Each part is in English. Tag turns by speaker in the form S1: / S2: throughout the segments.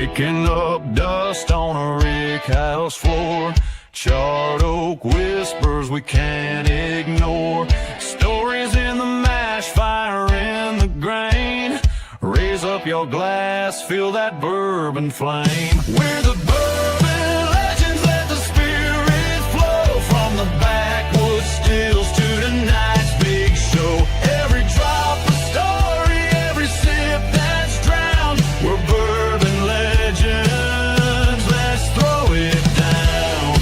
S1: Kicking up dust on a rick house floor. Charred oak whispers we can't ignore. Stories in the mash, fire in the grain. Raise up your glass, feel that bourbon flame. We're the bourbon legends, let the spirit flow. From the backwoods stills to tonight's big show. Every drop a story, every sip that's drowned. We're bourbon legends, let's throw it down.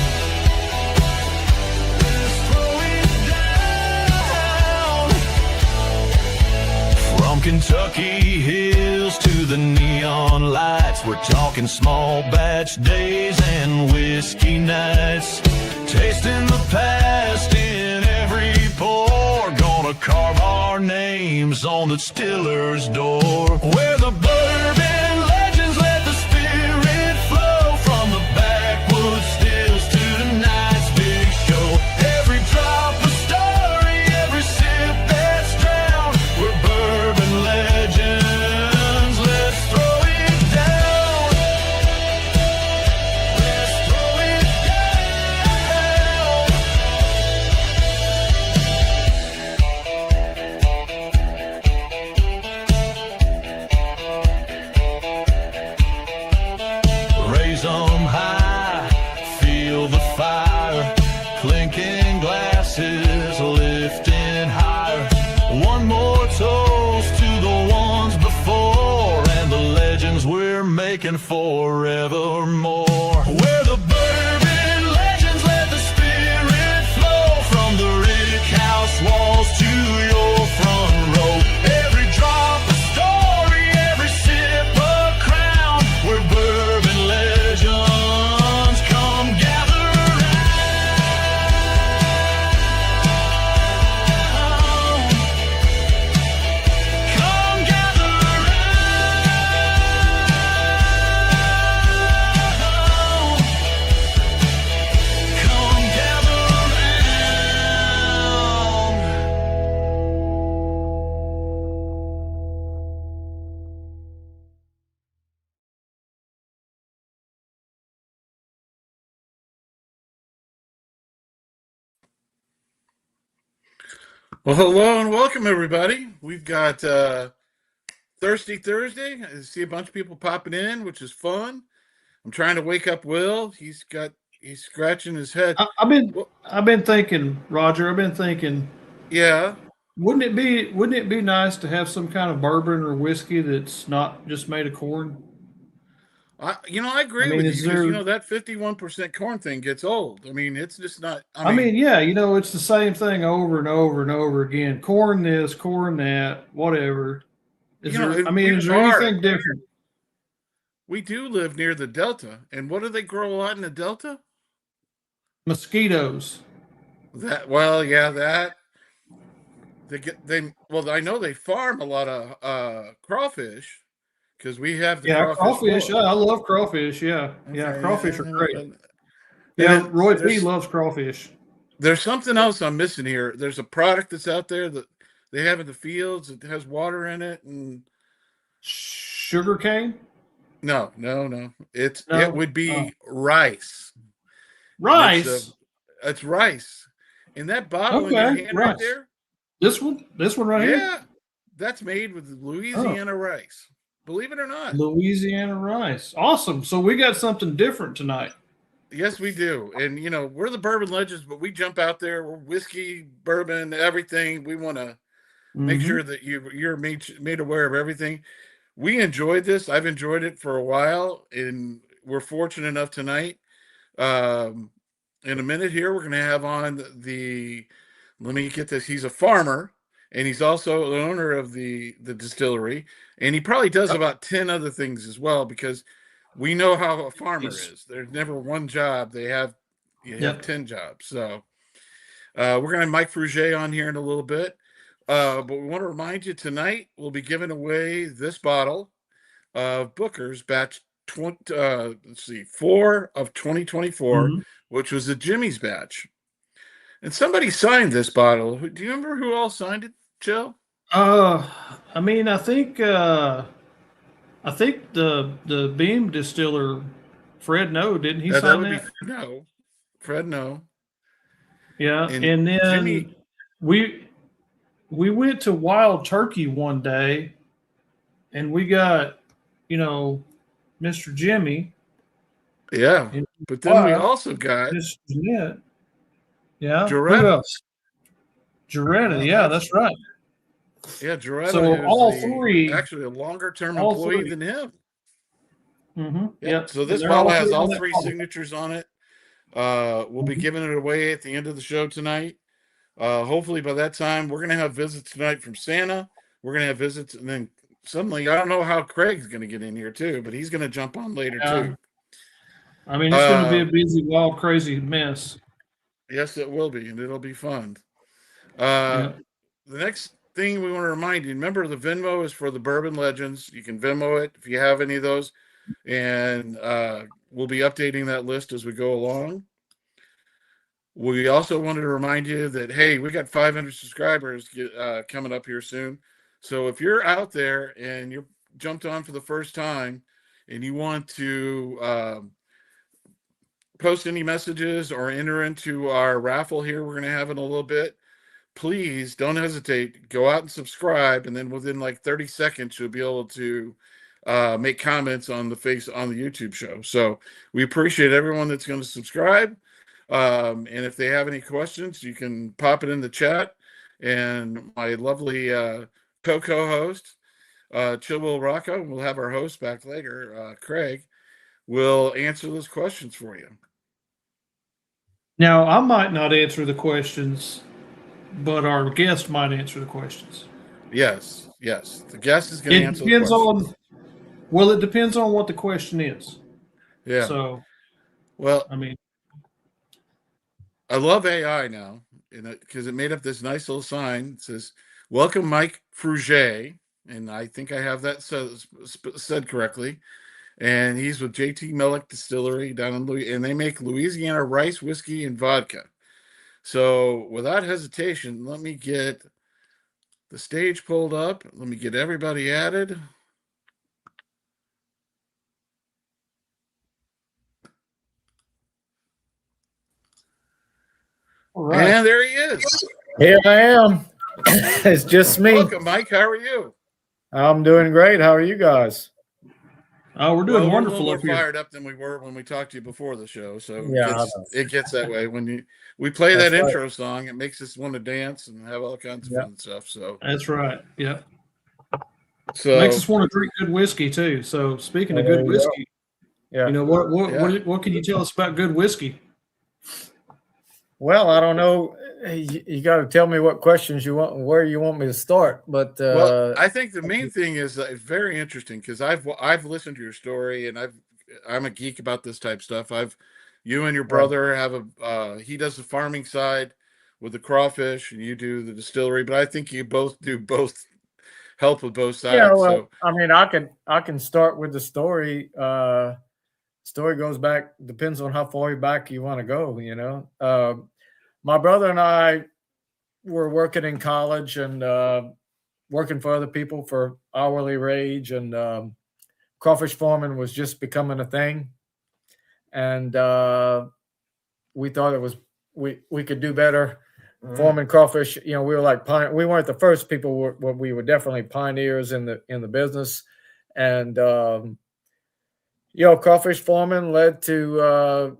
S1: Let's throw it down. From Kentucky hills to the neon lights, we're talking small batch days and whiskey nights. Tasting the past in every pour. Gonna carve our names on the distiller's door. We're the bourbon legends, let the spirit flow. From the backwoods stills to tonight's big show. Every drop a story, every sip that's drowned. We're bourbon legends, let's throw it down. Let's throw it down. Raise 'em high, feel the fire. Clinking glasses, lifting higher. One more toast to the ones before and the legends we're making forevermore. We're the bourbon legends, let the spirit flow. From the rick house walls to your front row. Every drop a story, every sip a crown. We're bourbon legends, come gather round. Come gather round. Come gather round.
S2: Well, hello and welcome, everybody. We've got Thirsty Thursday. I see a bunch of people popping in, which is fun. I'm trying to wake up Will. He's scratching his head.
S3: I've been thinking, Roger. I've been thinking,
S2: Yeah.
S3: wouldn't it be nice to have some kind of bourbon or whiskey that's not just made of corn?
S2: I agree
S3: mean,
S2: with
S3: is
S2: you because
S3: there?
S2: that 51% corn thing gets old. I mean, it's just not.
S3: Yeah, it's the same thing over and over and over again. Corn this, corn that, whatever. Is there? Is there anything different?
S2: We do live near the Delta, and what do they grow a lot in the Delta?
S3: Mosquitoes.
S2: That I know they farm a lot of crawfish because we have the
S3: Yeah, crawfish.
S2: bowl.
S3: I love crawfish. Yeah,
S2: Okay,
S3: crawfish are great.
S2: and
S3: Yeah,
S2: then
S3: Roy P loves crawfish.
S2: there's something else I'm missing here. There's a product that's out there that they have in the fields. It has water in it, and
S3: Sugar cane.
S2: no. It
S3: No.
S2: would be
S3: Oh.
S2: rice.
S3: Rice.
S2: It's rice. In that bottle in your
S3: Okay,
S2: hand right
S3: rice.
S2: there.
S3: This one right here.
S2: Yeah, that's made with Louisiana rice. Believe it or not.
S3: Louisiana rice. Awesome. So we got something different tonight.
S2: Yes, we do. And we're the bourbon legends, but we jump out there. We're whiskey, bourbon, everything. We want to make sure that you're made aware of everything. We enjoyed this. I've enjoyed it for a while, and we're fortunate enough tonight. In a minute here, we're going to have on let me get this. He's a farmer, and he's also the owner of the distillery, and he probably does about 10 other things as well, because we know how a farmer is. There's never one job. They have 10 jobs. So we're going to have Mike FRUGE on here in a little bit. But we want to remind you tonight we'll be giving away this bottle of Booker's batch 4 of 2024, which was a Jimmy's batch. And somebody signed this bottle. Do you remember who all signed it, Joe?
S3: I think I think the Beam distiller, Fred No, didn't he
S2: That
S3: sign
S2: would be
S3: that?
S2: Fred No.
S3: Yeah,
S2: And
S3: and then
S2: Jimmy,
S3: we went to Wild Turkey one day, and we got, you know, Mr. Jimmy
S2: yeah.
S3: and his
S2: But then we
S3: wife,
S2: also got
S3: Miss Jeanette. Yeah, who
S2: Joretta.
S3: else? Jaretta.
S2: Well,
S3: Yeah,
S2: that's
S3: that's right.
S2: Joretta
S3: So
S2: is actually a longer term
S3: all
S2: employee
S3: three.
S2: than him.
S3: Mm-hmm.
S2: Yep.
S3: Yep,
S2: So
S3: and
S2: this
S3: they're
S2: bottle
S3: all
S2: has
S3: three
S2: all
S3: on that
S2: three
S3: bottle.
S2: signatures on it. We'll be
S3: Mhm.
S2: giving it away at the end of the show tonight. Hopefully by that time we're gonna have visits tonight from Santa. We're gonna have visits, and then suddenly I don't know how Craig's gonna get in here too, but he's gonna jump on later
S3: Yeah,
S2: too.
S3: I mean it's going to be
S2: Uh,
S3: a busy, wild, crazy mess.
S2: yes, it will be, and it'll be fun. Uh,
S3: Yeah.
S2: the next thing we want to remind you, remember the Venmo is for the Bourbon Legends. You can Venmo it if you have any of those, and we'll be updating that list as we go along. We also wanted to remind you that, hey, we got 500 subscribers coming up here soon. So if you're out there and you're jumped on for the first time and you want to post any messages or enter into our raffle here, we're going to have in a little bit, please don't hesitate. Go out and subscribe. And then within like 30 seconds, you'll be able to make comments on the YouTube show. So we appreciate everyone that's going to subscribe. And if they have any questions, you can pop it in the chat. And my lovely co-host, Chill Will Rocco, we'll have our host back later, Craig, will answer those questions for you.
S3: Now I might not answer the questions, but our guest might answer the questions.
S2: Yes. The guest is going to
S3: It
S2: answer the
S3: depends
S2: questions.
S3: on well, it depends on what the question is.
S2: Yeah.
S3: So
S2: Well,
S3: I mean,
S2: I love AI now because it made up this nice little sign. It says, "Welcome, Mike FRUGE," and I think I have that said correctly. And he's with JT Meleck Distillery down in Louis, and they make Louisiana rice, whiskey, and vodka. So, without hesitation, let me get the stage pulled up. Let me get everybody added.
S3: all right.
S2: And there he is.
S4: Here I am. It's just me.
S2: Welcome, Mike. How are you?
S4: I'm doing great. How are you guys?
S3: Oh, we're doing
S2: We're a
S3: wonderful
S2: little more
S3: up here.
S2: fired up than we were when we talked to you before the show. So
S4: Yeah,
S2: it gets that way when we play
S4: That's
S2: that
S4: right.
S2: intro song. It makes us want to dance and have all kinds of
S4: Yep.
S2: fun stuff. So
S3: That's right. Yep.
S2: so
S3: Makes us want to drink good whiskey too. So speaking of
S4: There
S3: good
S4: you go.
S3: whiskey,
S4: Yeah.
S3: you know what can you tell us about good whiskey?
S4: Well, I don't know. You got to tell me what questions you want, where you want me to start. But
S2: well, I think the main thing is that it's very interesting because I've listened to your story and I'm a geek about this type of stuff. You and your brother have he does the farming side with the crawfish and you do the distillery, but I think you both do help with both sides.
S4: yeah. Well,
S2: So
S4: I mean, I can start with the story. Story goes back. Depends on how far back you want to go. You know, my brother and I were working in college and working for other people for hourly wage, and crawfish farming was just becoming a thing. And we thought we could do better farming crawfish. You know, we were like we weren't the first people, but we were definitely pioneers in the business. And crawfish farming led to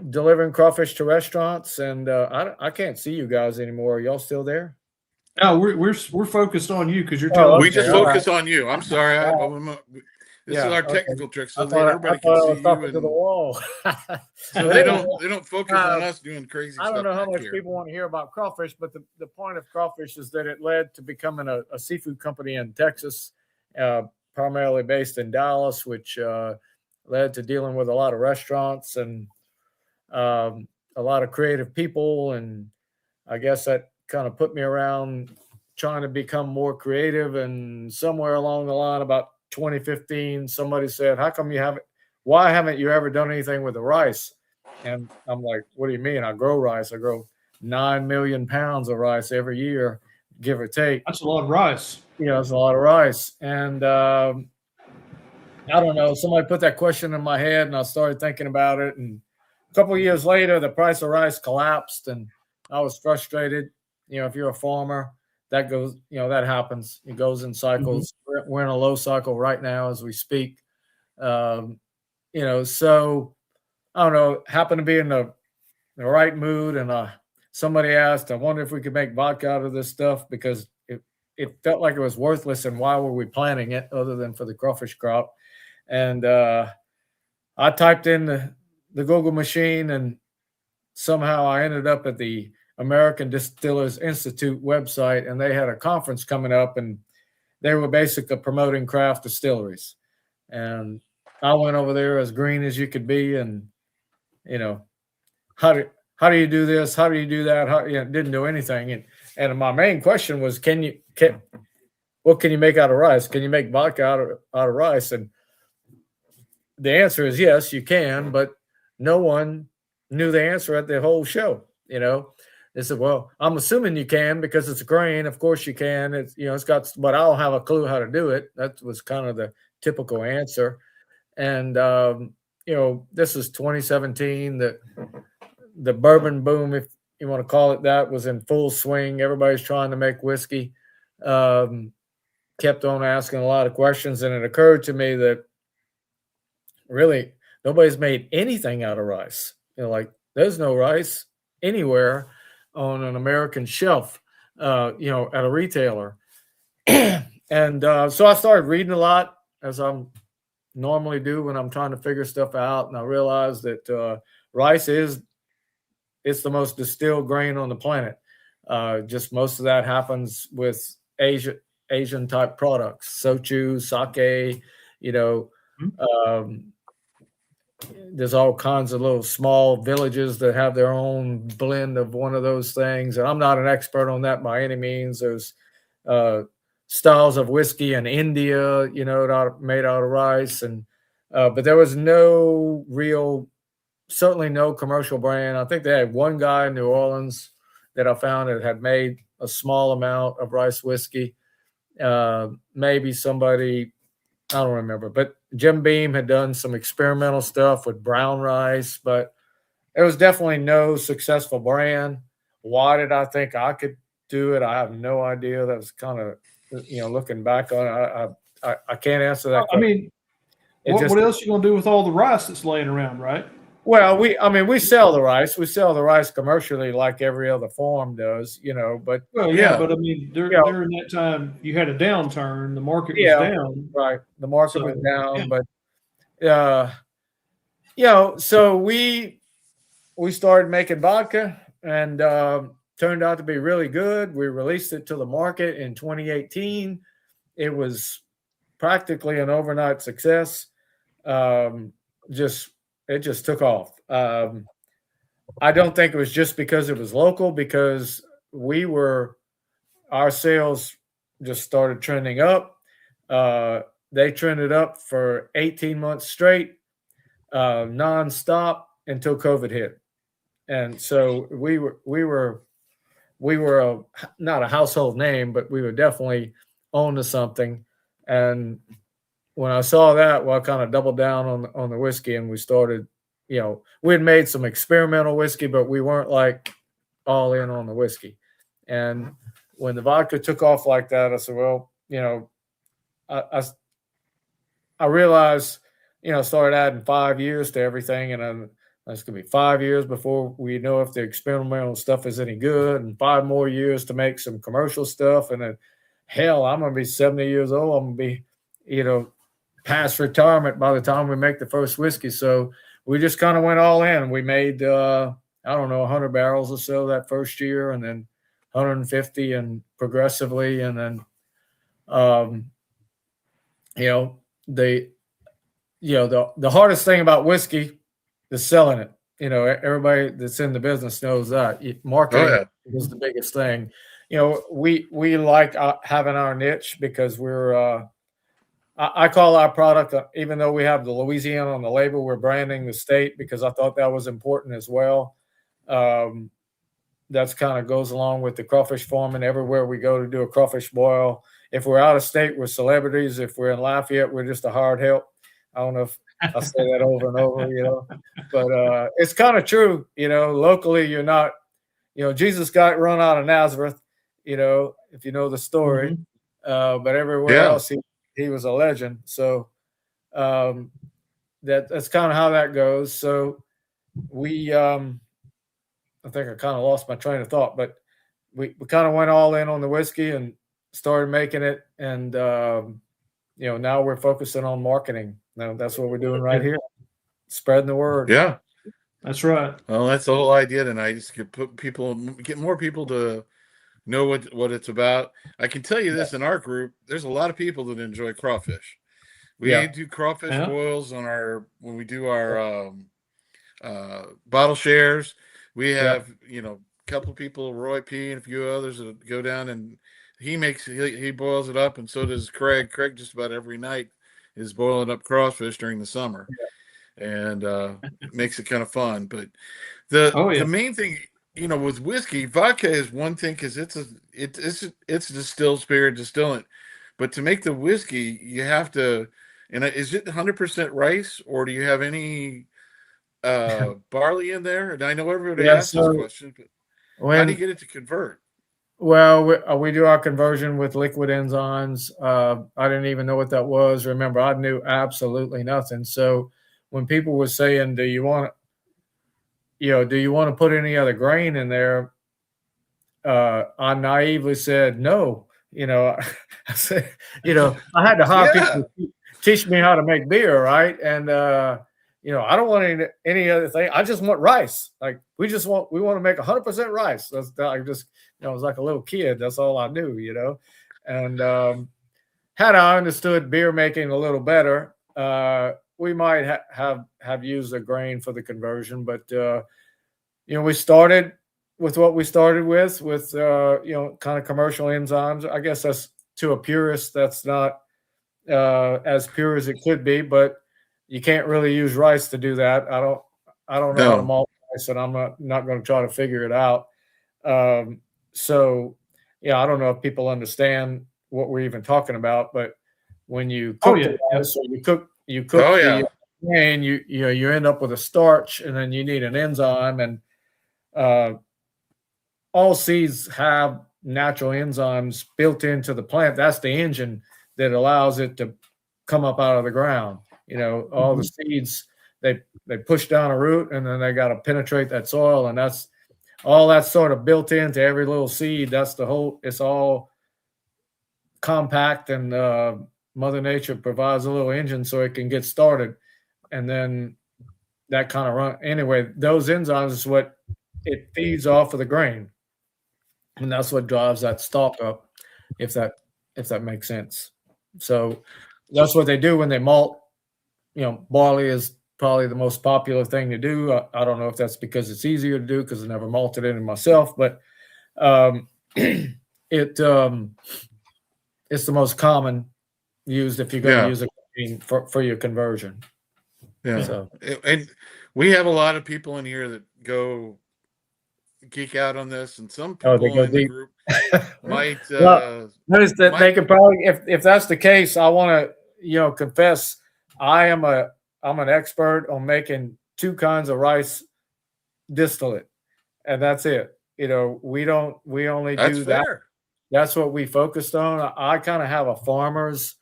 S4: delivering crawfish to restaurants. And I can't see you guys anymore. Are y'all still there?
S3: No, we're focused on you because you're telling
S2: we
S3: us.
S2: just
S4: all
S2: focus on you. I'm sorry. This is our
S4: okay.
S2: technical trick, so
S4: I
S2: that
S4: thought
S2: everybody
S4: I
S2: can
S4: was
S2: see
S4: talking
S2: you,
S4: to the
S2: and
S4: wall.
S2: so they don't focus on us doing crazy
S4: I
S2: stuff.
S4: don't know how
S2: back
S4: much
S2: here.
S4: people want to hear about crawfish, but the point of crawfish is that it led to becoming a seafood company in Texas, primarily based in Dallas, which led to dealing with a lot of restaurants and a lot of creative people. And I guess that kind of put me around trying to become more creative. And somewhere along the line, about 2015, somebody said, why haven't you ever done anything with the rice? And I'm like, what do you mean? I grow rice. I grow 9 million pounds of rice every year, give or take.
S3: That's a lot of rice.
S4: it's a lot of rice. And I don't know, somebody put that question in my head and I started thinking about it. And a couple of years later, the price of rice collapsed and I was frustrated. If you're a farmer, that goes, that happens. It goes in cycles. We're in a low cycle right now as we speak. So I don't know, happened to be in the right mood. And somebody asked, I wonder if we could make vodka out of this stuff because it felt like it was worthless. And why were we planting it other than for the crawfish crop? And I typed in the Google machine and somehow I ended up at the American Distillers Institute website, and they had a conference coming up and they were basically promoting craft distilleries. And I went over there as green as you could be. And, how do you do this? How do you do that? Didn't do anything. And my main question was, what can you make out of rice? Can you make vodka out of rice? And the answer is yes, you can, but no one knew the answer at the whole show. They said, well, I'm assuming you can because it's a grain. Of course you can. It's got, but I don't have a clue how to do it. That was kind of the typical answer. And, this is 2017, the bourbon boom, if you want to call it that, was in full swing. Everybody's trying to make whiskey. Kept on asking a lot of questions. And it occurred to me that really nobody's made anything out of rice. Like there's no rice anywhere on an American shelf, at a retailer. And so I started reading a lot, as I normally do when I'm trying to figure stuff out. And I realized that rice it's the most distilled grain on the planet. Just most of that happens with Asian type products, soju, sake, there's all kinds of little small villages that have their own blend of one of those things. And I'm not an expert on that by any means. There's styles of whiskey in India, made out of rice. And but there was certainly no commercial brand. I think they had one guy in New Orleans that I found that had made a small amount of rice whiskey. Maybe somebody, I don't remember, but Jim Beam had done some experimental stuff with brown rice, but there was definitely no successful brand. Why did I think I could do it? I have no idea. That was kind of, looking back on it, I can't answer that question.
S3: What else you going to do with all the rice that's laying around, right?
S4: Well, we sell the rice. We sell the rice commercially like every other farm does, but.
S3: Well, yeah, but during that time you had a downturn. The market was down.
S4: Right. The market was down, but, so we started making vodka and turned out to be really good. We released it to the market in 2018. It was practically an overnight success. It just took off. I don't think it was just because it was local, because our sales just started trending up. They trended up for 18 months straight, nonstop until COVID hit. And so we were not a household name, but we were definitely on to something. And when I saw that, I kind of doubled down on the whiskey, and we started, we had made some experimental whiskey, but we weren't like all in on the whiskey. And when the vodka took off like that, I said, well, I realized, started adding 5 years to everything. And it's going to be 5 years before we know if the experimental stuff is any good, and 5 more years to make some commercial stuff. And then, hell, I'm going to be 70 years old. I'm going to be, past retirement by the time we make the first whiskey. So we just kind of went all in. We made, 100 barrels or so that first year, and then 150 and progressively. And then, the hardest thing about whiskey is selling it. Everybody that's in the business knows that marketing is the biggest thing. We like having our niche because we're, I call our product, even though we have the Louisiana on the label, we're branding the state because I thought that was important as well. that's kind of goes along with the crawfish farming. Everywhere we go to do a crawfish boil. If we're out of state, we're celebrities. If we're in Lafayette, we're just a hard help. I don't know if I say that over and over, but it's kind of true. Locally, you're not, Jesus got run out of Nazareth, if you know the story, but everywhere else, he was a legend. So that's kind of how that goes. So we, I think I kind of lost my train of thought, but we kind of went all in on the whiskey and started making it. And, now we're focusing on marketing. Now that's what we're doing right here. Spreading the word.
S2: Yeah.
S3: That's right.
S2: Well, that's the whole idea tonight, is to get more people to know what it's about. I can tell you this, in our group, there's a lot of people that enjoy crawfish. We do crawfish boils when we do our bottle shares. We have, a couple of people, Roy P. and a few others, that go down, and he boils it up, and so does Craig. Craig just about every night is boiling up crawfish during the summer, and makes it kind of fun. But the main thing, with whiskey, vodka is one thing, because it's distilled spirit, distillant. But to make the whiskey, you have to, and is it 100% rice, or do you have any barley in there? And I know everybody asks this question, but how do you get it to convert?
S4: Well, we do our conversion with liquid enzymes. I didn't even know what that was. Remember, I knew absolutely nothing. So when people were saying, do you want to put any other grain in there? I naively said, no. I said, I had to hire people to teach me how to make beer. Right. And, I don't want any other thing. I just want rice. Like we want to make 100% rice. That's I was like a little kid. That's all I knew, and had I understood beer making a little better, we might have used a grain for the conversion. But, we started with what we started with kind of commercial enzymes. I guess that's, to a purist, that's not as pure as it could be, but you can't really use rice to do that. I don't know how to malt rice, and I'm not going to try to figure it out. So I don't know if people understand what we're even talking about, but when you cook the rice, or you cook the grain, you end up with a starch, and then you need an enzyme, and all seeds have natural enzymes built into the plant. That's the engine that allows it to come up out of the ground. All the seeds, they push down a root, and then they got to penetrate that soil, and that's sort of built into every little seed. It's all compact, and Mother Nature provides a little engine so it can get started. And then that kind of run. Anyway, those enzymes is what it feeds off of the grain. And that's what drives that stalk up, if that makes sense. So that's what they do when they malt. Barley is probably the most popular thing to do. I don't know if that's because it's easier to do, because I never malted it in myself, but it's the most common used if you're going to use it for your conversion.
S2: Yeah. So. And we have a lot of people in here that go geek out on this, and some people in the group might
S4: notice that they could probably, if that's the case, I want to confess I'm an expert on making 2 kinds of rice distillate, and that's it. We only do that. That's what we focused on. I kind of have a farmer's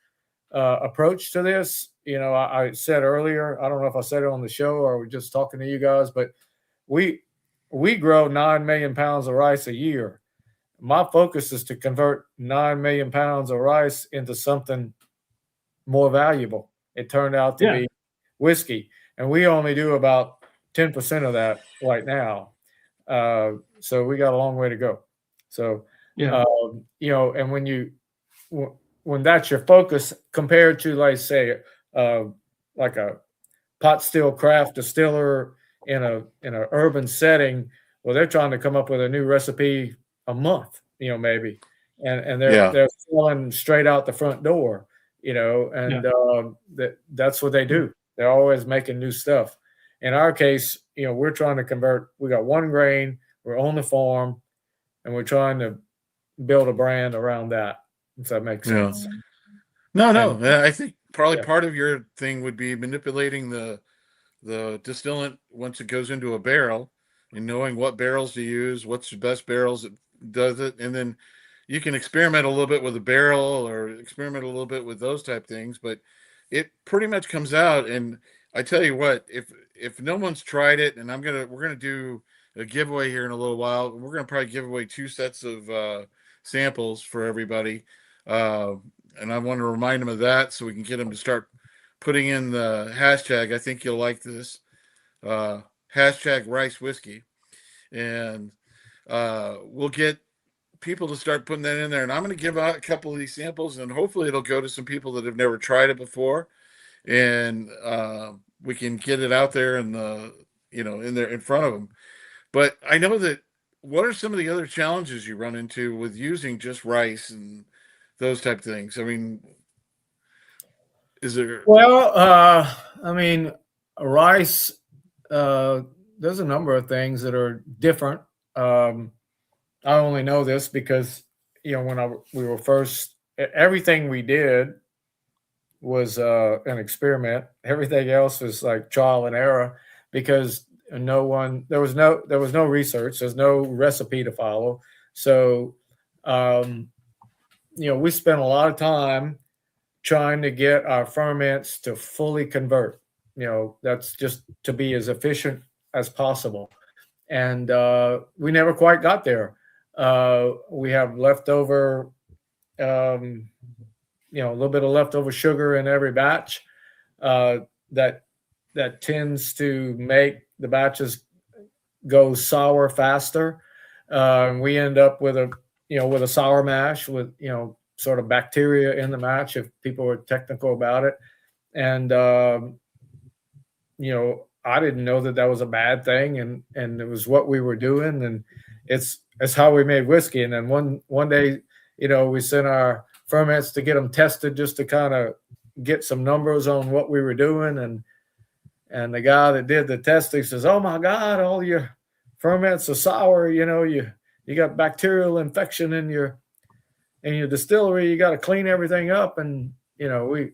S4: approach to this. I said earlier, I don't know if I said it on the show or we're just talking to you guys, but we grow 9 million pounds of rice a year. My focus is to convert 9 million pounds of rice into something more valuable. It turned out to be whiskey, and we only do about 10% of that right now. So we got a long way to go. So, and when that's your focus compared to, like, say, like a pot still craft distiller in an urban setting, well, they're trying to come up with a new recipe a month, maybe, and they're selling straight out the front door. That's what they do. They're always making new stuff. In our case, we're trying to convert. We got 1 grain. We're on the farm. and we're trying to build a brand around that. If that makes sense.
S2: No. I think probably part of your thing would be manipulating the distillant once it goes into a barrel, and knowing what barrels to use, what's the best barrels that does it, and then you can experiment a little bit with a barrel or experiment a little bit with those type things, but it pretty much comes out. And I tell you what, if no one's tried it, and we're gonna do a giveaway here in a little while. We're gonna probably give away 2 sets of samples for everybody, and I want to remind them of that so we can get them to start putting in the hashtag. I think you'll like this hashtag rice whiskey, and we'll get people to start putting that in there. And I'm going to give out a couple of these samples, and hopefully it'll go to some people that have never tried it before, and we can get it out there and in there in front of them. But I know that. What are some of the other challenges you run into with using just rice and those type of things? I mean, is there?
S4: Well, I mean, rice. There's a number of things that are different. I only know this because when we were first, everything we did was an experiment. Everything else was like trial and error because there was no research. There's no recipe to follow. So, we spent a lot of time trying to get our ferments to fully convert. That's just to be as efficient as possible. And we never quite got there. We have leftover, a little bit of leftover sugar in every batch that tends to make the batches go sour faster. We end up with a sour mash with, sort of bacteria in the mash if people are technical about it. And, I didn't know that was a bad thing, and it was what we were doing, and it's how we made whiskey. And then one day, we sent our ferments to get them tested just to kind of get some numbers on what we were doing. And the guy that did the testing says, "Oh my God, all your ferments are sour. You got bacterial infection in your distillery. You got to clean everything up." And I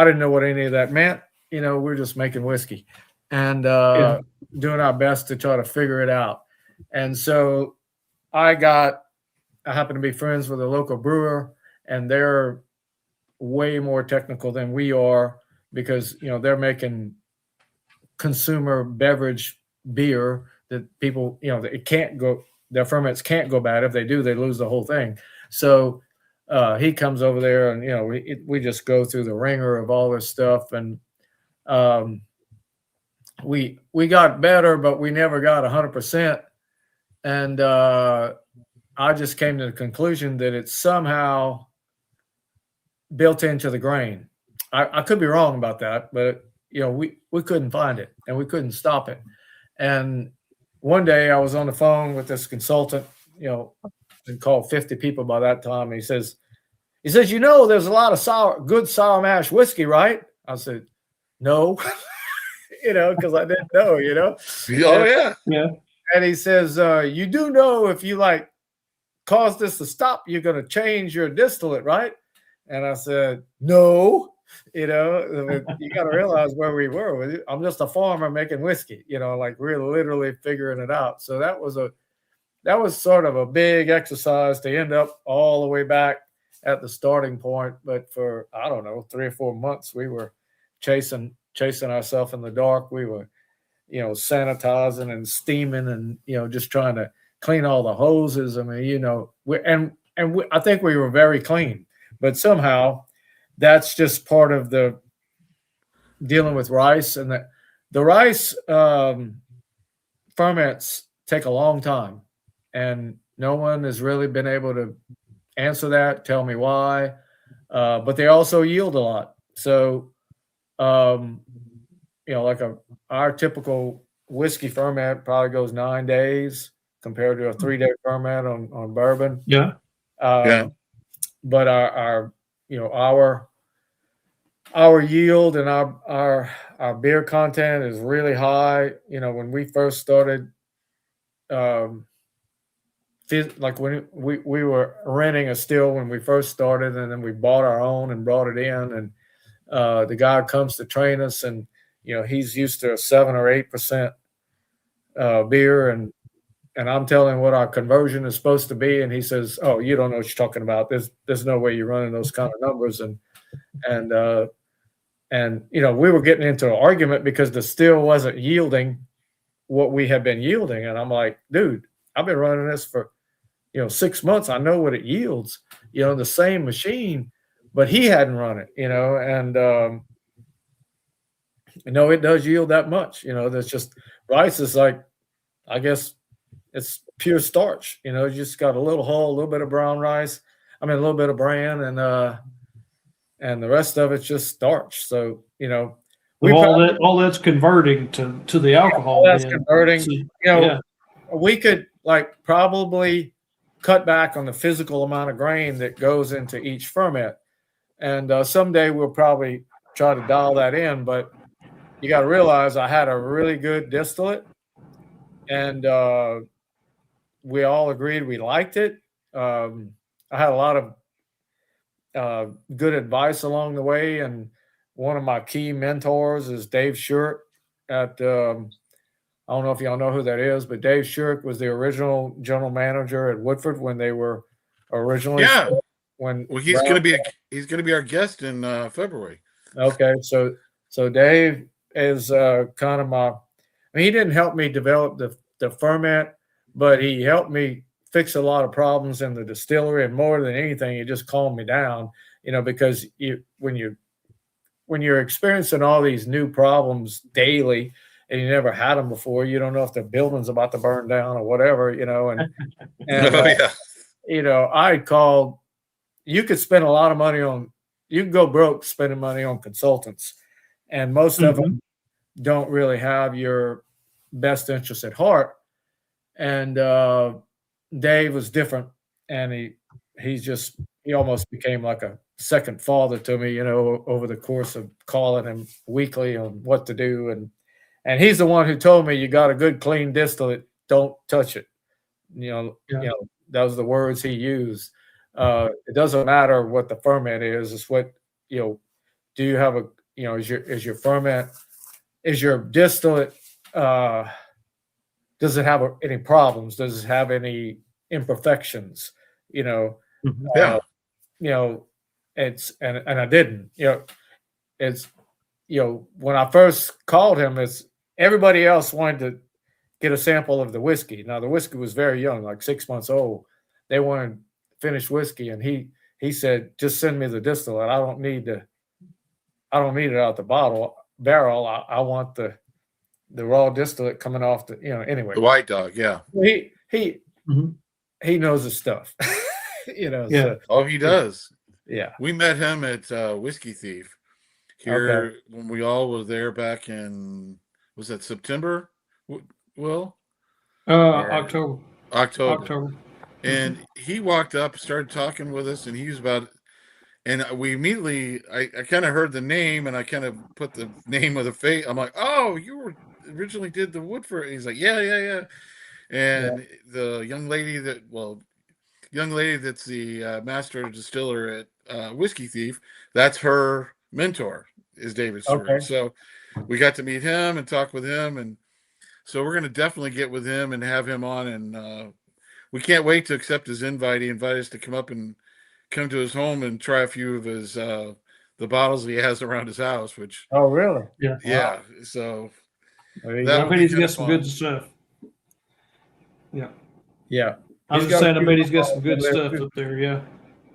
S4: didn't know what any of that meant. We're just making whiskey and doing our best to try to figure it out. And so I happen to be friends with a local brewer, and they're way more technical than we are because, they're making consumer beverage beer that people, their ferments can't go bad. If they do, they lose the whole thing. So he comes over there, and, we just go through the ringer of all this stuff. And we got better, but we never got 100%. And I just came to the conclusion that it's somehow built into the grain. I could be wrong about that, but we couldn't find it, and we couldn't stop it. And one day I was on the phone with this consultant, and called 50 people by that time. And he says, there's a lot of good sour mash whiskey, right? I said, no, because I didn't know,
S2: Oh, yeah.
S4: And he says, you do know if you cause this to stop, you're going to change your distillate, right? And I said, no, you got to realize where we were. I'm just a farmer making whiskey, we're literally figuring it out. So that was sort of a big exercise to end up all the way back at the starting point. But for, I don't know, 3 or 4 months, we were chasing ourselves in the dark. We were, sanitizing and steaming and, just trying to clean all the hoses. I mean, I think we were very clean, but somehow that's just part of the dealing with rice. And the rice ferments take a long time, and no one has really been able to answer that, tell me why, but they also yield a lot. So, our typical whiskey ferment probably goes 9 days compared to a 3-day ferment on bourbon.
S3: Yeah.
S4: But our yield and our beer content is really high. When we first started like when we were renting a still when we first started, and then we bought our own and brought it in, and the guy comes to train us, and he's used to a 7 or 8% beer, and I'm telling him what our conversion is supposed to be, and he says, "Oh, you don't know what you're talking about. There's no way you're running those kind of numbers." And we were getting into an argument because the still wasn't yielding what we had been yielding, and I'm like, "Dude, I've been running this for 6 months. I know what it yields, the same machine," but he hadn't run it, and it does yield that much. There's just rice is like, I guess, it's pure starch. You just got a little hull, a little bit of brown rice. I mean, a little bit of bran, and the rest of it's just starch. So
S3: all that's converting to the alcohol.
S4: That's converting. We could probably cut back on the physical amount of grain that goes into each ferment, and someday we'll probably try to dial that in. But you got to realize I had a really good distillate, and we all agreed we liked it. I had a lot of good advice along the way, and one of my key mentors is Dave Shirk at I don't know if y'all know who that is, but Dave Shirk was the original general manager at Woodford when they were originally.
S2: Yeah. He's going to be our guest in February.
S4: Okay, so Dave is kind of he didn't help me develop the ferment, but he helped me fix a lot of problems in the distillery, and more than anything, he just calmed me down. Because when you're experiencing all these new problems daily, and you never had them before, you don't know if the building's about to burn down or whatever, I called. You could spend a lot of money you can go broke spending money on consultants, and most of them don't really have your best interest at heart. And Dave was different, and he almost became like a second father to me, over the course of calling him weekly on what to do. And he's the one who told me, "You got a good clean distillate, don't touch it." That was the words he used. It doesn't matter what the ferment is. It's what, do you have is your ferment, is your distillate, does it have any problems? Does it have any imperfections? It's, and I didn't, it's, when I first called him, everybody else wanted to get a sample of the whiskey. Now the whiskey was very young, like 6 months old. They wanted finished whiskey, and he said, "Just send me the distillate. I don't need it out the barrel. I want the raw distillate coming off anyway."
S2: The White Dog, yeah.
S4: He knows his stuff.
S3: Yeah.
S4: So,
S2: oh, he does.
S4: Yeah.
S2: We met him at Whiskey Thief here when we all were there back in, was that September? Will?
S3: October.
S2: And he walked up, started talking with us, and he was about, and we immediately, I kind of heard the name, and I kind of put the name of the face. I'm like, "Oh, you originally did the Woodford." And he's like, yeah. And the young lady that's the master distiller at Whiskey Thief, that's her mentor, is David Stewart.
S4: Okay.
S2: So we got to meet him and talk with him, and so we're going to definitely get with him and have him on, and we can't wait to accept his invite. He invited us to come to his home and try a few of his the bottles he has around his house. Which,
S4: oh really?
S2: Yeah.
S3: Wow.
S2: So
S3: I bet he's got some good stuff. Yeah.
S4: Yeah.
S3: I was just saying, I bet he's got some good stuff up there. Yeah.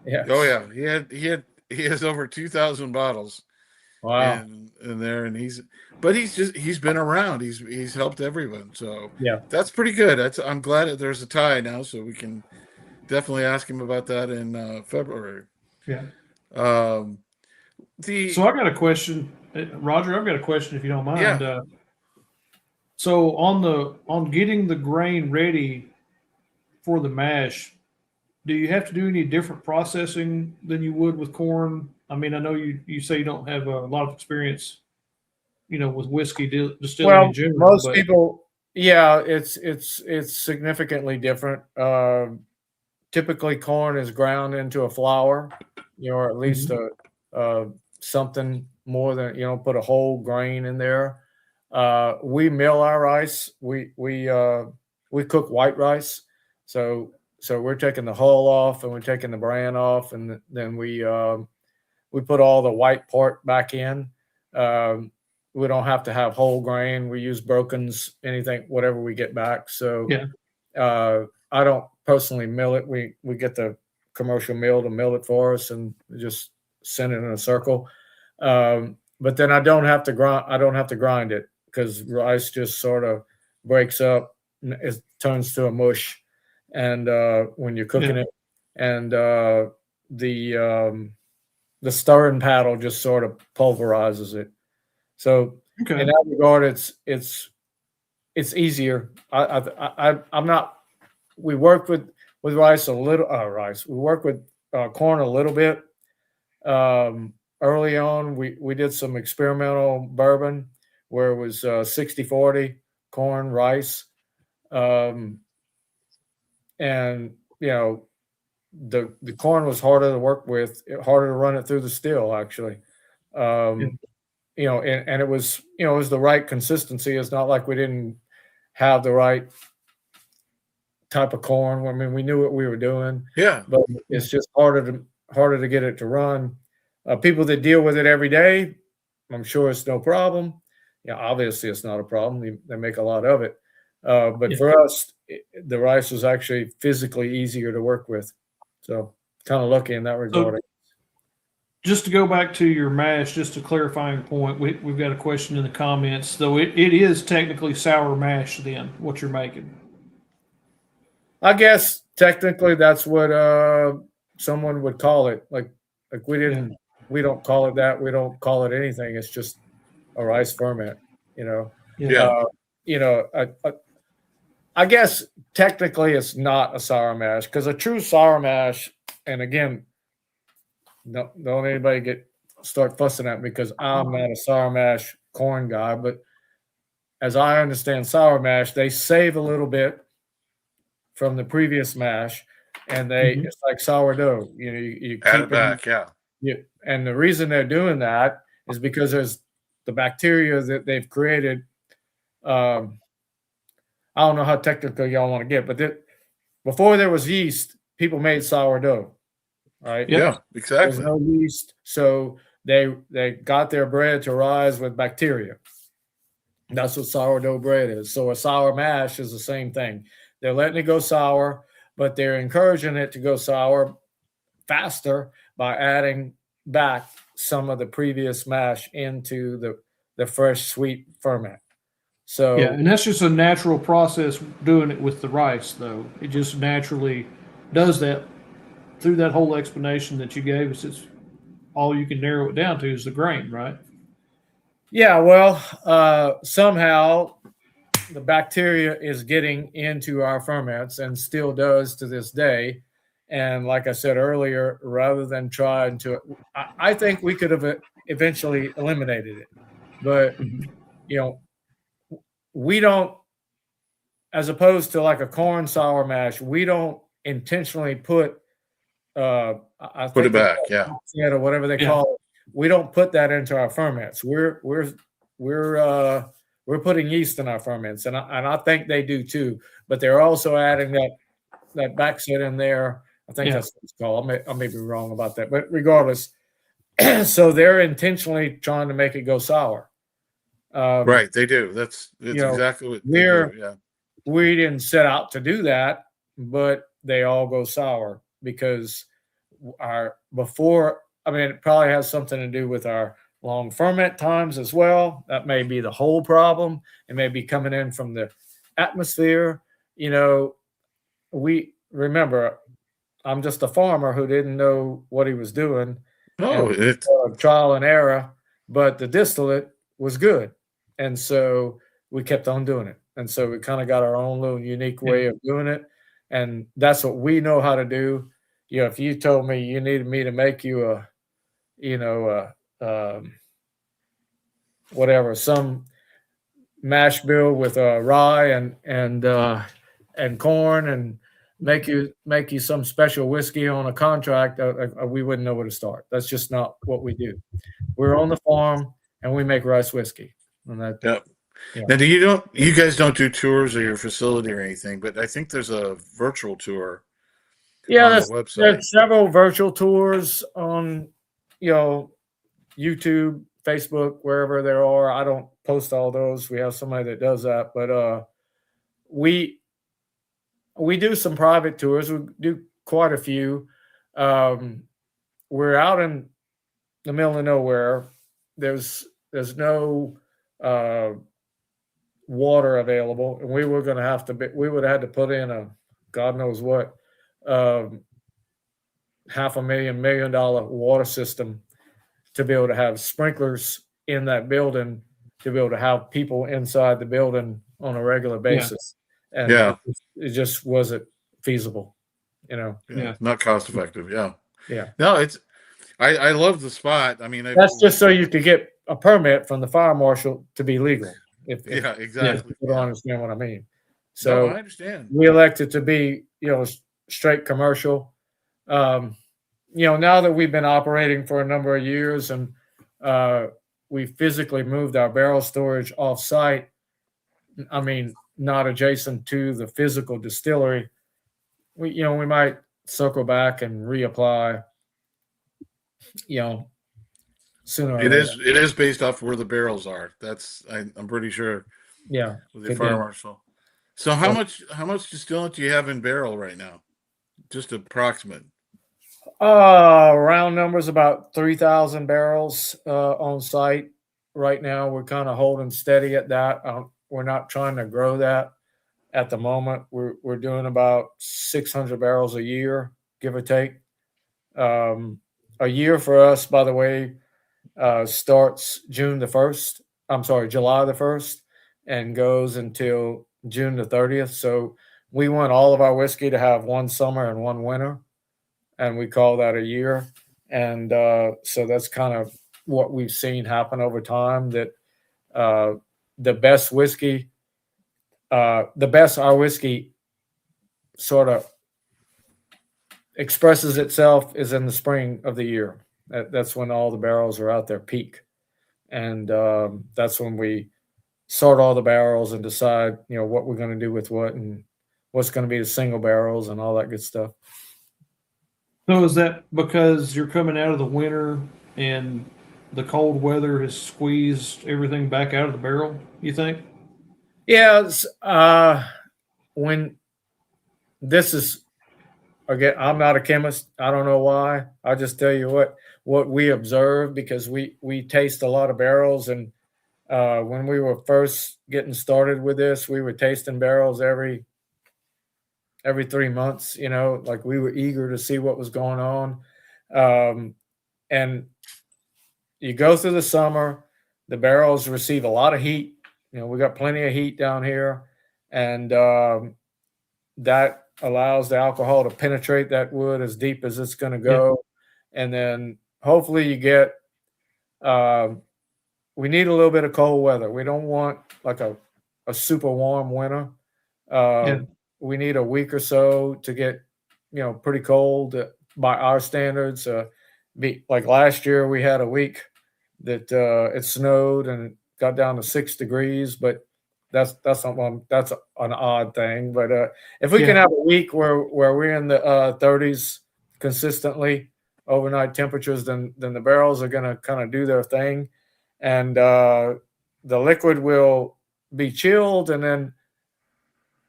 S4: Yeah.
S2: Oh yeah, he has over 2,000 bottles.
S4: Wow.
S2: And there, and he's been around. He's helped everyone. So
S4: yeah,
S2: that's pretty good. I'm glad that there's a tie now, so we can definitely ask him about that in February.
S3: Yeah.
S2: So
S3: I got a question, Roger. I've got a question if you don't mind.
S2: Yeah.
S3: So on getting the grain ready for the mash, do you have to do any different processing than you would with corn? I mean, I know you say you don't have a lot of experience, with whiskey distilling in general.
S4: Most people Yeah, it's significantly different. Typically, corn is ground into a flour, or at least a something more than, put a whole grain in there. We mill our rice. We cook white rice, so we're taking the hull off and we're taking the bran off, and then we put all the white part back in. Um, we don't have to have whole grain. We use brokens, anything, whatever we get back. So
S3: Yeah.
S4: I don't personally mill it. We get the commercial mill to mill it for us and just send it in a circle. But then I don't have to grind. I don't have to grind it because rice just sort of breaks up. It turns to a mush, and when you're cooking it, and the stirring paddle just sort of pulverizes it. So in that regard, it's easier. I'm not. We work with rice a little. Rice. We work with corn a little bit. Early on, we did some experimental bourbon where it was 60-40 corn rice, and the corn was harder to work with, harder to run it through the still actually. And it was the right consistency. It's not like we didn't have the right type of corn. I mean, we knew what we were doing.
S2: Yeah,
S4: but it's just harder to get it to run. People that deal with it every day, I'm sure it's no problem. Obviously it's not a problem. They make a lot of it. But for us, the rice was actually physically easier to work with. So kind of lucky in that regard.
S3: So, just to go back to your mash, just a clarifying point, we've got a question in the comments. So it is technically sour mash then, what you're making.
S4: I guess technically that's what someone would call it. Like we don't call it that. We don't call it anything. It's just a rice ferment, I guess technically it's not a sour mash because a true sour mash, and again, don't anybody start fussing at me because I'm not a sour mash corn guy, but as I understand sour mash, they save a little bit from the previous mash, and it's like sourdough. You
S2: add
S4: keep
S2: it back.
S4: and the reason they're doing that is because there's the bacteria that they've created. I don't know how technical y'all want to get, but before there was yeast, people made sourdough, right?
S2: Yeah, exactly.
S4: There's no yeast, so they got their bread to rise with bacteria. That's what sourdough bread is. So a sour mash is the same thing. They're letting it go sour, but they're encouraging it to go sour faster by adding back some of the previous mash into the fresh sweet ferment. So
S3: and that's just a natural process doing it with the rice, though. It just naturally does that through that whole explanation that you gave us. It's all you can narrow it down to is the grain, right?
S4: Yeah, well, somehow the bacteria is getting into our ferments and still does to this day. And like I said earlier, rather than trying to, I think we could have eventually eliminated it. But, we don't, as opposed to like a corn sour mash, we don't intentionally put
S2: it back,
S4: or whatever they call it. We don't put that into our ferments. We're putting yeast in our ferments, and I think they do too. But they're also adding that backset in there. I think that's what it's called. I may be wrong about that, but regardless, so they're intentionally trying to make it go sour.
S2: Right, they do. That's exactly what they do. Yeah,
S4: we didn't set out to do that, but they all go sour because it probably has something to do with our long ferment times as well. That may be the whole problem. It may be coming in from the atmosphere. We remember, I'm just a farmer who didn't know what he was doing. It's trial and error, but the distillate was good. And so we kept on doing it. And so we kind of got our own little unique way of doing it. And that's what we know how to do. If you told me you needed me to make you mash bill with rye and corn and make you some special whiskey on a contract, we wouldn't know where to start. That's just not what we do. We're on the farm and we make rice whiskey. And that,
S2: Yep.
S4: yeah.
S2: Now, you guys don't do tours of your facility or anything, but I think there's a virtual tour
S4: Yeah,
S2: on the
S4: there's
S2: website.
S4: several virtual tours on, YouTube, Facebook, wherever there are. I don't post all those. We have somebody that does that, but we do some private tours. We do quite a few. We're out in the middle of nowhere. There's no water available, and we were going to have to. We would have had to put in a God knows what $500,000 $1 million water system to be able to have sprinklers in that building, to be able to have people inside the building on a regular basis. And it just wasn't feasible,
S2: Yeah. Not cost effective. Yeah.
S4: Yeah.
S2: No, I love the spot. I mean,
S4: That's just so you could get a permit from the fire marshal to be legal.
S2: Yeah, exactly.
S4: If you don't understand what I mean.
S2: No,
S4: So
S2: I understand.
S4: we elected to be, straight commercial. Now that we've been operating for a number of years and we physically moved our barrel storage off site, I mean, not adjacent to the physical distillery, we might circle back and reapply, sooner or
S2: It
S4: later.
S2: is based off where the barrels are. I'm pretty sure.
S4: Yeah.
S2: With the fire marshal. So how much distillant do you have in barrel right now? Just approximate.
S4: Round numbers about 3,000 barrels on site right now. We're kind of holding steady at that. We're not trying to grow that at the moment. We're doing about 600 barrels a year, give or take. A year for us, by the way, starts July the 1st, and goes until June the 30th. So we want all of our whiskey to have one summer and one winter, and we call that a year. And so that's kind of what we've seen happen over time, that the best our whiskey sort of expresses itself is in the spring of the year. That's when all the barrels are at their peak. And that's when we sort all the barrels and decide, what we're going to do with what and what's going to be the single barrels and all that good stuff.
S3: So is that because you're coming out of the winter and the cold weather has squeezed everything back out of the barrel, you think?
S4: Yeah. When this is, again, I'm not a chemist. I don't know why. I just tell you what we observe, because we taste a lot of barrels. And when we were first getting started with this, we were tasting barrels every 3 months, like we were eager to see what was going on. And you go through the summer, the barrels receive a lot of heat. We got plenty of heat down here, and that allows the alcohol to penetrate that wood as deep as it's going to go. Yeah. And then hopefully you get, we need a little bit of cold weather. We don't want like a super warm winter. We need a week or so to get, pretty cold by our standards. Like last year, we had a week that it snowed and got down to 6 degrees, but that's an odd thing. But if we can have a week where we're in the 30s consistently, overnight temperatures, then the barrels are going to kind of do their thing, and the liquid will be chilled, and then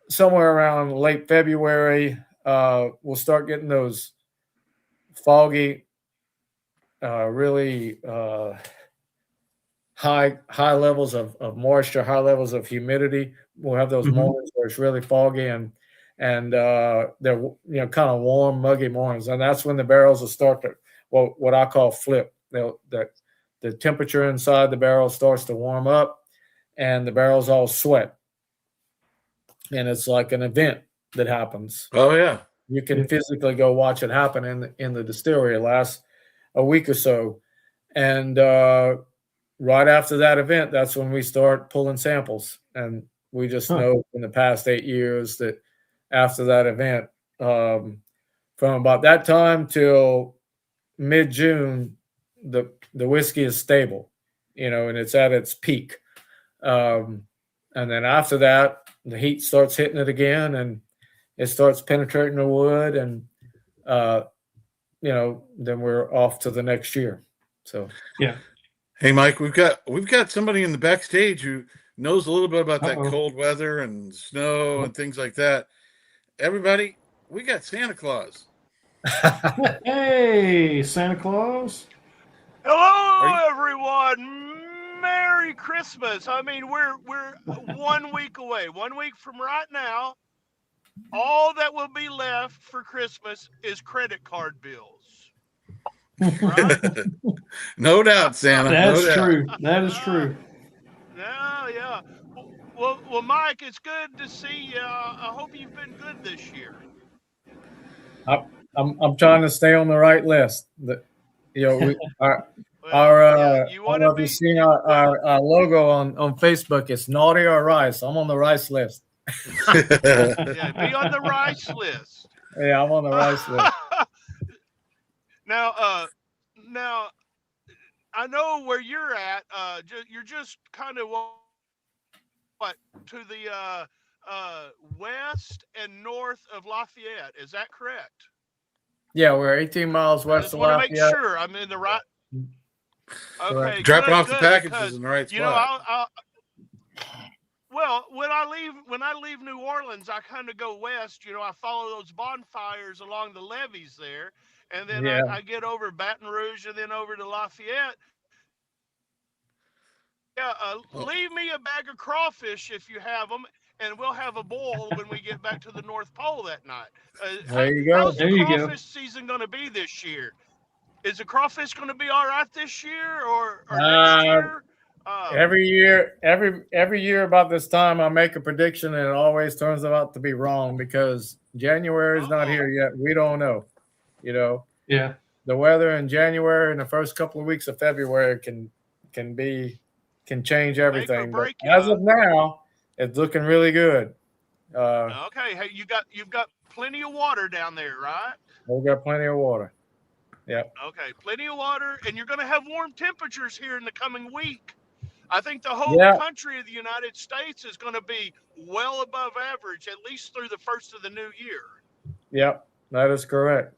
S4: somewhere around late February, we'll start getting those foggy, really high levels of moisture, high levels of humidity. We'll have those mornings where it's really foggy, and they're kind of warm, muggy mornings, and that's when the barrels will start to what I call flip. The temperature inside the barrel starts to warm up, and the barrels all sweat. And it's like an event that happens.
S2: Oh yeah,
S4: you can physically go watch it happen in the distillery. It lasts a week or so, and right after that event, that's when we start pulling samples. And we just know in the past 8 years that after that event, from about that time till mid-June, the whiskey is stable, and it's at its peak. And then after that, the heat starts hitting it again, and it starts penetrating the wood, and then we're off to the next year. So
S3: Yeah.
S2: Hey, Mike, we've got somebody in the backstage who knows a little bit about that cold weather and snow and things like that. Everybody, we got Santa Claus.
S3: Hey, Santa Claus.
S5: Hello, everyone. Merry Christmas. I mean, we're 1 week away. 1 week from right now, all that will be left for Christmas is credit card bills. Right?
S2: No doubt, Santa.
S3: That's
S2: no doubt.
S3: true. That is true.
S5: Yeah. Well, Mike, it's good to see you. I hope you've been good this year.
S4: I'm trying to stay on the right list. You seen our logo on Facebook? It's naughty or rice. I'm on the rice list.
S5: Yeah, be on the rice list.
S4: Yeah, I'm on the rice list.
S5: Now, I know where you're at. You're just kind of to the west and north of Lafayette. Is that correct?
S4: Yeah, we're 18 miles
S5: I
S4: west
S5: just
S4: of
S5: want to
S4: Lafayette.
S5: make sure I'm in the right. Okay,
S2: Dropping off
S5: good,
S2: the packages
S5: because,
S2: in the right spot.
S5: Well, when I leave New Orleans, I kind of go west. I follow those bonfires along the levees there, and then I get over Baton Rouge and then over to Lafayette. Yeah, leave me a bag of crawfish if you have them, and we'll have a boil when we get back to the North Pole that night.
S4: There you go.
S5: How's
S3: There
S5: the
S3: you go.
S5: crawfish season going to be this year? Is the crawfish going to be all right this year or next year?
S4: Every year about this time, I make a prediction, and it always turns out to be wrong because January is not here yet. We don't know.
S3: Yeah.
S4: The weather in January and the first couple of weeks of February can change everything. But as of now, it's looking really good.
S5: Okay, hey, you've got plenty of water down there, right?
S4: We've got plenty of water. Yep.
S5: Okay, plenty of water, and you're going to have warm temperatures here in the coming week. I think the whole country of the United States is going to be well above average, at least through the first of the new year.
S4: Yep, that is correct.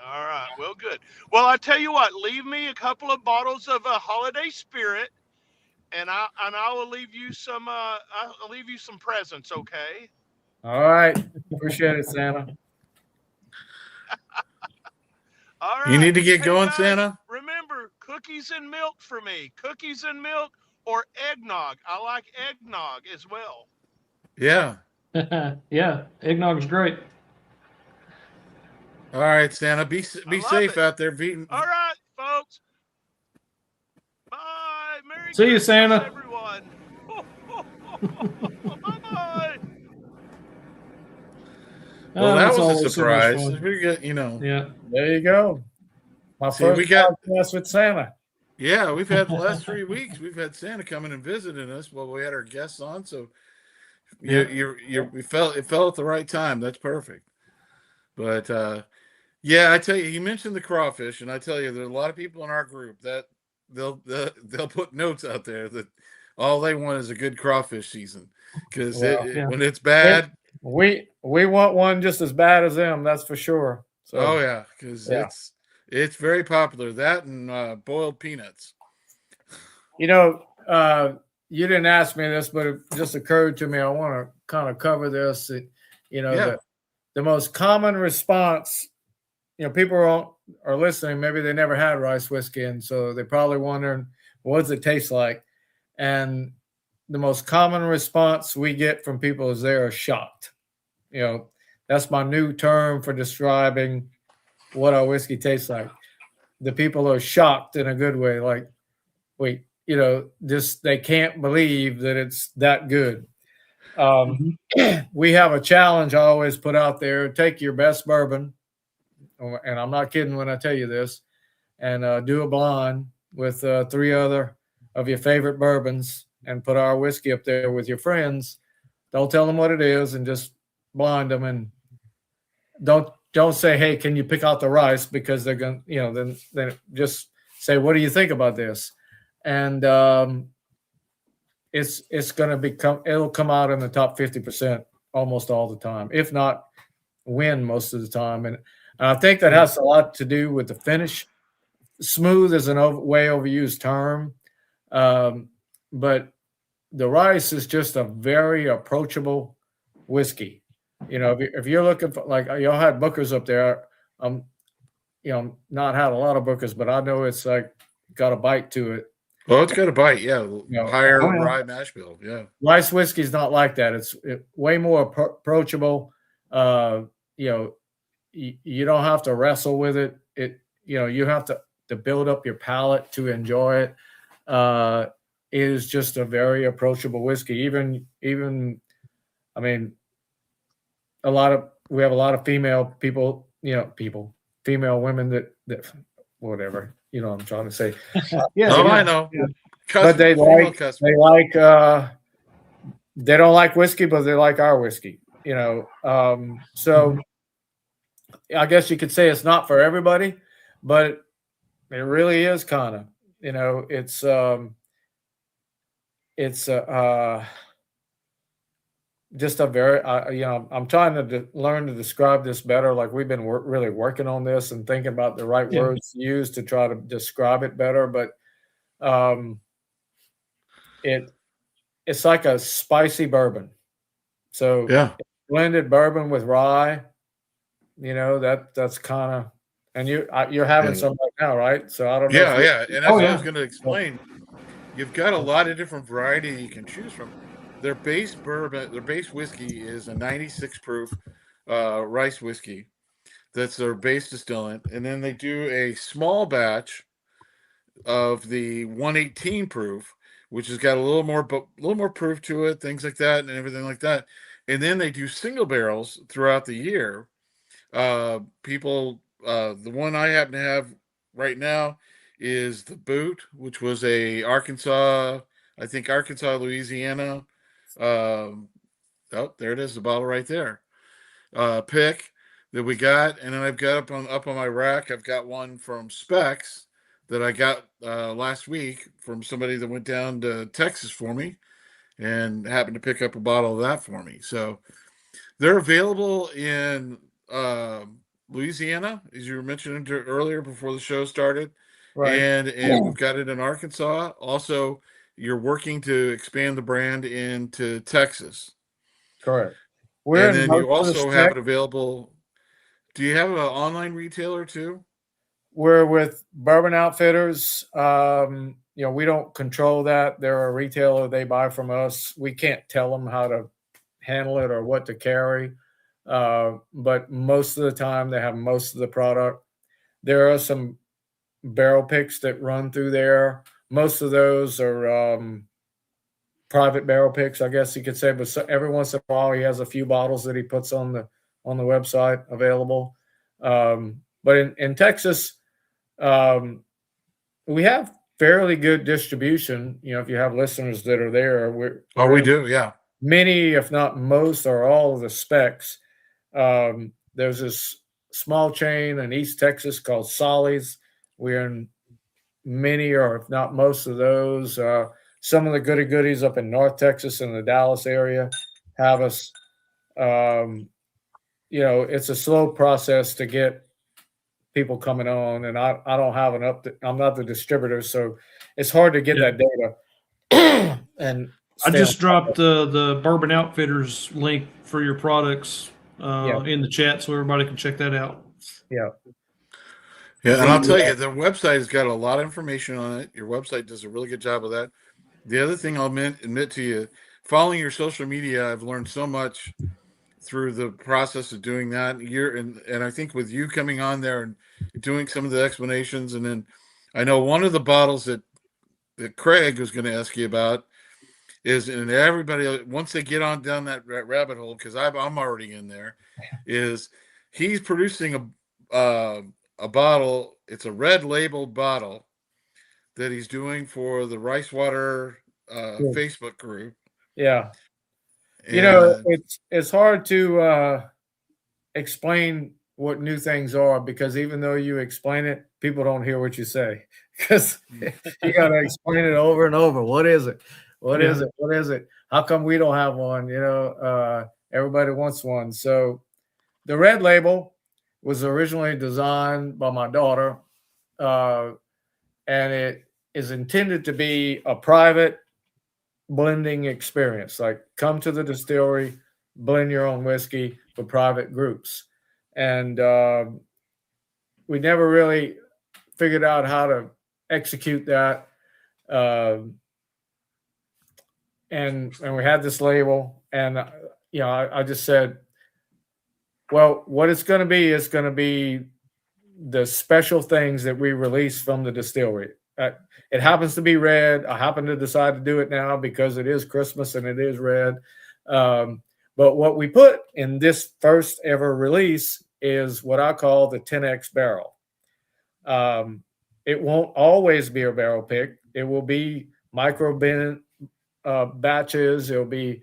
S5: All right, well, good. Well, I tell you what, leave me a couple of bottles of a holiday spirit, and I will leave you some. I'll leave you some presents, okay?
S4: All right, appreciate it, Santa.
S5: All right.
S2: You need to get
S5: Hey,
S2: going,
S5: guys,
S2: Santa.
S5: Remember, cookies and milk for me. Cookies and milk or eggnog. I like eggnog as well.
S2: Yeah.
S3: Yeah. Eggnog's great.
S2: All right, Santa. Be safe out there.
S5: All right, folks. Bye. Merry
S3: See you,
S5: Christmas,
S3: Santa.
S5: everyone. Bye-bye.
S2: Well, that
S3: That's
S2: was a
S3: always so much
S2: surprise.
S3: fun.
S2: We got,
S3: Yeah.
S4: There you go. My
S2: See,
S4: first
S2: we got-
S4: podcast with Santa.
S2: Yeah, we've had the last 3 weeks. We've had Santa coming and visiting us while we had our guests on. So we felt it fell at the right time. That's perfect. But yeah, I tell you, he mentioned the crawfish, and I tell you, there's a lot of people in our group that they'll put notes out there that all they want is a good crawfish season because when it's bad,
S4: we want one just as bad as them. That's for sure. So,
S2: oh yeah, because it's very popular. That and boiled peanuts.
S4: you didn't ask me this, but it just occurred to me. I want to kind of cover this. The most common response, people are listening. Maybe they never had rice whiskey, and so they're probably wondering, what does it taste like? And the most common response we get from people is they are shocked. That's my new term for describing what our whiskey tastes like. The people are shocked in a good way. Like, wait, they can't believe that it's that good. We have a challenge I always put out there. Take your best bourbon, and I'm not kidding when I tell you this, and do a blind with 3 other of your favorite bourbons and put our whiskey up there with your friends. Don't tell them what it is and just blind them, and don't say, hey, can you pick out the rice, because they're going to, then just say, what do you think about this? And it's going to it'll come out in the top 50% almost all the time, if not win most of the time. And I think that has a lot to do with the finish. Smooth is way overused term, but the rice is just a very approachable whiskey. If you're looking for, like, y'all had Booker's up there, not had a lot of Booker's, but I know it's like got a bite to it.
S2: Well, it's got a bite, yeah. Higher
S3: Oh, yeah.
S2: rye mash bill, yeah.
S4: Rice whiskey is not like that. It's way more approachable. You don't have to wrestle with it. You have to build up your palate to enjoy it. It is just a very approachable whiskey. Even I mean, we have a lot of female people, female women that whatever, I'm trying to say.
S3: Yeah,
S2: Oh,
S3: yeah.
S2: I know.
S3: Yeah.
S4: But they
S2: Female
S4: like
S2: customer.
S4: they don't like whiskey, but they like our whiskey, so I guess you could say it's not for everybody, but it really is kind of, it's just a very, I'm trying to learn to describe this better. Like, we've been really working on this and thinking about the right words to use to try to describe it better. But it's like a spicy bourbon. So
S2: Yeah.
S4: blended bourbon with rye, that's kind of, and you're having some right now, right? So I don't know.
S2: Yeah. And that's what I was
S3: yeah.
S2: going to explain. You've got a lot of different variety you can choose from. Their base whiskey is a 96 proof rice whiskey. That's their base distillant. And then they do a small batch of the 118 proof, which has got a little more proof to it, things like that, and everything like that. And then they do single barrels throughout the year. The one I happen to have right now is the Boot, which was a Arkansas, Louisiana. Oh, there it is, the bottle right there. Pick that we got, and then I've got up on my rack. I've got one from Specs that I got last week from somebody that went down to Texas for me, and happened to pick up a bottle of that for me. So they're available in Louisiana, as you were mentioning earlier before the show started,
S4: Right.
S2: and we've got it in Arkansas. Also, you're working to expand the brand into Texas.
S4: Correct.
S2: And then you also have it available. Do you have an online retailer too?
S4: We're with Bourbon Outfitters. We don't control that. They're a retailer. They buy from us. We can't tell them how to handle it or what to carry. But most of the time they have most of the product. There are some barrel picks that run through there. Most of those are private barrel picks, I guess you could say. But every once in a while, he has a few bottles that he puts on the website available. But in Texas, we have fairly good distribution. If you have listeners that are there,
S2: we do, yeah.
S4: Many, if not most, or all of the Specs. There's this small chain in East Texas called Solly's. We're in many, or if not most of those. Some of the goodies up in North Texas and the Dallas area have us. It's a slow process to get people coming on, and I don't have I'm not the distributor, so it's hard to get that data. And
S3: I just dropped the Bourbon Outfitters link for your products in the chat, so everybody can check that out.
S4: Yeah.
S2: Yeah, and I'll tell you, the website has got a lot of information on it. Your website does a really good job of that. The other thing I'll admit to you, following your social media, I've learned so much through the process of doing that. And I think with you coming on there and doing some of the explanations, and then I know one of the bottles that Craig was going to ask you about is, and everybody, once they get on down that rabbit hole, because I'm already in there, is he's producing a bottle. It's a red labeled bottle that he's doing for the Rice Water
S4: Cool.
S2: Facebook group.
S4: Yeah.
S2: And
S4: It's hard to explain what new things are, because even though you explain it, people don't hear what you say, because you got to explain it over and over. What is it? What is it? What is it? How come we don't have one? Everybody wants one. So the red label was originally designed by my daughter, and it is intended to be a private blending experience. Like, come to the distillery, blend your own whiskey for private groups. And we never really figured out how to execute that. And we had this label, and I just said, well, what it's going to be is going to be the special things that we release from the distillery. It happens to be red. I happen to decide to do it now because it is Christmas and it is red. But what we put in this first ever release is what I call the 10X barrel. It won't always be a barrel pick. It will be micro bin batches. It'll be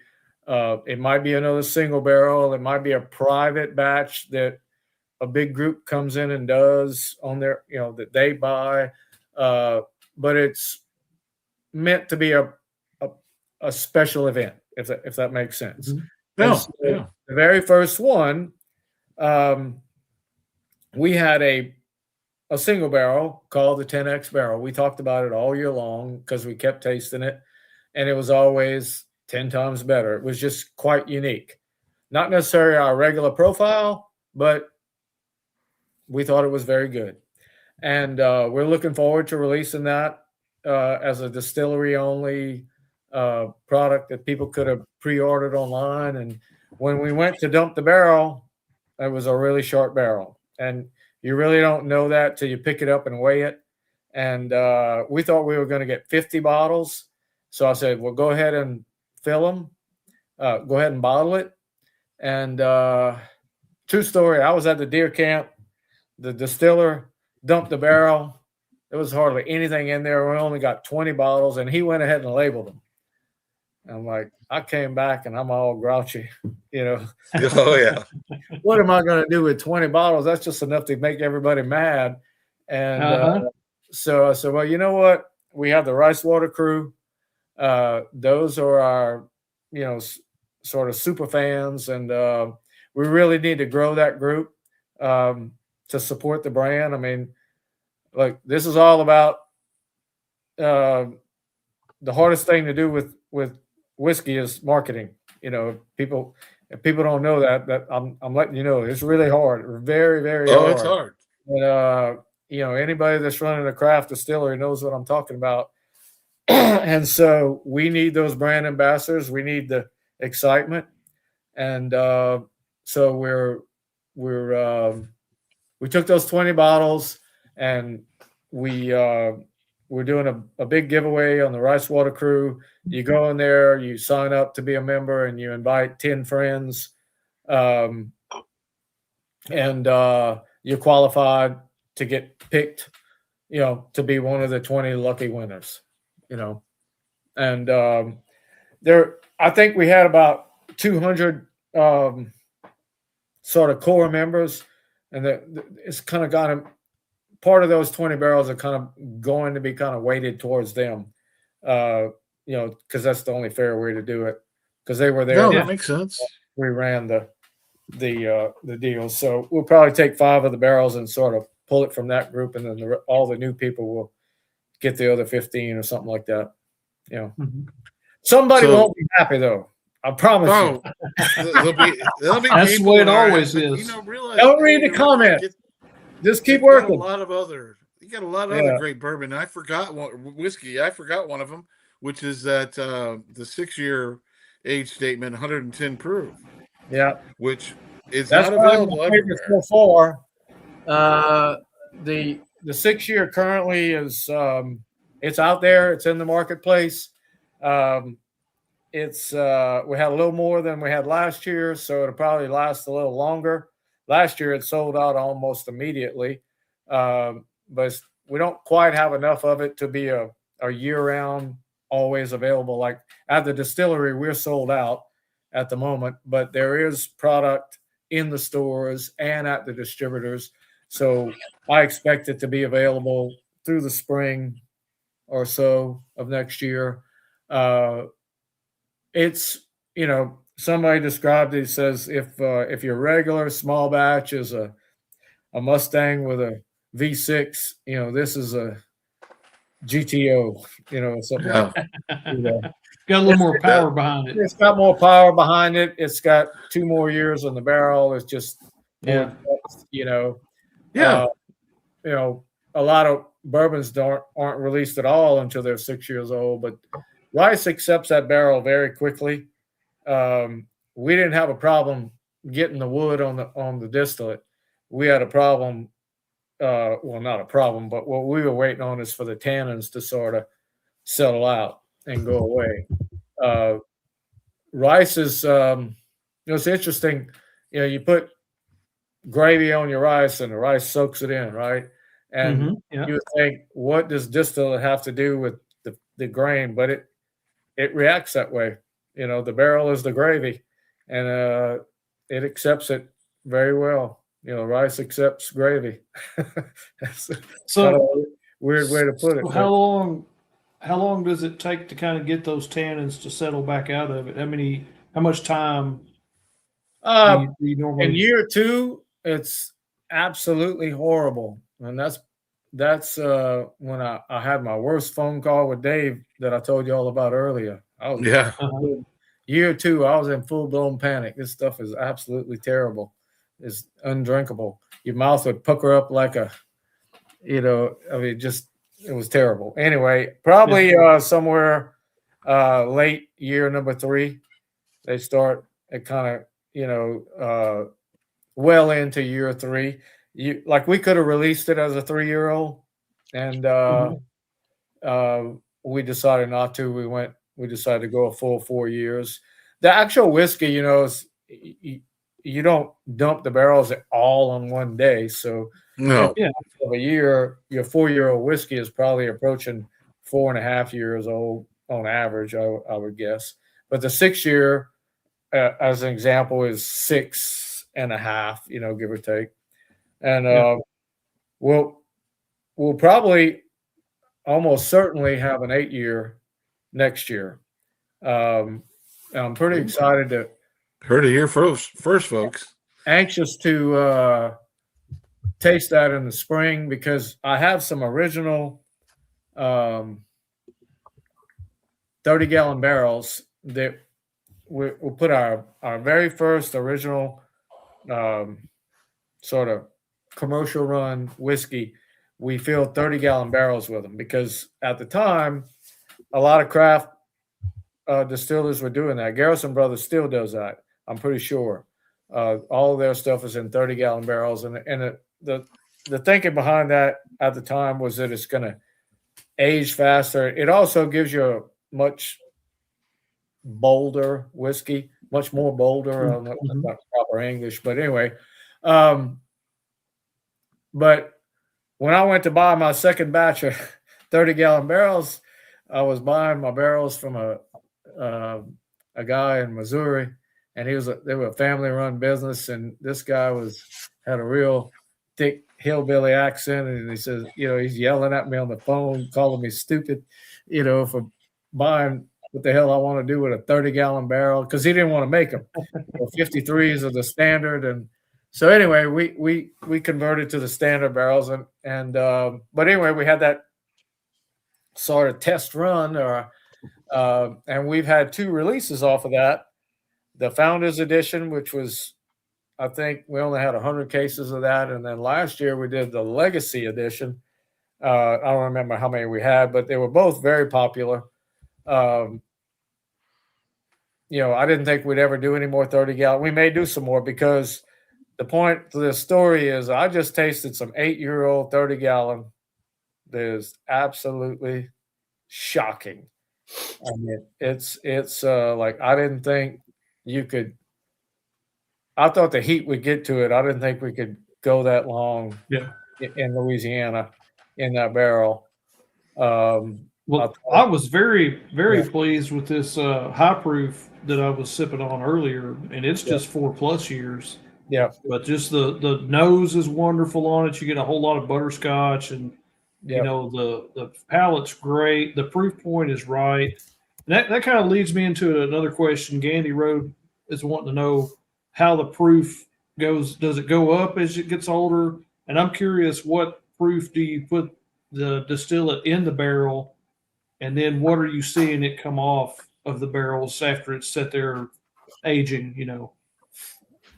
S4: it might be another single barrel. It might be a private batch that a big group comes in and does on their, that they buy. But it's meant to be a special event, if that makes sense.
S2: No,
S4: so the very first one, we had a single barrel called the 10X barrel. We talked about it all year long because we kept tasting it, and it was always 10 times better. It was just quite unique. Not necessarily our regular profile, but we thought it was very good. And we're looking forward to releasing that as a distillery-only product that people could have pre-ordered online. And when we went to dump the barrel, it was a really short barrel. And you really don't know that till you pick it up and weigh it. And we thought we were going to get 50 bottles. So I said, well, go ahead and fill them. Go ahead and bottle it. And true story, I was at the deer camp. The distiller dumped the barrel. There was hardly anything in there. We only got 20 bottles, and he went ahead and labeled them. I'm like, I came back and I'm all grouchy,
S2: Oh yeah.
S4: What am I going to do with 20 bottles? That's just enough to make everybody mad. And so I said, well, you know what? We have the Rice Water crew. Those are our, sort of super fans, and we really need to grow that group to support the brand. I mean, like, this is all about the hardest thing to do with whiskey is marketing. If people don't know that I'm letting you know, it's really hard. Very, very hard.
S2: Oh, it's hard.
S4: But anybody that's running a craft distillery knows what I'm talking about. And so we need those brand ambassadors. We need the excitement. And so we took those 20 bottles, and we're doing a big giveaway on the Rice Water crew. You go in there, you sign up to be a member, and you invite 10 friends, and you're qualified to get picked, to be one of the 20 lucky winners. And I think we had about 200 sort of core members, and it's kind of got part of those 20 barrels are kind of going to be kind of weighted towards them, because that's the only fair way to do it, because they were there.
S2: No, that makes sense.
S4: We ran the deal. So we'll probably take 5 of the barrels and sort of pull it from that group, and then all the new people will get the other 15 or something like that. Somebody won't be happy, though. I promise you.
S2: There'll be
S3: That's the way it always is.
S4: Don't read the comment. Just keep working.
S2: You got a lot of other great bourbon. I forgot whiskey. I forgot one of them, which is that the 6-year age statement, 110 proof.
S4: Yeah,
S2: which is
S4: that's
S2: not available everywhere.
S4: So far. The 6-year currently is it's out there. It's in the marketplace. It's we had a little more than we had last year, so it'll probably last a little longer. Last year it sold out almost immediately, but we don't quite have enough of it to be a year-round, always available. Like at the distillery, we're sold out at the moment, but there is product in the stores and at the distributors. So I expect it to be available through the spring or so of next year. It's, somebody described it, says if your regular small batch is a Mustang with a V6, this is a GTO, something like that.
S3: Got a little more power behind it.
S4: It's got more power behind it. It's got 2 more years on the barrel. It's just more,
S2: Yeah.
S4: A lot of bourbons aren't released at all until they're 6 years old. But Rice accepts that barrel very quickly. We didn't have a problem getting the wood on the distillate. We had a problem. Well, not a problem, but what we were waiting on is for the tannins to sort of settle out and go away. Rice is, it's interesting. You put gravy on your rice and the rice soaks it in, right? And you would think, what does distillate have to do with the grain? But it reacts that way. The barrel is the gravy, and it accepts it very well. Rice accepts gravy. That's
S3: So
S4: kind of a weird way to put it.
S3: So how long does it take to kind of get those tannins to settle back out of it? How much time do you normally?
S4: In year 2, it's absolutely horrible, and that's when I had my worst phone call with Dave that I told you all about earlier. Year 2, I was in full-blown panic. This stuff is absolutely terrible. It's undrinkable. Your mouth would pucker up like it was terrible. Anyway, probably somewhere late year number 3, they start it kind of, well into year 3. We could have released it as a 3-year-old, and we decided not to. We decided to go a full 4 years. The actual whiskey, is you don't dump the barrels all on one day. So
S2: No.
S4: of a year, your 4-year-old whiskey is probably approaching 4.5 years old on average, I would guess. But the 6-year, as an example, is 6.5, give or take. And we'll probably almost certainly have an 8-year next year. I'm pretty excited to.
S2: Heard it here first, folks.
S4: Anxious to taste that in the spring, because I have some original 30-gallon barrels that we'll put our very first original sort of commercial run whiskey. We filled 30-gallon barrels with them because at the time, a lot of craft distillers were doing that. Garrison Brothers still does that, I'm pretty sure. All of their stuff is in 30-gallon barrels, and the thinking behind that at the time was that it's going to age faster. It also gives you a much bolder whiskey, much more bolder. I don't know if that's not proper English, but anyway. But when I went to buy my second batch of 30-gallon barrels, I was buying my barrels from a guy in Missouri, and they were a family-run business, and this guy had a real thick hillbilly accent, and he says, he's yelling at me on the phone, calling me stupid, for buying what the hell I want to do with a 30-gallon barrel, because he didn't want to make them. 53s are the standard, and so anyway, we converted to the standard barrels, and but anyway, we had that sort of test run, and we've had 2 releases off of that. The Founders Edition, which was, I think we only had 100 cases of that, and then last year we did the Legacy Edition. I don't remember how many we had, but they were both very popular. I didn't think we'd ever do any more 30-gallon. We may do some more, because the point to this story is I just tasted some 8-year-old 30-gallon that is absolutely shocking. I mean, it's like, I didn't think you could. I thought the heat would get to it. I didn't think we could go that long in Louisiana. in that barrel.
S3: Well, I was very, very pleased with this high proof that I was sipping on earlier, and it's just 4+ years.
S4: Yeah.
S3: But just the nose is wonderful on it. You get a whole lot of butterscotch, and you know the palate's great. The proof point is right. And that kind of leads me into another question. Gandy Road is wanting to know how the proof goes. Does it go up as it gets older? And I'm curious, what proof do you put the distillate in the barrel, and then what are you seeing it come off of the barrels after it's set there aging? You know,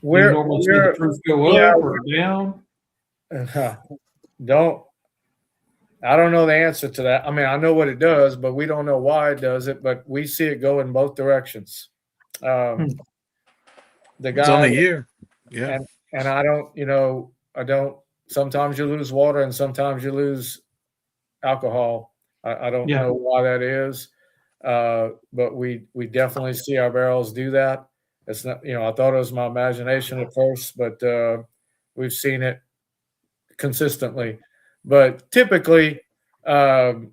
S3: do you normally see the proof go up or down?
S4: I don't know the answer to that. I mean, I know what it does, but we don't know why it does it. But we see it go in both directions. The guy,
S2: It's on a year. Yeah.
S4: And I don't. Sometimes you lose water, and sometimes you lose alcohol. I don't know why that is, but we definitely see our barrels do that. It's not, I thought it was my imagination at first, but we've seen it consistently. But typically, our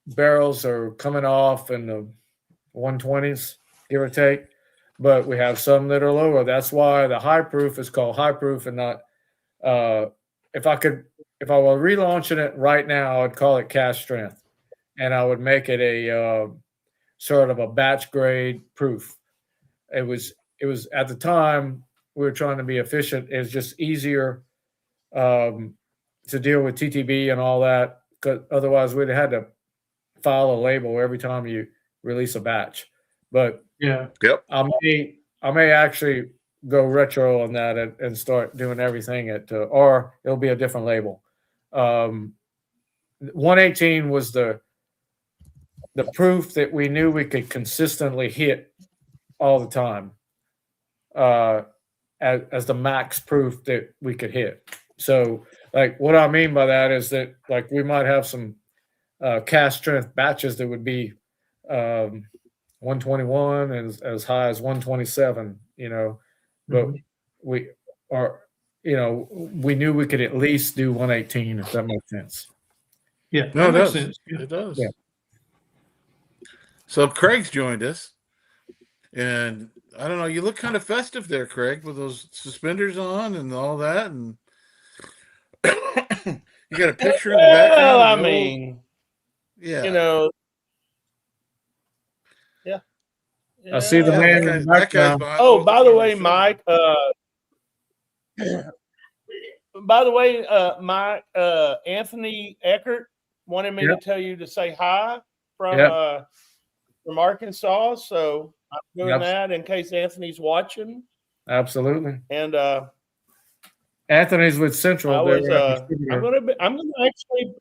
S4: barrels are coming off in the 120s, give or take. But we have some that are lower. That's why the high proof is called high proof and not. If I were relaunching it right now, I'd call it cask strength, and I would make it a sort of a batch grade proof. It was at the time we were trying to be efficient. It was just easier to deal with TTB and all that, because otherwise we'd have had to file a label every time you release a batch. But I may actually go retro on that and start doing everything or it'll be a different label. 118 was the proof that we knew we could consistently hit all the time as the max proof that we could hit. So, like, what I mean by that is that, like, we might have some cask strength batches that would be 121 and as high as 127, but we knew we could at least do 118, if that makes sense.
S3: Yeah,
S2: no,
S3: that makes sense.
S2: It does.
S4: Yeah.
S2: So Craig's joined us, and I don't know. You look kind of festive there, Craig, with those suspenders on and all that, and you got a picture in the background.
S5: Well, I mean,
S2: yeah,
S5: yeah.
S4: I see the man in the background.
S5: Oh, by the way, Mike. By the way, Mike, Anthony Eckert wanted me to tell you to say hi from Arkansas. So I'm doing that in case Anthony's watching.
S4: Absolutely.
S5: And
S4: Anthony's with Central.
S5: I'm gonna actually.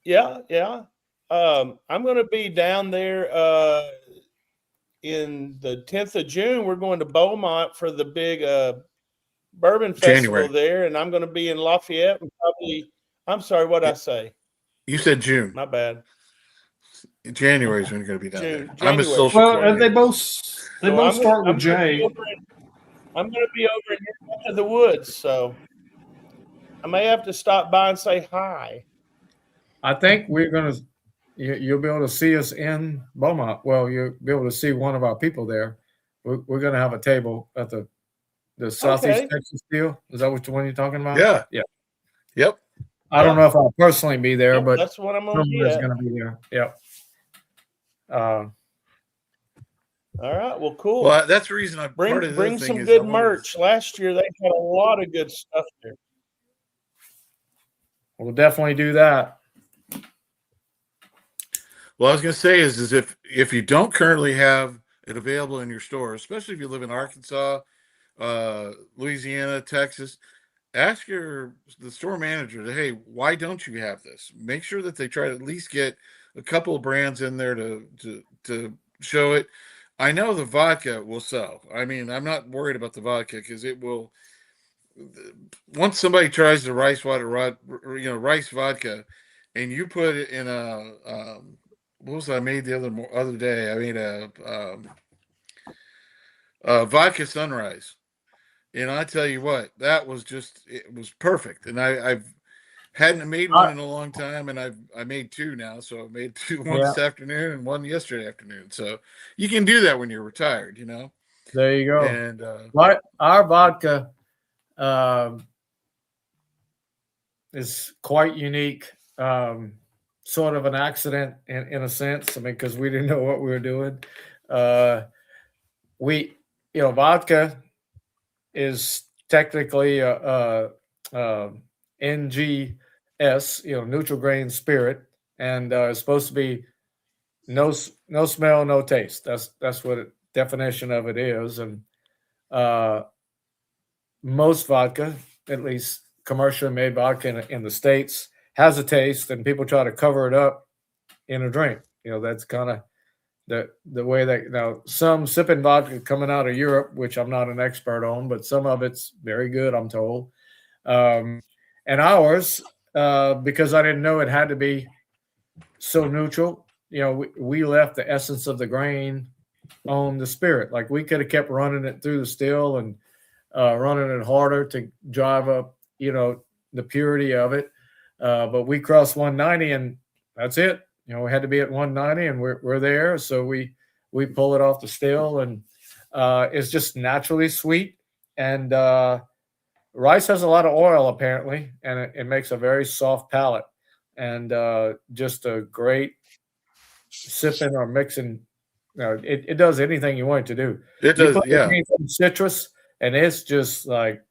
S5: Yeah. I'm gonna be down there in the 10th of June. We're going to Beaumont for the big Bourbon Festival there, and I'm going to be in Lafayette. And probably, I'm sorry, what I say?
S2: You said June.
S5: My bad.
S2: January is when you're going to be down there.
S5: January.
S2: I'm a social.
S3: Well, they both start with J.
S5: I'm going to be over in the woods, so I may have to stop by and say hi.
S4: I think we're going to. You'll be able to see us in Beaumont. Well, you'll be able to see one of our people there. We're going to have a table at the Southeast Texas deal. Is that what one you're talking about?
S2: Yeah. Yep.
S4: I don't know if I'll personally be there, but
S5: that's what I'm going to be.
S4: Going to be there. Yep.
S5: All right. Well, cool.
S2: Well, that's the reason I
S5: bring some good merch. Last year they had a lot of good stuff there.
S4: We'll definitely do that.
S2: Well, I was going to say is if you don't currently have it available in your store, especially if you live in Arkansas, Louisiana, Texas, ask the store manager, hey, why don't you have this? Make sure that they try to at least get a couple of brands in there to show it. I know the vodka will sell. I mean, I'm not worried about the vodka because it will. Once somebody tries the rice vodka, and you put it in a what was I made the other day? I made a vodka sunrise. And I tell you what, it was perfect. And I've hadn't made one in a long time, and I made two now. So I made two, one
S4: Yeah,
S2: this afternoon and one yesterday afternoon. So you can do that when you're retired, you know.
S4: there you go.
S2: And
S4: Our vodka is quite unique. Sort of an accident in a sense. I mean, because we didn't know what we were doing. Vodka is technically NGS, neutral grain spirit, and it's supposed to be no smell, no taste. That's what definition of it is. And most vodka, at least commercially made vodka in the States, has a taste, and people try to cover it up in a drink. That's kind of the way that now some sipping vodka coming out of Europe, which I'm not an expert on, but some of it's very good, I'm told. And ours, because I didn't know it had to be so neutral, we left the essence of the grain on the spirit. Like we could have kept running it through the still and running it harder to drive up, the purity of it. But we crossed 190 and that's it. We had to be at 190 and we're there. So we pull it off the still, and it's just naturally sweet. And rice has a lot of oil apparently, and it makes a very soft palate, and just a great sipping or mixing. It does anything you want it to do.
S2: it
S4: You
S2: does,
S4: put
S2: yeah.
S4: some citrus, and it's just like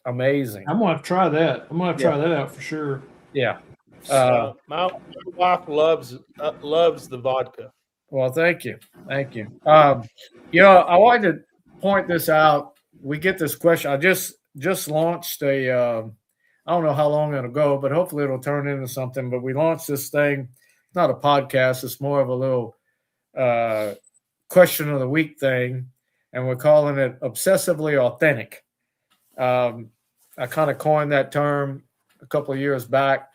S4: amazing.
S3: I'm gonna have to try that. I'm gonna have to try that out for sure.
S4: Yeah.
S6: My wife loves the vodka.
S4: Well, thank you. I wanted to point this out. We get this question. I just launched I don't know how long it'll go, but hopefully it'll turn into something. But we launched this thing. It's not a podcast. It's more of a little question of the week thing, and we're calling it obsessively authentic. I kind of coined that term a couple of years back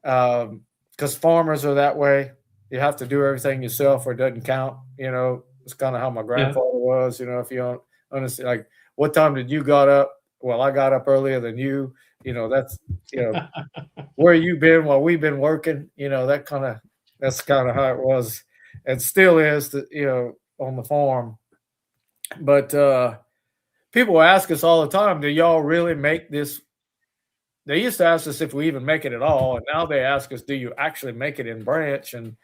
S4: because farmers are that way. You have to do everything yourself or it doesn't count. It's kind of how my grandfather was. If you don't understand, like, what time did you got up? Well, I got up earlier than you. That's where you been while we've been working. That's kind of how it was, and still is. On the farm, but people ask us all the time, "Do y'all really make this?" They used to ask us if we even make it at all, and now they ask us, "Do you actually make it in branch?" And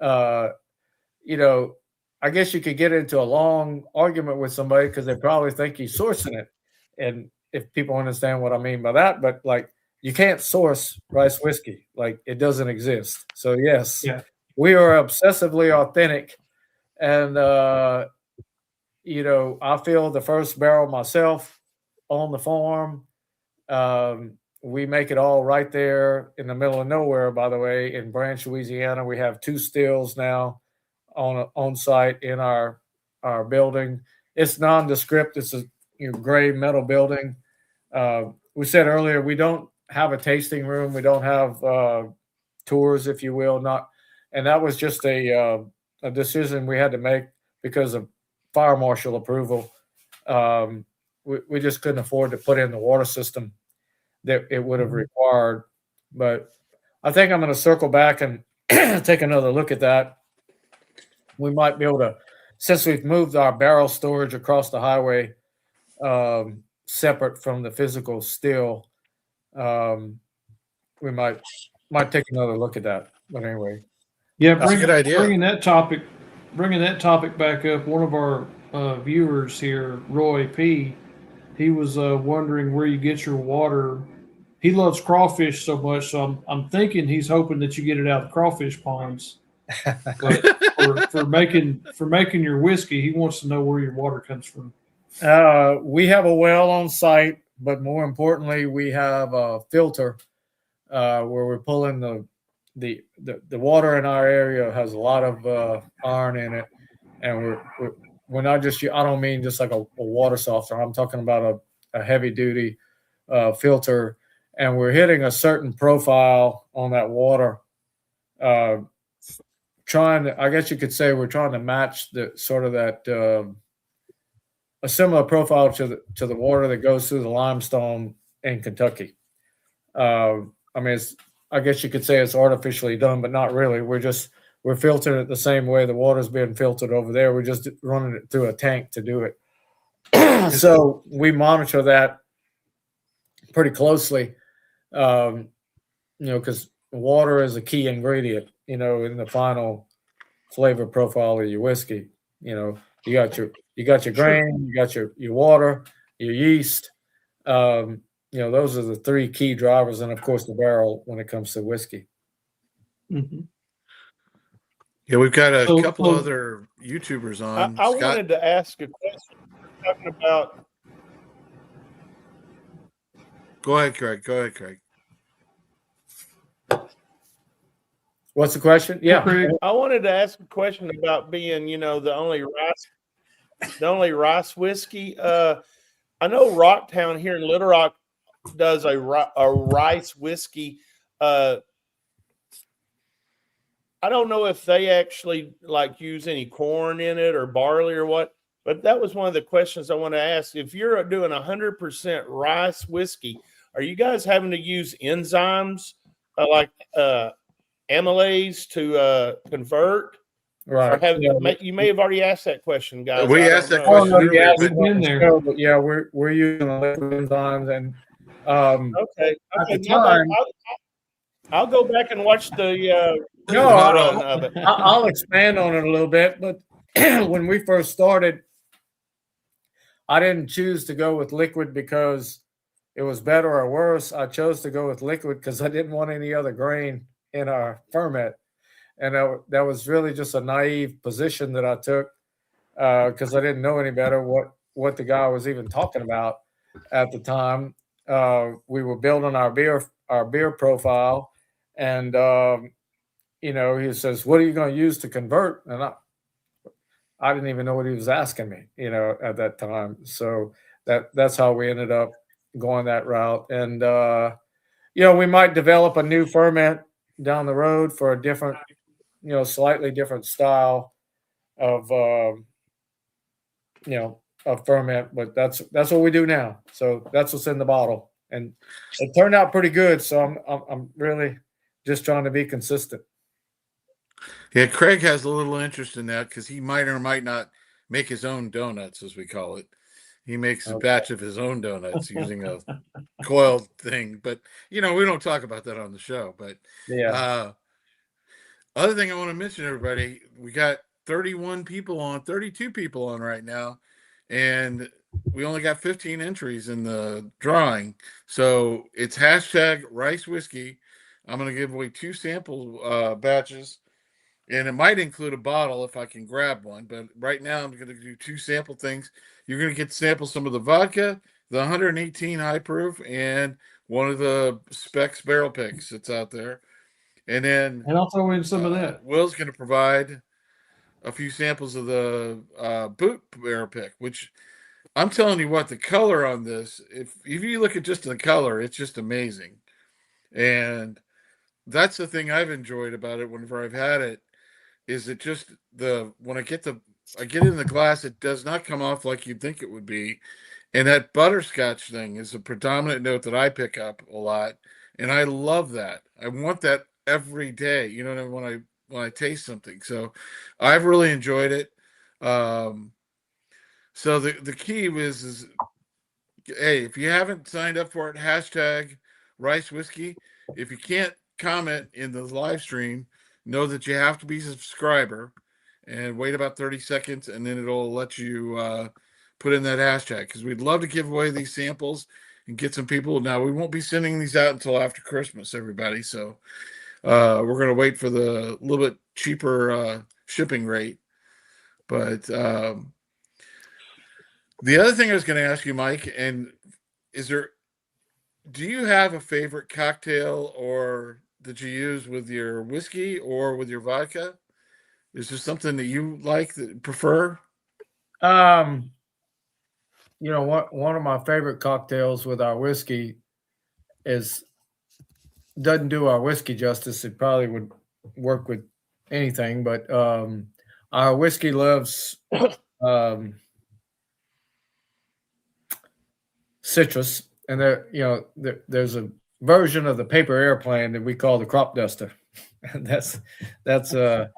S4: I guess you could get into a long argument with somebody because they probably think you're sourcing it, and if people understand what I mean by that, but like you can't source rice whiskey, like it doesn't exist. So yes, we are obsessively authentic, and I fill the first barrel myself on the farm. We make it all right there in the middle of nowhere, by the way, in Branch, Louisiana. We have 2 stills now on site in our building. It's nondescript. It's a gray metal building. We said earlier, we don't have a tasting room. We don't have tours, if you will. And that was just a decision we had to make because of fire marshal approval. We just couldn't afford to put in the water system that it would have required. But I think I'm going to circle back and take another look at that. We might be able to, since we've moved our barrel storage across the highway, separate from the physical still, we might take another look at that. But anyway,
S2: That's a good idea.
S3: Bringing that topic back up. One of our viewers here, Roy P., he was wondering where you get your water. He loves crawfish so much, so I'm thinking he's hoping that you get it out of crawfish ponds. But for making your whiskey, he wants to know where your water comes from.
S4: We have a well on site, but more importantly, we have a filter where we're pulling the water in our area has a lot of iron in it, and we're not just. I don't mean just like a water softener. I'm talking about a heavy duty filter, and we're hitting a certain profile on that water. I guess you could say we're trying to match the sort of that a similar profile to the water that goes through the limestone in Kentucky. I mean, I guess you could say it's artificially done, but not really. We're filtering it the same way the water's being filtered over there. We're just running it through a tank to do it. So we monitor that pretty closely, because water is a key ingredient, in the final flavor profile of your whiskey. You got your grain, you got your water, your yeast. Those are the three key drivers, and of course the barrel when it comes to whiskey.
S3: Mm-hmm.
S2: Yeah, we've got a couple other YouTubers on.
S6: I wanted to ask a question talking about.
S2: Go ahead, Craig.
S4: What's the question? Yeah,
S6: I wanted to ask a question about being, the only rice whiskey. I know Rocktown here in Little Rock does a rice whiskey. I don't know if they actually use any corn in it or barley or what, but that was one of the questions I want to ask. If you're doing 100% rice whiskey, are you guys having to use enzymes like amylase to convert?
S4: right.
S6: Or you may have already asked that question, guys.
S2: We asked that question earlier.
S3: Yeah,
S4: we're using liquid enzymes, and
S6: okay.
S4: at the time,
S6: I'll go back and watch the.
S4: I'll expand on it a little bit, but when we first started, I didn't choose to go with liquid because it was better or worse. I chose to go with liquid because I didn't want any other grain in our ferment. And that was really just a naive position that I took because I didn't know any better what the guy was even talking about at the time. We were building our beer profile, and he says, "What are you going to use to convert?" And I didn't even know what he was asking me, at that time. So that's how we ended up going that route. And we might develop a new ferment down the road for a different, slightly different style of of ferment, but that's what we do now. So that's what's in the bottle, and it turned out pretty good. So I'm really just trying to be consistent.
S2: Yeah, Craig has a little interest in that because he might or might not make his own donuts, as we call it. He makes a batch of his own donuts using a coiled thing, but we don't talk about that on the show. But
S4: yeah,
S2: other thing I want to mention, everybody, we got 32 people on right now, and we only got 15 entries in the drawing. So it's #rice whiskey. I'm going to give away 2 sample batches, and it might include a bottle if I can grab one. But right now I'm going to do 2 sample things. You're going to get to sample some of the vodka, the 118 high proof, and one of the Specs barrel picks that's out there. And
S3: I'll throw in some of that.
S2: Will's going to provide a few samples of the boot barrel pick, which I'm telling you what, the color on this, if you look at just the color, it's just amazing. And that's the thing I've enjoyed about it whenever I've had it, is it just when I get in the glass, it does not come off like you'd think it would be. And that butterscotch thing is a predominant note that I pick up a lot. And I love that. I want that every day, when I taste something. So I've really enjoyed it. So the key is, hey, if you haven't signed up for it, #rice whiskey. If you can't comment in the live stream, know that you have to be a subscriber and wait about 30 seconds, and then it'll let you put in that hashtag, because we'd love to give away these samples and get some people. Now, we won't be sending these out until after Christmas, everybody. So we're going to wait for the little bit cheaper shipping rate. But the other thing I was going to ask you, Mike, and do you have a favorite cocktail or that you use with your whiskey or with your vodka? Is there something that you prefer?
S4: One of my favorite cocktails with our whiskey doesn't do our whiskey justice. It probably would work with anything, but our whiskey loves citrus, and there's a version of the paper airplane that we call the crop duster. And that's I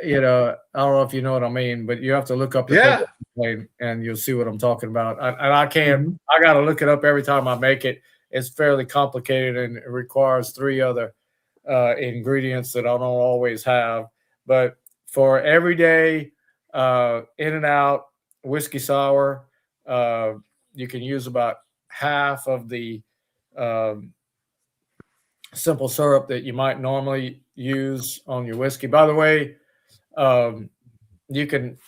S4: don't know if you know what I mean, but you have to look up the
S2: Yeah.
S4: paper airplane and you'll see what I'm talking about. I can't. I got to look it up every time I make it. It's fairly complicated and it requires 3 other ingredients that I don't always have. But for everyday in and out whiskey sour, you can use about half of the simple syrup that you might normally use on your whiskey. By the way, you can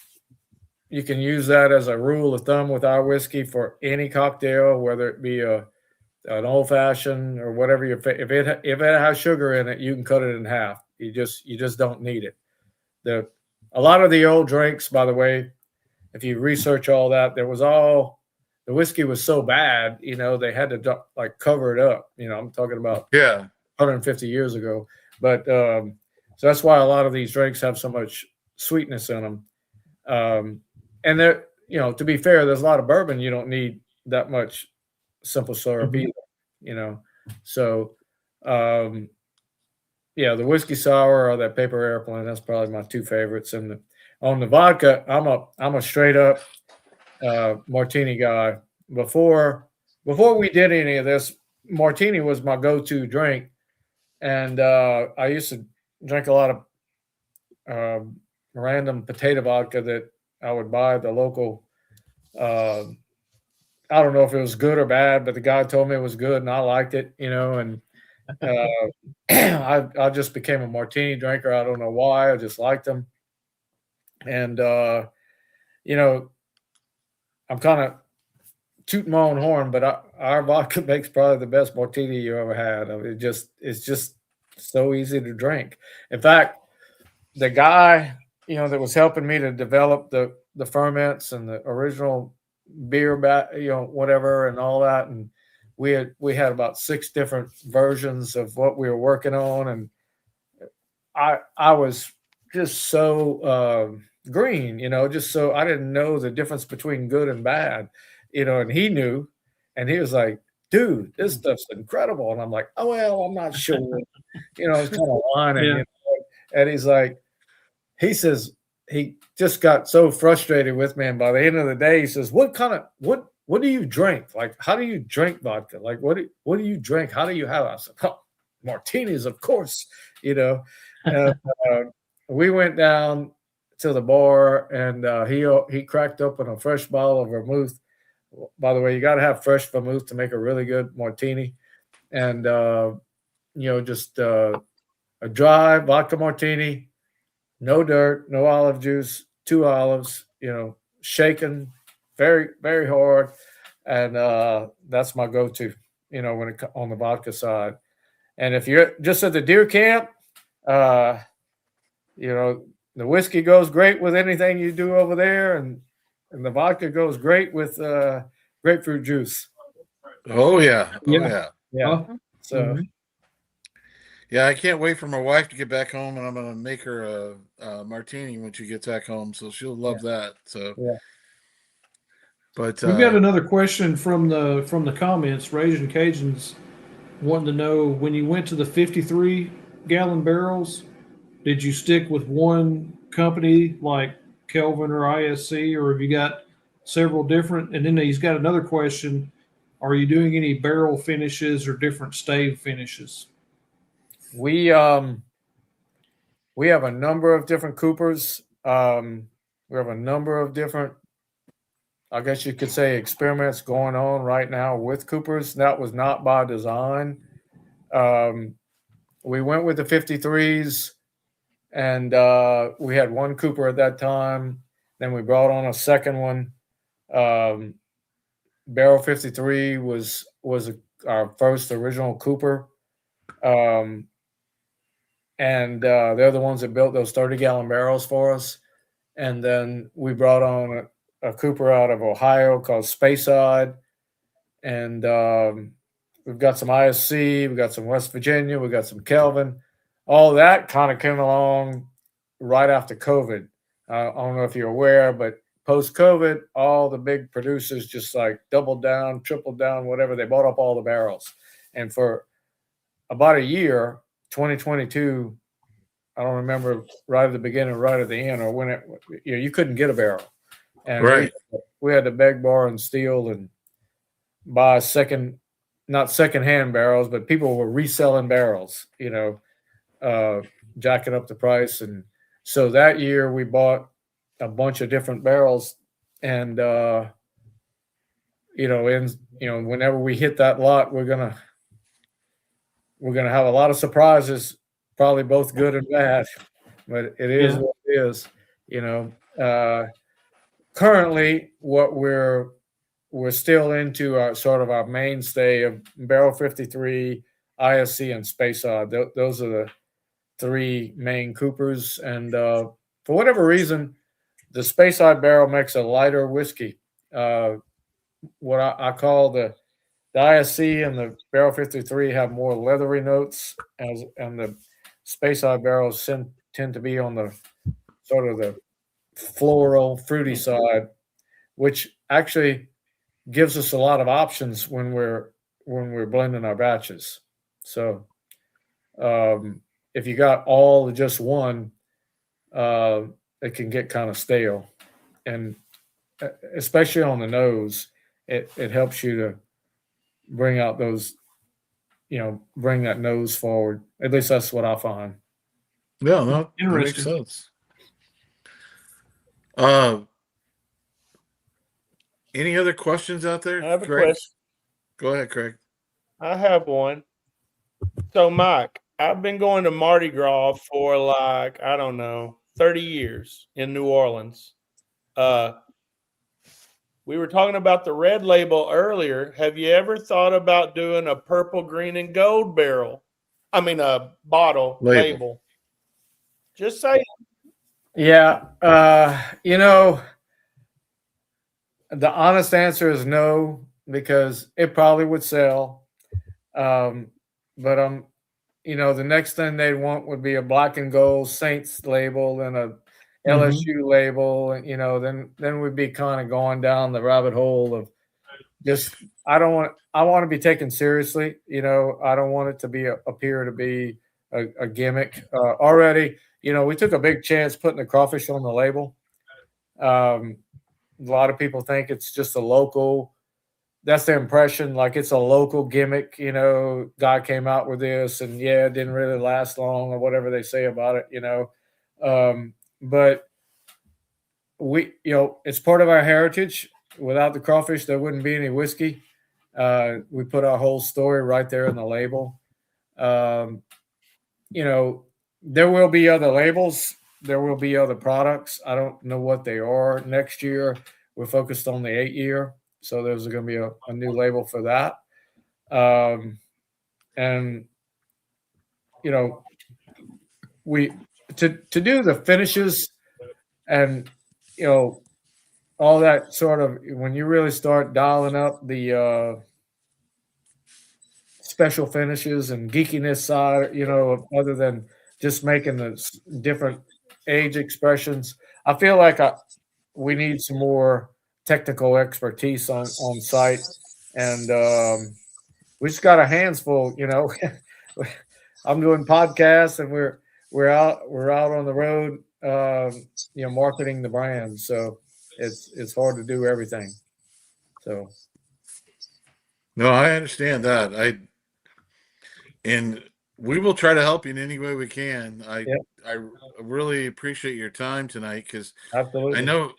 S4: use that as a rule of thumb with our whiskey for any cocktail, whether it be an old fashioned or whatever. If it has sugar in it, you can cut it in half. You just don't need it. A lot of the old drinks, by the way, if you research all that, the whiskey was so bad, they had to like cover it up. I'm talking about 150 years ago. But so that's why a lot of these drinks have so much sweetness in them. And there, to be fair, there's a lot of bourbon you don't need that much simple syrup either. So the whiskey sour or that paper airplane, that's probably my 2 favorites. And on the vodka, I'm a straight up martini guy. Before we did any of this, martini was my go-to drink, and I used to drink a lot of random potato vodka that I would buy at the local. I don't know if it was good or bad, but the guy told me it was good, and I liked it, and I just became a martini drinker. I don't know why. I just liked them, and I'm kind of tooting my own horn, but our vodka makes probably the best martini you ever had. I mean, it's just so easy to drink. In fact, the guy, that was helping me to develop the ferments and the original beer, whatever and all that, and we had about 6 different versions of what we were working on, and I was just so green, just so I didn't know the difference between good and bad, and he knew, and he was like, dude, this stuff's incredible. And I'm like, oh, well, I'm not sure, it's kind of whining, and he's like, he says, he just got so frustrated with me. And by the end of the day, he says, what do you drink? Like, how do you drink vodka? Like, what do you drink? How do you have it? I said, oh, martinis, of course, And, we went down to the bar, and he cracked open a fresh bottle of vermouth. By the way, you got to have fresh vermouth to make a really good martini. And, just a dry vodka martini, no dirt, no olive juice, 2 olives, shaken very, very hard. And that's my go-to, when on the vodka side. And if you're just at the deer camp, the whiskey goes great with anything you do over there, and the vodka goes great with grapefruit juice.
S2: Oh yeah.
S4: Yeah. So
S2: yeah, I can't wait for my wife to get back home, and I'm gonna make her a martini when she gets back home, so she'll love that. So But
S3: we've got another question from the comments. Raging Cajuns wanting to know, when you went to the 53-gallon barrels, did you stick with one company like Kelvin or ISC, or have you got several different? And then he's got another question: are you doing any barrel finishes or different stave finishes?
S4: We have a number of different coopers. We have a number of different, I guess you could say, experiments going on right now with coopers. That was not by design. We went with the 53s, and we had one cooper at that time. Then we brought on a second one. Barrel 53 was our first original cooper. And they're the ones that built those 30-gallon barrels for us. And then we brought on a cooper out of Ohio called Speyside. And we've got some ISC, we've got some West Virginia, we've got some Kelvin. All that kind of came along right after COVID. I don't know if you're aware, but post COVID, all the big producers just like doubled down, tripled down, whatever. They bought up all the barrels. And for about a year, 2022, I don't remember right at the beginning, right at the end, or when it, you couldn't get a barrel. And
S2: Right.
S4: we had to beg, borrow, and steal and buy not secondhand barrels, but people were reselling barrels, jacking up the price. And so that year we bought a bunch of different barrels, and whenever we hit that lot, we're gonna have a lot of surprises, probably both good and bad, but it is what it is. Currently what we're still into our mainstay of Barrel 53, ISC, and Space Odd. Those are the three main Coopers. And for whatever reason, the Space Odd barrel makes a lighter whiskey. What I call the ISC and the Barrel 53 have more leathery notes, and the Space Odd barrels tend to be on the sort of the floral, fruity side, which actually gives us a lot of options when we're blending our batches. So if you got all of just one, it can get kind of stale, and especially on the nose, it helps you to bring out those, bring that nose forward. At least that's what I find.
S2: Yeah, no, that makes sense. Any other questions out there?
S6: I have a
S2: Craig?
S6: question.
S2: Go ahead, Craig.
S6: I have one. So, Mike, I've been going to Mardi Gras for 30 years in New Orleans. We were talking about the red label earlier. Have you ever thought about doing a purple, green, and gold barrel? I mean, a bottle label. Just say.
S4: Yeah. The honest answer is no, because it probably would sell. But the next thing they'd want would be a black and gold Saints label and a LSU label. And, then we'd be kind of going down the rabbit hole of just, I want to be taken seriously. I don't want it to appear to be a gimmick. Already, we took a big chance putting the crawfish on the label. A lot of people think it's just a local. That's their impression, like it's a local gimmick. Guy came out with this, and it didn't really last long, or whatever they say about it. But we, it's part of our heritage. Without the crawfish, there wouldn't be any whiskey. We put our whole story right there in the label. There will be other labels. There will be other products. I don't know what they are. Next year, we're focused on the 8-year. So there's going to be a new label for that. We to do the finishes and, all that sort of, when you really start dialing up the special finishes and geekiness side, other than just making the different age expressions, I feel like we need some more technical expertise on site, and we just got our hands full. I'm doing podcasts, and we're out on the road, marketing the brand. So it's hard to do everything. So
S2: no, I understand that. And we will try to help you in any way we can. I really appreciate your time tonight, because
S4: absolutely,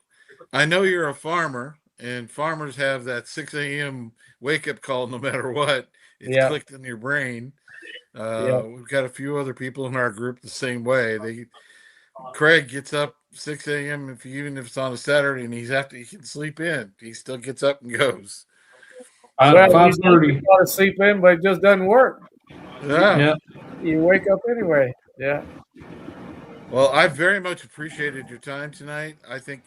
S2: I know you're a farmer, and farmers have that 6 a.m. wake up call no matter what. It's clicked in your brain. We've got a few other people in our group the same way. Craig gets up 6 a.m. even if it's on a Saturday, and he can sleep in. He still gets up and goes.
S3: 5:30.
S4: You want to sleep in, but it just doesn't work.
S2: Yeah.
S4: You wake up anyway. Yeah.
S2: Well, I very much appreciated your time tonight. I think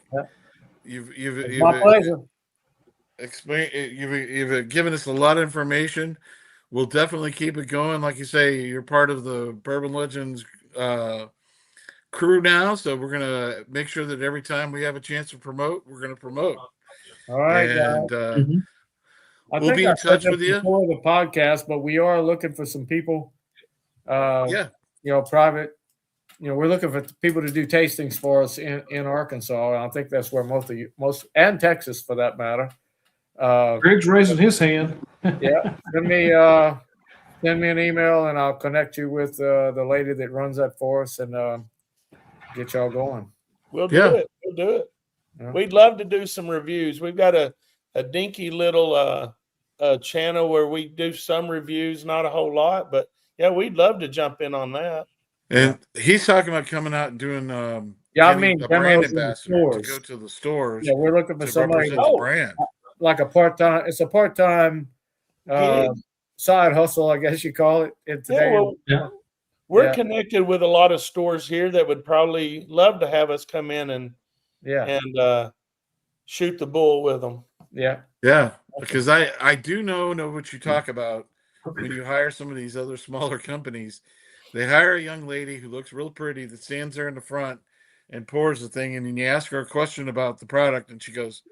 S2: you've
S4: my pleasure.
S2: You've given us a lot of information. We'll definitely keep it going. Like you say, you're part of the Bourbon Legends crew now, so we're gonna make sure that every time we have a chance to promote, we're gonna promote.
S4: All right, guys.
S2: And
S4: I
S2: we'll
S4: think
S2: be
S4: I
S2: in
S4: said
S2: touch
S4: that
S2: with you.
S4: before the podcast, but we are looking for some people.
S2: Yeah.
S4: Private. We're looking for people to do tastings for us in Arkansas, and I think that's where most and Texas for that matter.
S3: Greg's raising his hand.
S4: Yeah, send me an email, and I'll connect you with the lady that runs that for us, and get y'all going.
S6: We'll do
S2: Yeah.
S6: it. We'll do it.
S4: Yeah.
S6: We'd love to do some reviews. We've got a dinky little channel where we do some reviews, not a whole lot, but yeah, we'd love to jump in on that.
S2: And he's talking about coming out and doing
S4: Yeah, I
S2: getting
S4: mean,
S2: a brand
S4: demos in the
S2: ambassador to
S4: stores.
S2: go to the stores
S4: Yeah, we're looking for
S2: to
S4: somebody
S2: represent the brand.
S4: like a part-time. It's a part-time
S6: Gig.
S4: side hustle, I guess you call it.
S6: Yeah, well,
S3: Yeah.
S6: we're
S4: Yeah.
S6: connected with a lot of stores here that would probably love to have us come in and shoot the bull with them.
S4: Yeah.
S2: Yeah, because I do know what you talk about when you hire some of these other smaller companies. They hire a young lady who looks real pretty that stands there in the front and pours the thing, and then you ask her a question about the product, and she goes,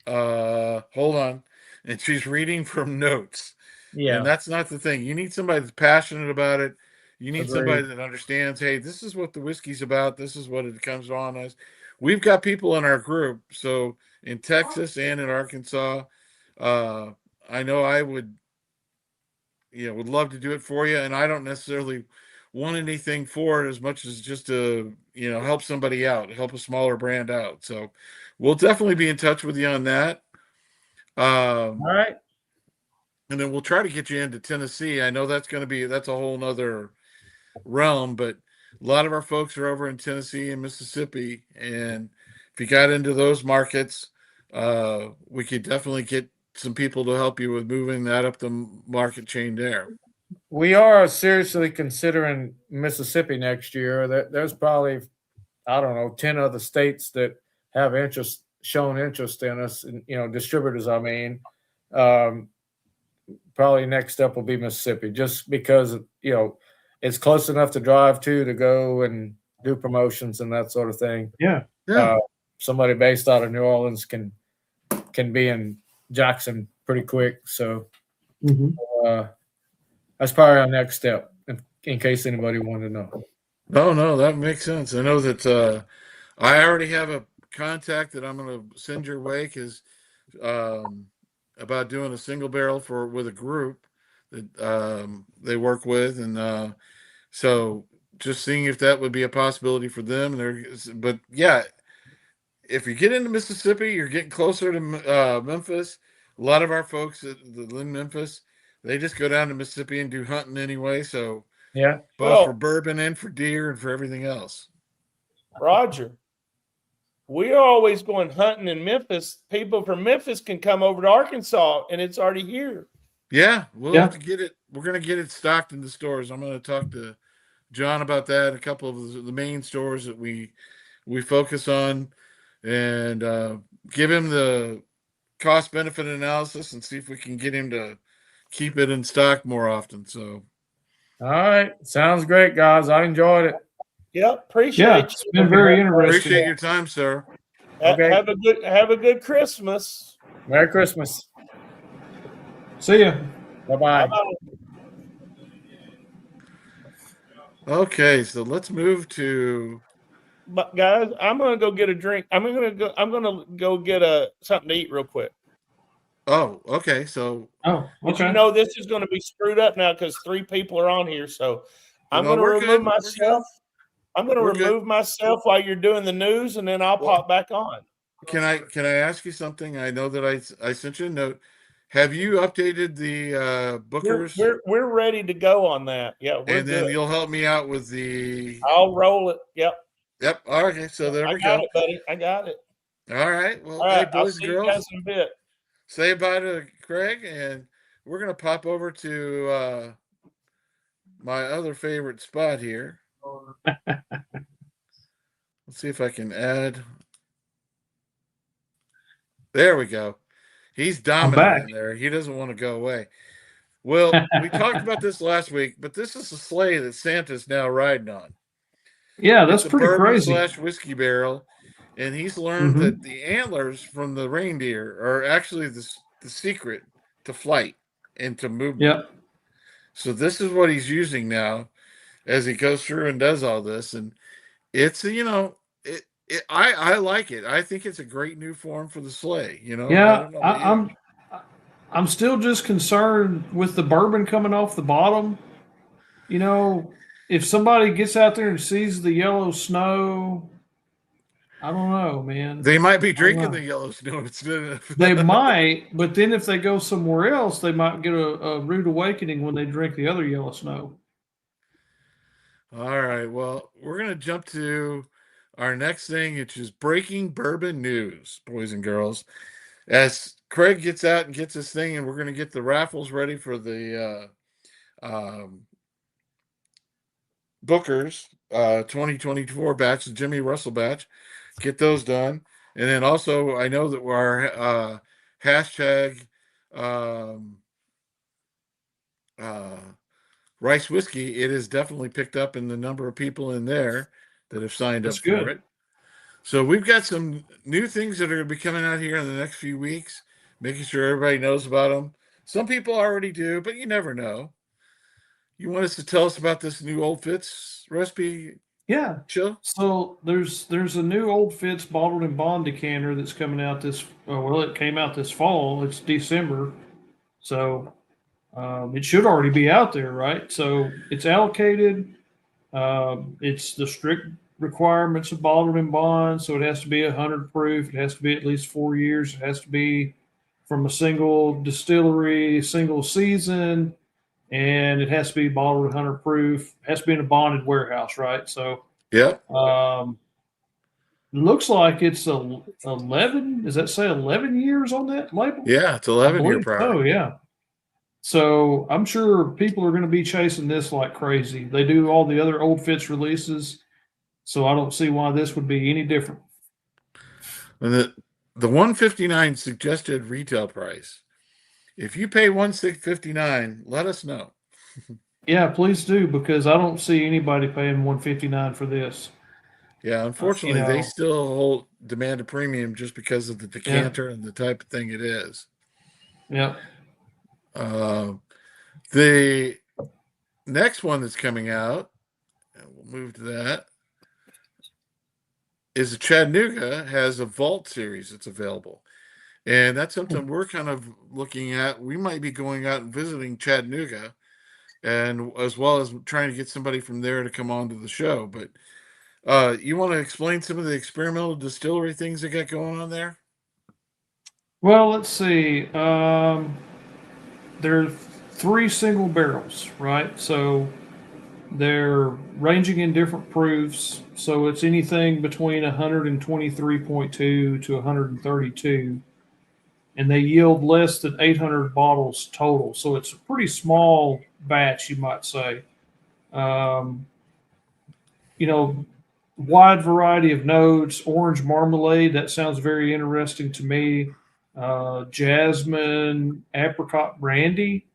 S2: hold on. And she's reading from notes.
S4: Yeah.
S2: And that's not the thing. You need somebody that's passionate about it. You need
S4: Agreed.
S2: somebody that understands, hey, this is what the whiskey's about. This is what it comes on as. We've got people in our group. So in Texas and in Arkansas, I know I would love to do it for you. And I don't necessarily want anything for it as much as just to, help somebody out, help a smaller brand out. So we'll definitely be in touch with you on that.
S4: All right.
S2: And then we'll try to get you into Tennessee. I know that's a whole nother realm, but a lot of our folks are over in Tennessee and Mississippi. And if you got into those markets, we could definitely get some people to help you with moving that up the market chain there.
S4: We are seriously considering Mississippi next year. There's probably, I don't know, 10 other states that have shown interest in us, and distributors. I mean, probably next up will be Mississippi, just because it's close enough to drive to go and do promotions and that sort of thing.
S3: Yeah.
S4: Somebody based out of New Orleans can be in Jackson pretty quick. So that's probably our next step, in case anybody wanted to know.
S2: No, that makes sense. I know that I already have a contact that I'm going to send your way, because about doing a single barrel with a group that they work with, and so just seeing if that would be a possibility for them. But yeah, if you get into Mississippi, you're getting closer to Memphis. A lot of our folks that live in Memphis, they just go down to Mississippi and do hunting anyway. So
S4: yeah,
S2: both for bourbon and for deer and for everything else.
S6: Roger, we are always going hunting in Memphis. People from Memphis can come over to Arkansas, and it's already here.
S2: Yeah, we'll have to get it. We're going to get it stocked in the stores. I'm going to talk to John about that. A couple of the main stores that we focus on, and give him the cost benefit analysis and see if we can get him to keep it in stock more often. So,
S4: all right, sounds great, guys. I enjoyed it.
S6: Yep, appreciate you.
S3: It's been very interesting.
S2: appreciate your time, sir.
S4: Okay.
S6: Have a good Christmas.
S4: Merry Christmas.
S3: See ya.
S4: Bye-bye.
S2: Okay, so let's move to.
S6: But guys, I'm gonna go get a drink. I'm gonna go get something to eat real quick.
S2: Oh, okay. So,
S3: Oh,
S6: But
S3: okay.
S6: you know this is gonna be screwed up now because 3 people are on here. So I'm
S2: No,
S6: gonna
S2: we're
S6: remove
S2: good.
S6: myself. I'm gonna
S2: We're good.
S6: remove myself while you're doing the news, and then I'll pop back on.
S2: can I ask you something? I know that I sent you a note. Have you updated the bookers?
S6: We're ready to go on that. Yeah, we're
S2: And then
S6: good.
S2: you'll help me out with the.
S6: I'll roll it. Yep.
S2: Yep. Okay. So there
S6: I
S2: we
S6: got
S2: go.
S6: it, buddy. I got it.
S2: All right. Well,
S6: All
S2: hey,
S6: right. I'll
S2: boys
S6: see
S2: and
S6: you
S2: girls,
S6: guys in a bit.
S2: say bye to Craig, and we're gonna pop over to my other favorite spot here. Let's see if I can add. There we go. He's dominant
S3: back.
S2: in there. He doesn't want to go away. Well, we talked about this last week, but this is the sleigh that Santa's now riding on.
S3: Yeah, that's
S2: It's a
S3: pretty
S2: bourbon
S3: crazy.
S2: slash whiskey barrel, and he's learned
S3: Hmm.
S2: that the antlers from the reindeer are actually the secret to flight and to movement.
S3: Yep.
S2: So this is what he's using now as he goes through and does all this, and it's I like it. I think it's a great new form for the sleigh. I
S3: Yeah,
S2: don't know about you.
S3: I'm still just concerned with the bourbon coming off the bottom. You know, if somebody gets out there and sees the yellow snow, I don't know, man.
S2: They might be
S3: I don't
S2: drinking
S3: know.
S2: the yellow snow instead of.
S3: They might, but then if they go somewhere else, they might get a rude awakening when they drink the other yellow snow.
S2: All right. Well, we're gonna jump to our next thing, which is breaking bourbon news, boys and girls. As Craig gets out and gets his thing, and we're gonna get the raffles ready for the Booker's 2024 batch, the Jimmy Russell batch. Get those done, and then also I know that our hashtag um, uh, Rice Whiskey, it is definitely picked up in the number of people in there that have signed up
S3: That's
S2: for
S3: good.
S2: it. So we've got some new things that are going to be coming out here in the next few weeks, making sure everybody knows about them. Some people already do, but you never know. You want us to tell us about this new Old Fitz recipe,
S3: Yeah.
S2: Chill?
S3: So there's a new Old Fitz bottled in bond decanter that's coming out this. Well, it came out this fall. It's December, so it should already be out there, right? So it's allocated. It's the strict requirements of bottled in bond. So it has to be 100 proof. It has to be at least 4 years. It has to be from a single distillery, single season, and it has to be bottled 100 proof. It has to be in a bonded warehouse, right? So
S2: Yep.
S3: looks like it's 11. Does that say 11 years on that label?
S2: Yeah, it's
S3: I
S2: 11-year
S3: believe so,
S2: product.
S3: yeah. So I'm sure people are going to be chasing this like crazy. They do all the other Old Fitz releases, so I don't see why this would be any different.
S2: And the 159 suggested retail price. If you pay 1,659, let us know.
S3: Yeah, please do, because I don't see anybody paying 159 for this.
S2: Yeah,
S3: You
S2: unfortunately, they
S3: know,
S2: still demand a premium just because of the
S3: yeah,
S2: decanter and the type of thing it is.
S3: yeah.
S2: Uh, the next one that's coming out, and we'll move to that, is the Chattanooga has a Vault series that's available. And that's something we're kind of looking at. We might be going out and visiting Chattanooga, and as well as trying to get somebody from there to come on to the show. But you want to explain some of the experimental distillery things they got going on there?
S3: Well, let's see. There are 3 single barrels, right? So they're ranging in different proofs. So it's anything between 123.2 to 132. And they yield less than 800 bottles total. So it's a pretty small batch, you might say. Um, you know, wide variety of notes. Orange marmalade, that sounds very interesting to me. Jasmine, apricot brandy,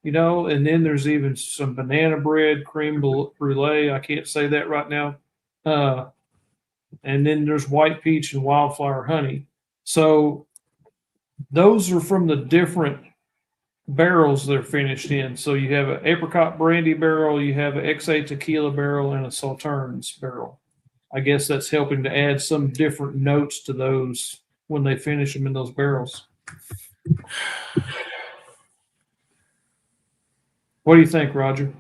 S3: and then there's even some banana bread, creme brulee. I can't say that right now. Uh, and then there's white peach and wildflower honey. So those are from the different barrels they're finished in. So you have an apricot brandy barrel, you have an X8 tequila barrel, and a Sauternes barrel. I guess that's helping to add some different notes to those when they finish them in those barrels. What do you think, Roger?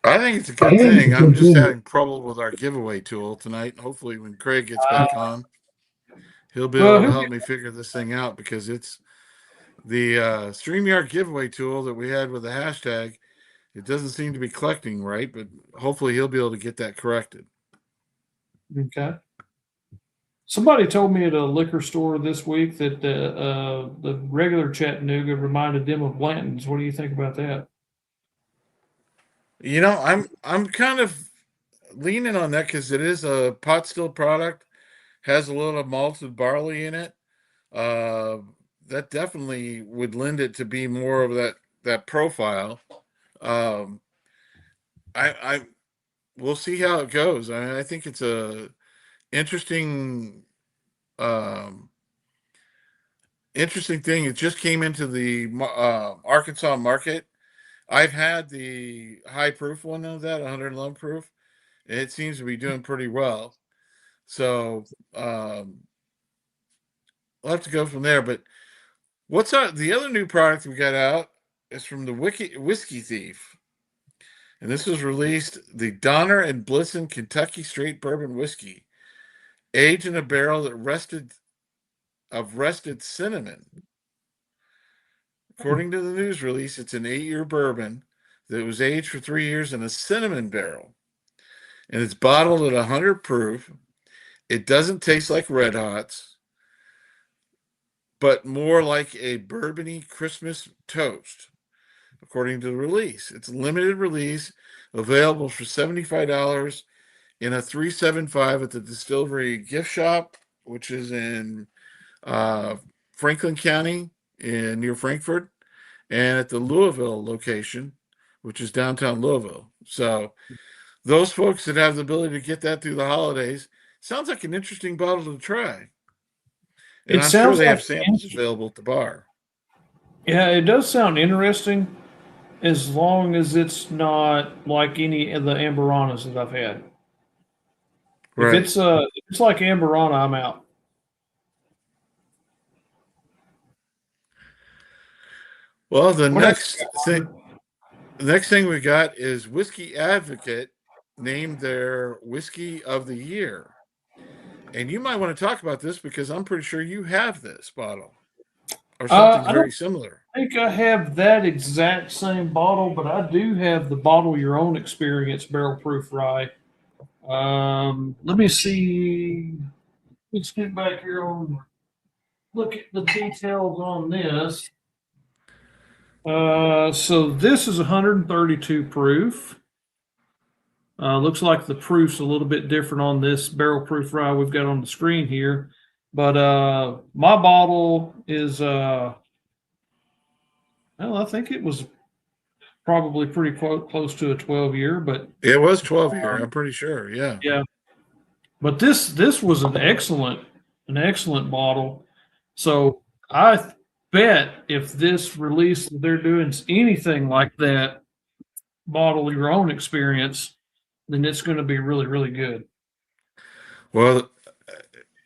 S2: I think it's a good thing. I'm just having trouble with our giveaway tool tonight. Hopefully, when Craig gets back on, he'll be able to help me figure this thing out, because it's the StreamYard giveaway tool that we had with the hashtag. It doesn't seem to be collecting right, but hopefully he'll be able to get that corrected.
S3: Okay. Somebody told me at a liquor store this week that the regular Chattanooga reminded them of Blanton's. What do you think about that?
S2: I'm kind of leaning on that because it is a pot still product, has a little malted barley in it. Uh, that definitely would lend it to be more of that profile. Um, I we'll see how it goes. I think it's a interesting, um, interesting thing. It just came into the Arkansas market. I've had the high proof one of that, 111 proof. It seems to be doing pretty well. So we'll have to go from there. But what's the other new product we got out is from the Whiskey Thief. And this was released the Donner and Blitzen Kentucky Straight Bourbon Whiskey, aged in a barrel that rested cinnamon. According to the news release, it's an 8-year bourbon that was aged for 3 years in a cinnamon barrel. And it's bottled at 100 proof. It doesn't taste like Red Hots, but more like a bourbony Christmas toast, according to the release. It's a limited release, available for $75 in a 375 at the Distillery Gift Shop, which is in Franklin County near Frankfort, and at the Louisville location, which is downtown Louisville. So those folks that have the ability to get that through the holidays, sounds like an interesting bottle to try. And I'm sure they have samples available at the bar.
S3: Yeah, it does sound interesting, as long as it's not like any of the Ambaranas that I've had.
S2: Right.
S3: If it's like Ambarana, I'm out.
S2: Well, the next thing we got is Whiskey Advocate named their Whiskey of the Year. And you might want to talk about this because I'm pretty sure you have this bottle or something very similar.
S3: I think I have that exact same bottle, but I do have the Bottle Your Own Experience Barrel Proof Rye. Let me see. Let's get back here on. Look at the details on this. So this is 132 proof. Looks like the proof's a little bit different on this barrel proof rye we've got on the screen here. But my bottle is, well, I think it was probably pretty close to a 12-year, but
S2: it was 12-year. I'm pretty sure. Yeah.
S3: Yeah. But this was an excellent bottle. So I bet if this release that they're doing is anything like that, Bottle Your Own Experience, then it's going to be really, really good.
S2: Well,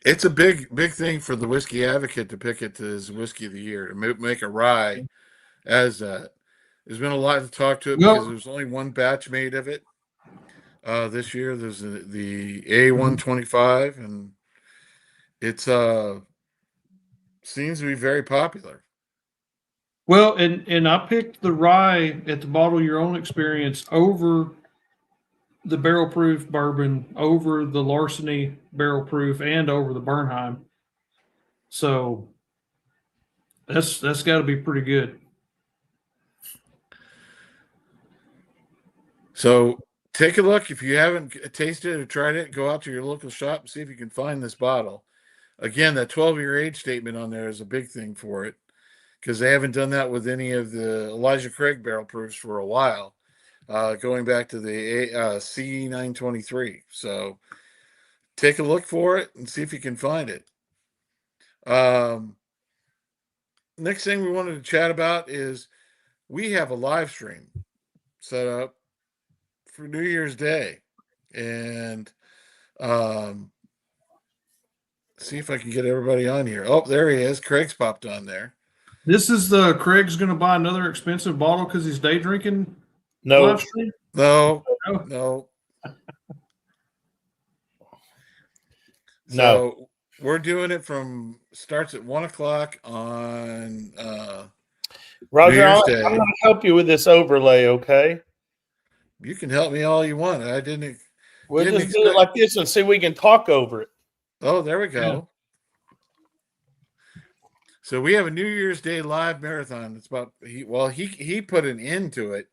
S2: it's a big thing for the Whiskey Advocate to pick it as Whiskey of the Year, to make a rye as that. There's been a lot to talk to it because there's only one batch made of it this year. There's the A125, and it's seems to be very popular.
S3: Well, and I picked the rye at the Bottle Your Own Experience over the barrel proof bourbon, over the Larceny barrel proof, and over the Bernheim. So that's got to be pretty good.
S2: So take a look. If you haven't tasted it or tried it, go out to your local shop and see if you can find this bottle. Again, that 12-year age statement on there is a big thing for it, because they haven't done that with any of the Elijah Craig barrel proofs for a while, going back to the C923. So take a look for it and see if you can find it. Next thing we wanted to chat about is we have a live stream set up for New Year's Day, and see if I can get everybody on here. Oh, there he is. Craig's popped on there.
S3: This is Craig's going to buy another expensive bottle because he's day drinking.
S6: No,
S3: live stream?
S2: No.
S6: no.
S2: So we're doing it starts at 1:00 on
S6: Roger, I'm
S2: Day.
S6: going to help you with this overlay, okay?
S2: You can help me all you want. I didn't.
S6: We'll
S2: didn't
S6: just do it like this and see if we can talk over it.
S2: Oh, there we go.
S3: Yeah.
S2: So we have a New Year's Day live marathon. It's about he put an end to it.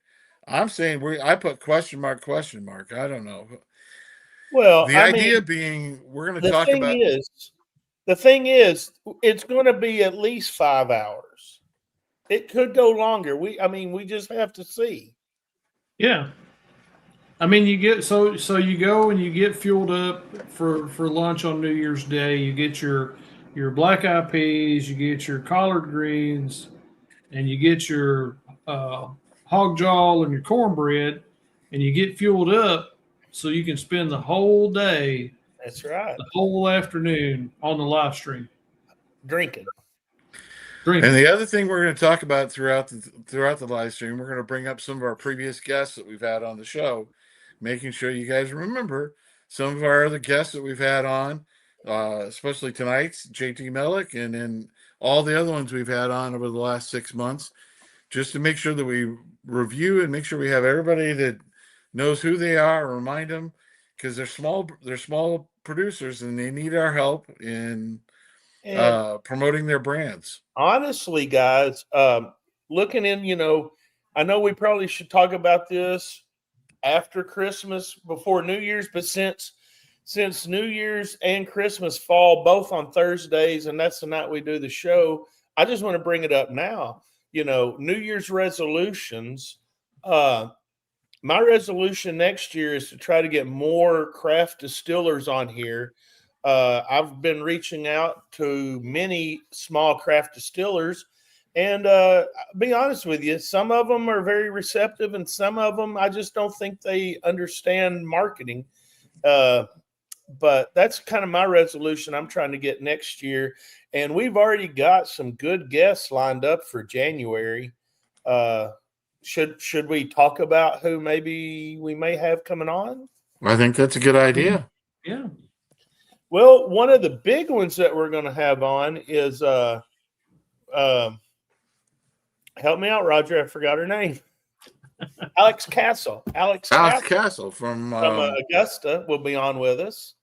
S2: I'm saying I put question mark. I don't know.
S6: Well,
S2: the idea being we're going to talk about.
S6: The thing is, it's going to be at least 5 hours. It could go longer. We just have to see.
S3: Yeah. I mean, you get so you go and you get fueled up for lunch on New Year's Day. You get your black eyed peas, you get your collard greens, and you get your hog jaw and your cornbread, and you get fueled up so you can spend the whole day,
S6: That's right.
S3: the whole afternoon on the live stream
S6: Drinking.
S3: drinking.
S2: And the other thing we're going to talk about throughout the live stream, we're going to bring up some of our previous guests that we've had on the show, making sure you guys remember some of our other guests that we've had on, especially tonight's JT Meleck, and then all the other ones we've had on over the last 6 months, just to make sure that we review and make sure we have everybody that knows who they are, remind them, because they're small producers and they need our help in
S6: And
S2: promoting their brands.
S6: honestly, guys, looking in, I know we probably should talk about this after Christmas, before New Year's, but since New Year's and Christmas fall both on Thursdays, and that's the night we do the show, I just want to bring it up now. New Year's resolutions. My resolution next year is to try to get more craft distillers on here. I've been reaching out to many small craft distillers, and be honest with you, some of them are very receptive, and some of them I just don't think they understand marketing. But that's kind of my resolution I'm trying to get next year, and we've already got some good guests lined up for January. Should we talk about who maybe we may have coming on?
S2: I think that's a good idea.
S3: Yeah.
S6: Well, one of the big ones that we're going to have on is help me out, Roger. I forgot her name. Alex Castle. Alex
S2: Castle from
S6: Augusta will be on with us.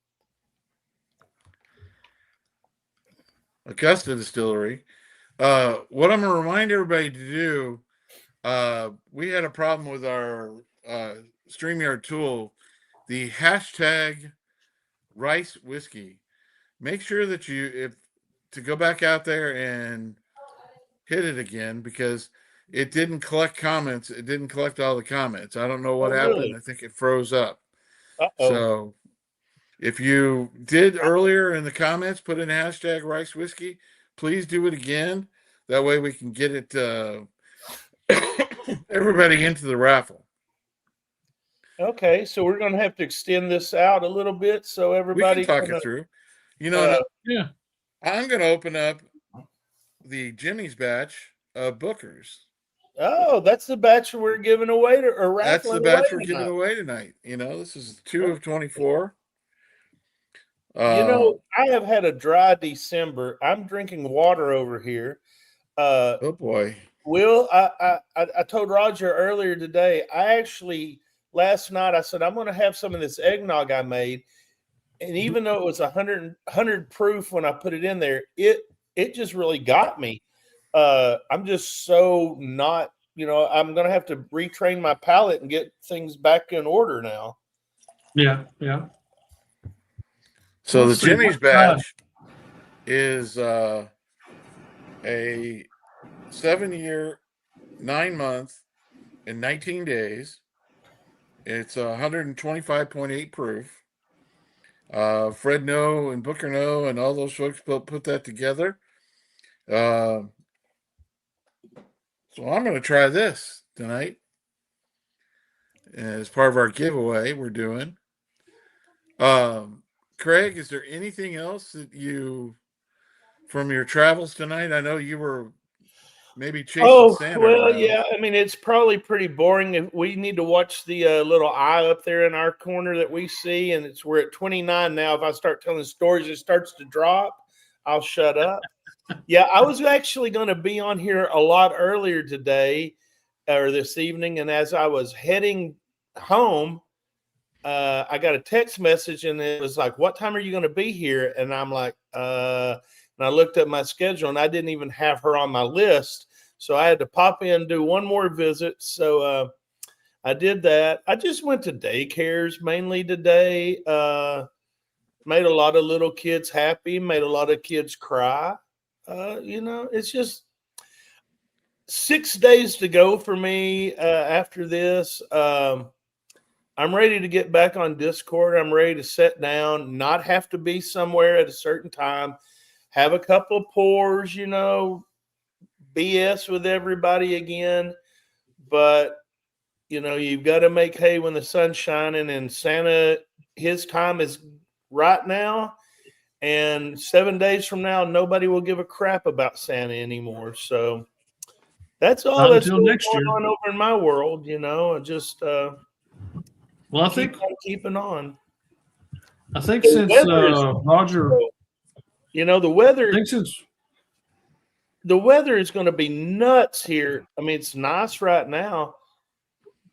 S2: Augusta Distillery. What I'm going to remind everybody to do, we had a problem with our StreamYard tool, the hashtag rice whiskey. Make sure that to go back out there and hit it again, because it didn't collect comments. It didn't collect all the comments. I don't know what happened.
S6: Really?
S2: I think it froze up.
S6: Uh-oh.
S2: So if you did earlier in the comments, put in hashtag rice whiskey, please do it again. That way we can get it everybody into the raffle.
S6: Okay, so we're going to have to extend this out a little bit so everybody
S2: We can talk it through.
S3: Yeah.
S2: I'm going to open up the Jimmy's batch of Bookers.
S6: Oh, that's the batch we're giving away or raffling.
S2: That's the batch we're
S6: away
S2: giving
S6: tonight.
S2: away tonight. This is 2 of 24.
S6: I have had a dry December. I'm drinking water over here.
S2: Oh boy.
S6: Will, I told Roger earlier today, last night I said, I'm going to have some of this eggnog I made. And even though it was 100 proof when I put it in there, it just really got me. I'm just so not, I'm going to have to retrain my palate and get things back in order now.
S3: Yeah. Yeah.
S2: So
S3: Let's
S2: the
S3: see,
S2: Jimmy's batch is a 7-year, 9-month, and 19 days. It's 125.8 proof. Fred No and Booker No and all those folks put that together. So I'm going to try this tonight as part of our giveaway we're doing. Craig, is there anything else that from your travels tonight? I know you were maybe chasing Santa.
S6: Well,
S2: around.
S6: yeah. I mean, it's probably pretty boring. We need to watch the little eye up there in our corner that we see, and we're at 29 now. If I start telling stories, it starts to drop. I'll shut up. Yeah, I was actually going to be on here a lot earlier today or this evening, and as I was heading home, I got a text message, and it was like, "What time are you going to be here?" And I'm like, and I looked at my schedule, and I didn't even have her on my list. So I had to pop in and do one more visit. So I did that. I just went to daycares mainly today. Made a lot of little kids happy, made a lot of kids cry. It's just 6 days to go for me after this. I'm ready to get back on Discord. I'm ready to sit down, not have to be somewhere at a certain time, have a couple of pours, you know, BS with everybody again. But, you know, you've got to make hay when the sun's shining, and Santa, his time is right now. And 7 days from now, nobody will give a crap about Santa anymore. So that's all
S3: Not
S6: that's
S3: until
S6: really
S3: next
S6: going
S3: year.
S6: on over in my world, you know. Just
S3: Well, I
S6: keep
S3: think
S6: on keeping on. The
S3: since
S6: weather is,
S3: Roger,
S6: you know,
S3: I think since
S6: the weather is going to be nuts here. I mean, it's nice right now,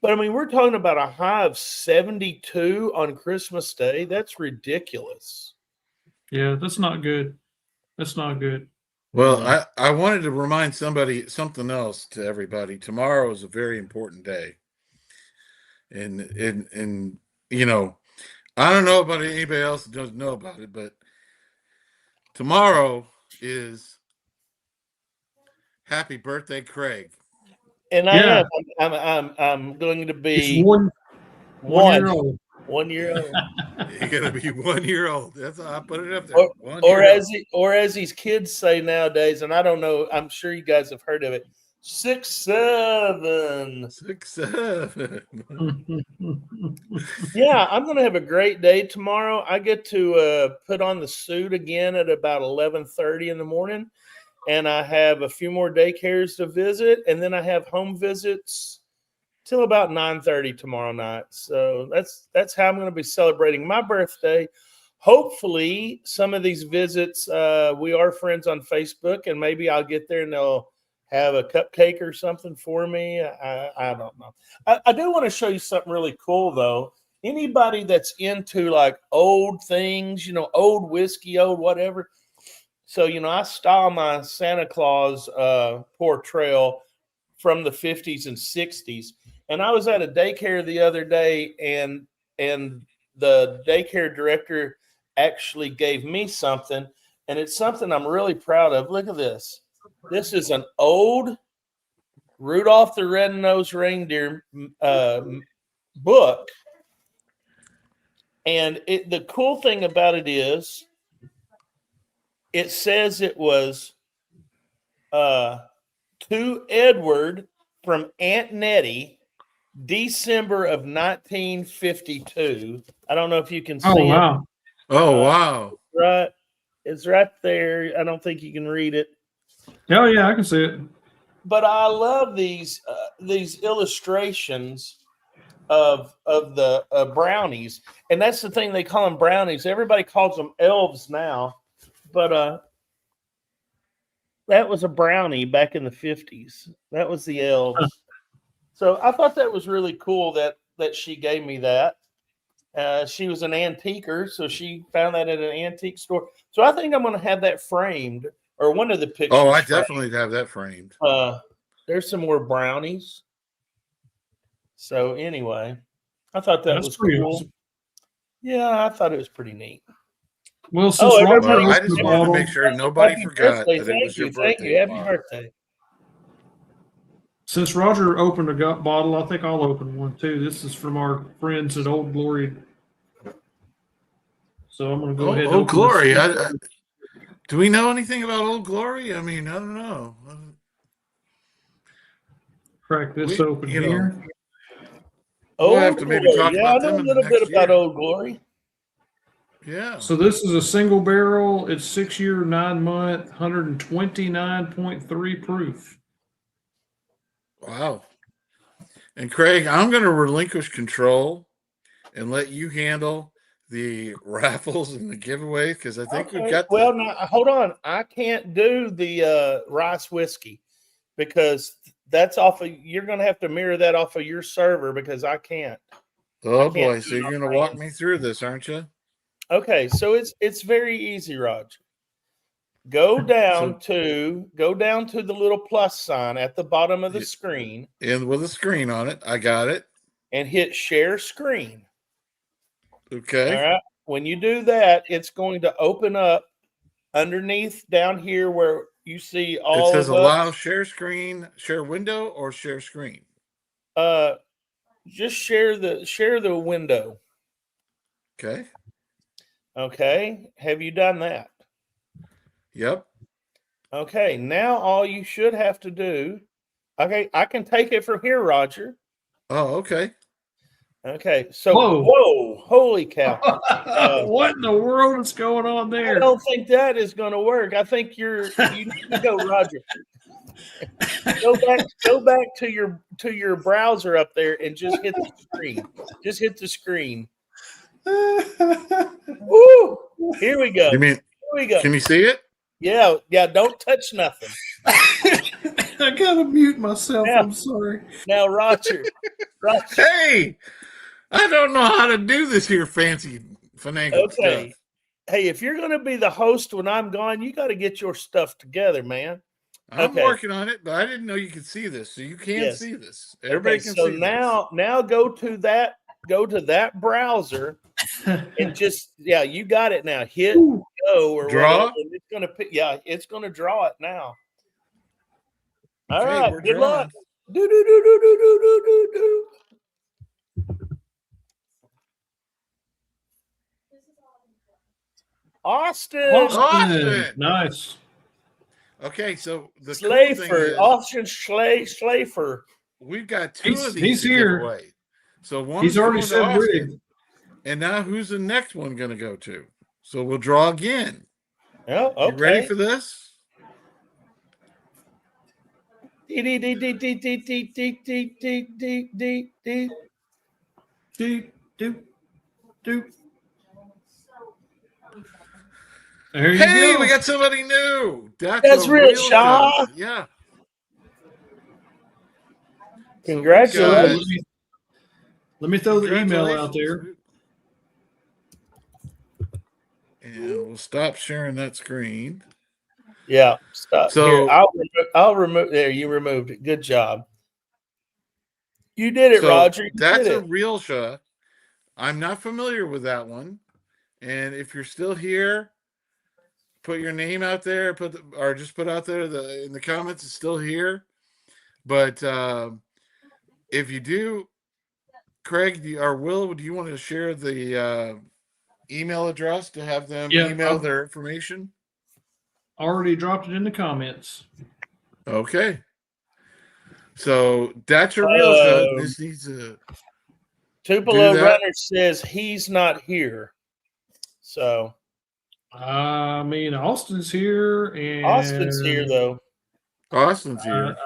S6: but I mean, we're talking about a high of 72 on Christmas Day. That's ridiculous.
S3: yeah, that's not good. That's not good.
S2: Well,
S3: Yeah.
S2: I wanted to remind something else to everybody. Tomorrow is a very important day. And you know, I don't know about anybody else that doesn't know about it, but tomorrow is happy birthday, Craig.
S6: And I
S3: Yeah.
S6: am. I'm going to
S3: It's
S6: be
S3: 1 year old.
S6: 1 year old.
S2: You're gonna be 1 year old. That's how I put it up there.
S6: Or,
S2: 1
S6: or
S2: year
S6: as or as these kids say nowadays, and I don't know, I'm sure you guys have heard of it. 6, 7.
S2: old. 6, 7.
S6: Yeah, I'm going to have a great day tomorrow. I get to put on the suit again at about 11:30 in the morning, and I have a few more daycares to visit, and then I have home visits till about 9:30 tomorrow night. So that's how I'm going to be celebrating my birthday. Hopefully, some of these visits, we are friends on Facebook, and maybe I'll get there and they'll have a cupcake or something for me. I don't know. I do want to show you something really cool, though. Anybody that's into like old things, you know, old whiskey, old whatever. So, you know, I style my Santa Claus portrayal from the 50s and 60s. And I was at a daycare the other day, and the daycare director actually gave me something, and it's something I'm really proud of. Look at this. This is an old Rudolph the Red-Nosed Reindeer book. And the cool thing about it is it says it was to Edward from Aunt Nettie, December of 1952. I don't know if you can see
S3: Oh
S6: it.
S3: wow.
S2: Oh wow.
S6: Right. It's right there. I don't think you can read it.
S3: Oh yeah, I can see it.
S6: But I love these illustrations of the brownies, and that's the thing, they call them brownies. Everybody calls them elves now, but that was a brownie back in the 50s. That was the elves. So I thought that was really cool that she gave me that. She was an antiquer, so she found that at an antique store. So I think I'm going to have that framed, or one of the pictures.
S2: Oh, I
S6: framed.
S2: definitely have that framed.
S6: There's some more brownies. So anyway, I thought that was
S3: pretty
S6: cool.
S3: awesome.
S6: Yeah, I thought it was pretty neat.
S3: Well, since
S6: Oh,
S3: Roger
S2: Well, I
S3: opened
S2: just
S3: the
S2: wanted to
S3: bottle,
S2: make sure nobody
S6: Happy
S2: forgot
S6: birthday.
S2: that it was your
S6: Thank
S2: birthday.
S6: you. Happy
S2: tomorrow.
S6: birthday.
S3: since Roger opened a bottle, I think I'll open one too. This is from our friends at Old Glory. So I'm going to go ahead. And
S2: Old
S3: open
S2: Glory.
S3: this.
S2: Do we know anything about Old Glory? I mean, I don't know.
S3: Crack this open
S2: you know,
S3: here.
S2: We'll have to maybe talk
S6: Yeah,
S2: about
S6: I know
S2: them
S6: a
S2: in the
S6: little bit
S2: next
S6: about
S2: year.
S6: Old Glory.
S2: Yeah.
S3: So this is a single barrel. It's 6 year, 9 month, 129.3 proof.
S2: Wow. And Craig, I'm going to relinquish control and let you handle the raffles and the giveaways, because I think we've got.
S6: Well, now hold on. I can't do the rice whiskey because that's off of. You're going to have to mirror that off of your server because I can't.
S2: Oh boy! So you're going to walk me through this, aren't you?
S6: Okay, so it's very easy, Roger. Go down to the little plus sign at the bottom of the screen.
S2: And with a screen on it. I got it.
S6: And hit share screen.
S2: Okay.
S6: All right. When you do that, it's going to open up underneath down here where you see all. It
S2: says allow share screen, share window, or share screen.
S6: just share the window.
S2: Okay.
S6: Okay. Have you done that?
S2: Yep.
S6: Okay. Now all you should have to do. Okay, I can take it from here, Roger.
S2: Oh, okay.
S6: Okay. So
S3: Whoa.
S6: holy cow.
S3: What in the world is going on
S6: I
S3: there?
S6: don't think that is going to work. I think you need to go, Roger. Go back to your browser up there and just hit the screen. Just hit the screen. Woo! Here we go.
S2: You mean?
S6: Here we go.
S2: Can you see it?
S6: Yeah. Don't touch nothing.
S3: I gotta mute myself.
S6: Now-
S3: I'm sorry.
S6: Now, Roger.
S2: Hey, I don't know how to do this here fancy finagle
S6: Okay.
S2: stuff.
S6: Hey, if you're going to be the host when I'm gone, you got to get your stuff together, man.
S2: I'm
S6: Okay.
S2: working on it, but I didn't know you could see this. So you can
S6: Yes.
S2: see this. Everybody
S6: Okay,
S2: can
S6: so
S2: see
S6: now go to that browser and just you got it now. Hit
S3: Ooh.
S6: go or
S2: Draw?
S6: whatever. And it's gonna pick. Yeah, it's gonna draw it now. All
S2: Okay,
S6: right.
S2: we're
S6: Good
S2: drawing.
S6: luck. Do. Austin.
S2: Austin!
S3: Nice.
S2: Okay, so the cool thing
S6: Schlafer.
S2: is
S6: Austin Schlafer.
S2: we've got two
S3: He's-
S2: of these
S3: he's
S2: to
S3: here.
S2: give away. So one
S3: He's already said
S2: Austin, and now who's the next one going to go to? So we'll draw again.
S6: Yeah, okay.
S2: You ready for this?
S6: Deep.
S3: Doop. There you
S2: Hey,
S3: go.
S2: we got somebody new.
S6: That's
S2: a
S6: real,
S2: real
S6: Shaw.
S2: good. Yeah.
S6: Congratulations.
S3: Let me throw the email out there.
S2: And we'll stop sharing that screen.
S6: Yeah. Stop.
S2: So-
S6: Here, I'll remove. There, you removed it. Good job. You did it,
S2: So
S6: Roger. You
S2: that's
S6: did
S2: a
S6: it.
S2: real shot. I'm not familiar with that one. And if you're still here, put your name out there. Or just put out there in the comments. It's still here. But if you do, Craig or Will, do you want to share the email address to have them email their information?
S3: Already dropped it in the comments.
S2: Okay. So that's a real shot. This needs a
S6: Tupelo
S2: that.
S6: Runner says he's not here. So
S3: I mean, Austin's here, and
S6: Austin's here though.
S2: Austin's here.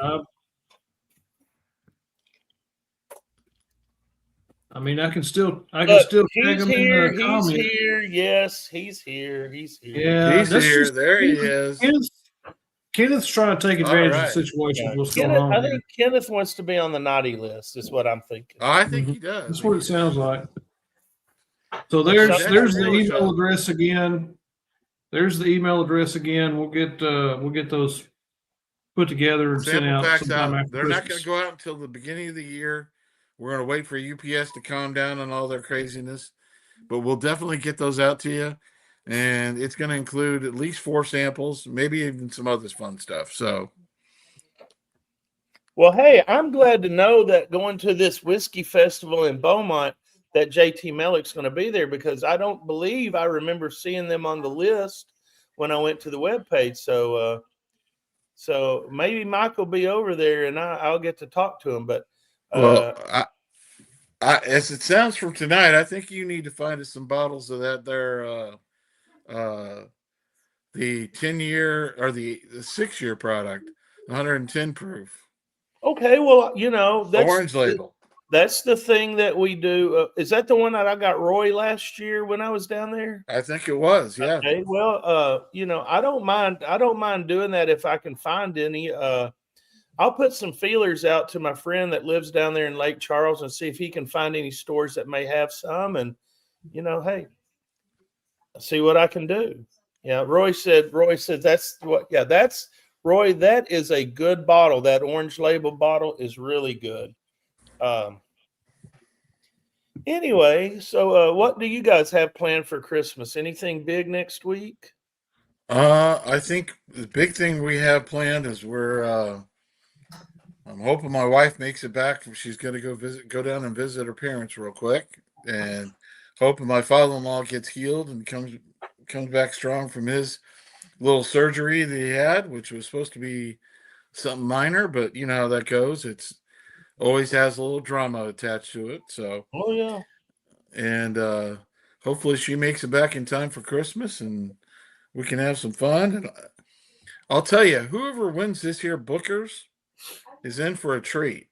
S3: I mean, I can still tag
S6: Look,
S3: him
S6: he's
S3: in
S6: here.
S3: the
S6: He's
S3: comments.
S6: here. Yes, he's here. He's here.
S3: Yeah,
S2: He's
S3: that's
S2: here.
S3: just-
S2: There he is.
S3: Kenneth's trying to take advantage
S2: right.
S3: of the situation.
S6: Yeah.
S3: What's going
S6: Kenneth,
S3: on?
S6: I
S3: here.
S6: think Kenneth wants to be on the naughty list. Is what I'm thinking.
S2: I think he does.
S3: That's what it sounds like. So
S2: That's
S3: there's the
S2: real
S3: email
S2: shot.
S3: address again. There's the email address again. We'll get those put together and sent
S2: Sample
S3: out
S2: packs
S3: sometime
S2: out.
S3: after
S2: They're not going
S3: Christmas.
S2: to go out until the beginning of the year. We're going to wait for UPS to calm down on all their craziness, but we'll definitely get those out to you. And it's going to include at least 4 samples, maybe even some other fun stuff. So,
S6: Well, hey, I'm glad to know that going to this whiskey festival in Beaumont, that JT Meleck's going to be there, because I don't believe I remember seeing them on the list when I went to the webpage. So maybe Mike will be over there and I'll get to talk to him. But
S2: well, as it sounds from tonight, I think you need to find us some bottles of that there, the 10-year or the 6-year product, 110 proof.
S6: okay, well, that's
S2: Orange label.
S6: That's the thing that we do. Is that the one that I got Roy last year when I was down there?
S2: I think it was, yeah.
S6: Okay, well, I don't mind doing that if I can find any. I'll put some feelers out to my friend that lives down there in Lake Charles and see if he can find any stores that may have some. And hey, see what I can do. Yeah, Roy said that's what. Yeah, that's Roy. That is a good bottle. That orange label bottle is really good. Anyway, so what do you guys have planned for Christmas? Anything big next week?
S2: I think the big thing we have planned is we're I'm hoping my wife makes it back. She's going to go down and visit her parents real quick, and hoping my father-in-law gets healed and comes back strong from his little surgery that he had, which was supposed to be something minor, but you know how that goes. It's always has a little drama attached to it. So,
S6: Oh yeah.
S2: and hopefully she makes it back in time for Christmas, and we can have some fun. And I'll tell you, whoever wins this year Booker's is in for a treat.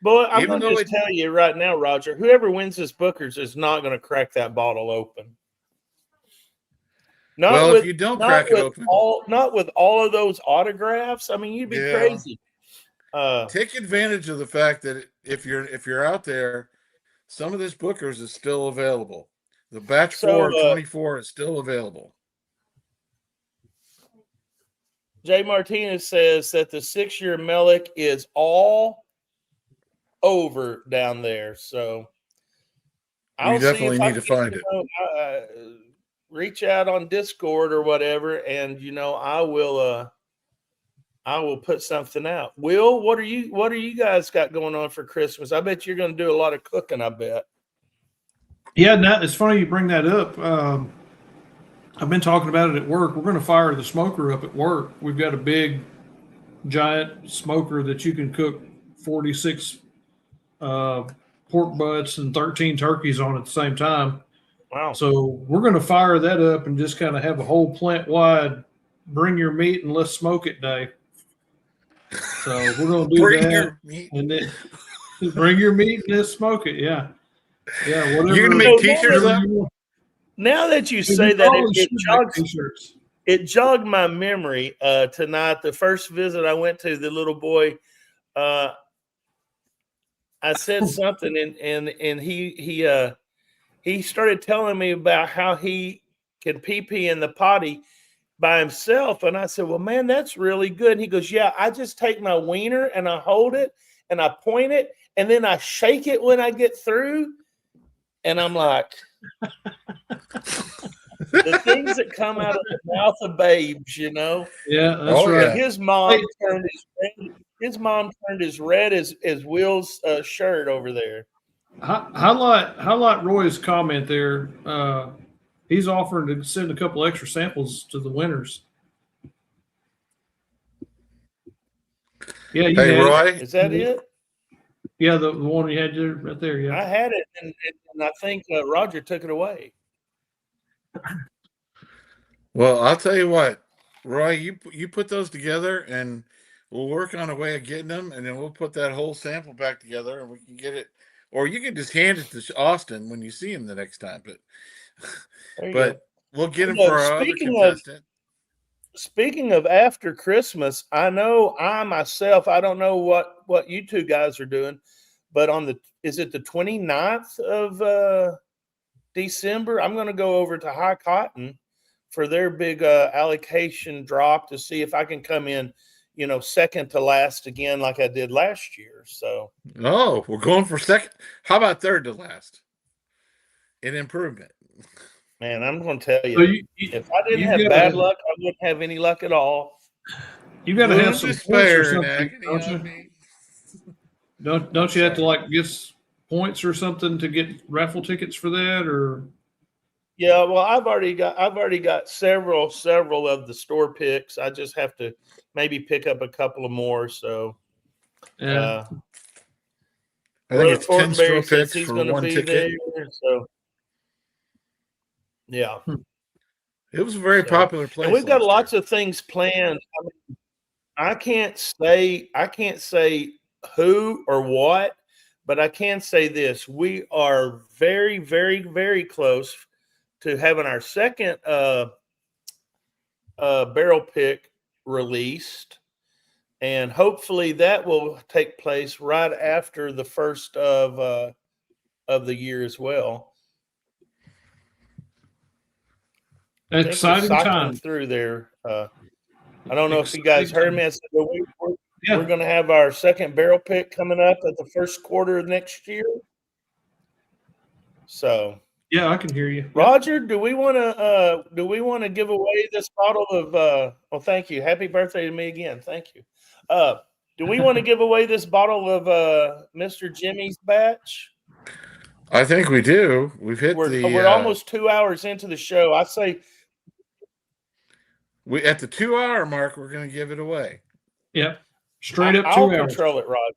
S6: Boy, I'm
S2: Even
S6: going to
S2: though
S6: just tell you right now, Roger, whoever wins this Booker's is not going to crack that bottle open.
S2: Well, if you don't crack it open,
S6: not with all of those autographs. I mean, you'd be crazy.
S2: Take advantage of the fact that if you're out there, some of this Booker's is still available. The batch 424 is still available.
S6: Jay Martinez says that the 6-year Meleck is all over down there. So
S2: We definitely need to find it.
S6: Reach out on Discord or whatever, and I will put something out. Will, what are you guys got going on for Christmas? I bet you're going to do a lot of cooking. I bet.
S3: Yeah, now it's funny you bring that up. I've been talking about it at work. We're going to fire the smoker up at work. We've got a big, giant smoker that you can cook 46 pork butts and 13 turkeys on at the same time.
S6: Wow.
S3: So we're going to fire that up and just kind of have a whole plant-wide bring your meat and let's smoke it day. So we're going to do
S2: bring
S3: that.
S2: Your meat.
S3: And then bring your meat and let's smoke it. Yeah. Yeah. Whatever.
S2: You're going to make t-shirts up?
S6: Now that you say that, it jogged my memory tonight. The first visit I went to, the little boy, I said something, and he started telling me about how he can pee in the potty by himself. And I said, well, man, that's really good. And he goes, yeah, I just take my wiener and I hold it and I point it and then I shake it when I get through. And I'm like, the things that come out of the mouth of babes,
S3: Yeah, that's right.
S2: Yeah.
S6: His mom turned as red as Will's shirt over there.
S3: Highlight Roy's comment there. He's offering to send a couple extra samples to the winners. Yeah,
S2: hey Roy,
S6: is that it?
S3: Yeah, the one you had there, right there. Yeah,
S6: I had it, and I think Roger took it away.
S2: well, I'll tell you what, Roy, you put those together, and we'll work on a way of getting them, and then we'll put that whole sample back together, and we can get it. Or you can just hand it to Austin when you see him the next time. But we'll get him for our other contestant.
S6: Speaking of after Christmas, I know I myself, I don't know what you two guys are doing, but is it the 29th of December? I'm going to go over to High Cotton for their big allocation drop to see if I can come in, second to last again like I did last year. So,
S2: oh, we're going for second. How about third to last? An improvement.
S6: Man, I'm going to tell you, if I didn't have bad luck, I wouldn't have any luck at all.
S3: You got to have some points or something, don't you? Don't you have to get points or something to get raffle tickets for that, or?
S6: Yeah, well, I've already got several of the store picks. I just have to maybe pick up a couple of more. So,
S3: yeah.
S2: I think it's 10 store picks for one ticket.
S6: There, so. Yeah,
S2: it was a very popular place.
S6: And we've got lots of things planned. I can't say who or what, but I can say this: we are very, very, very close to having our second barrel pick released, and hopefully that will take place right after the first of the year as well.
S3: Exciting time
S6: through there. I don't know if you guys heard me. I said, well, we're going to have our second barrel pick coming up at the first quarter of next year. So
S3: yeah, I can hear you,
S6: Roger. Do we want to give away this bottle of? Well, thank you. Happy birthday to me again. Thank you. Do we want to give away this bottle of Mr. Jimmy's batch?
S2: I think we do. We've hit
S6: We're almost 2 hours into the show. I say
S2: we at the 2 hour mark. We're going to give it away.
S3: Yep. Straight up 2
S6: I'll
S3: hours.
S6: control it, Roger.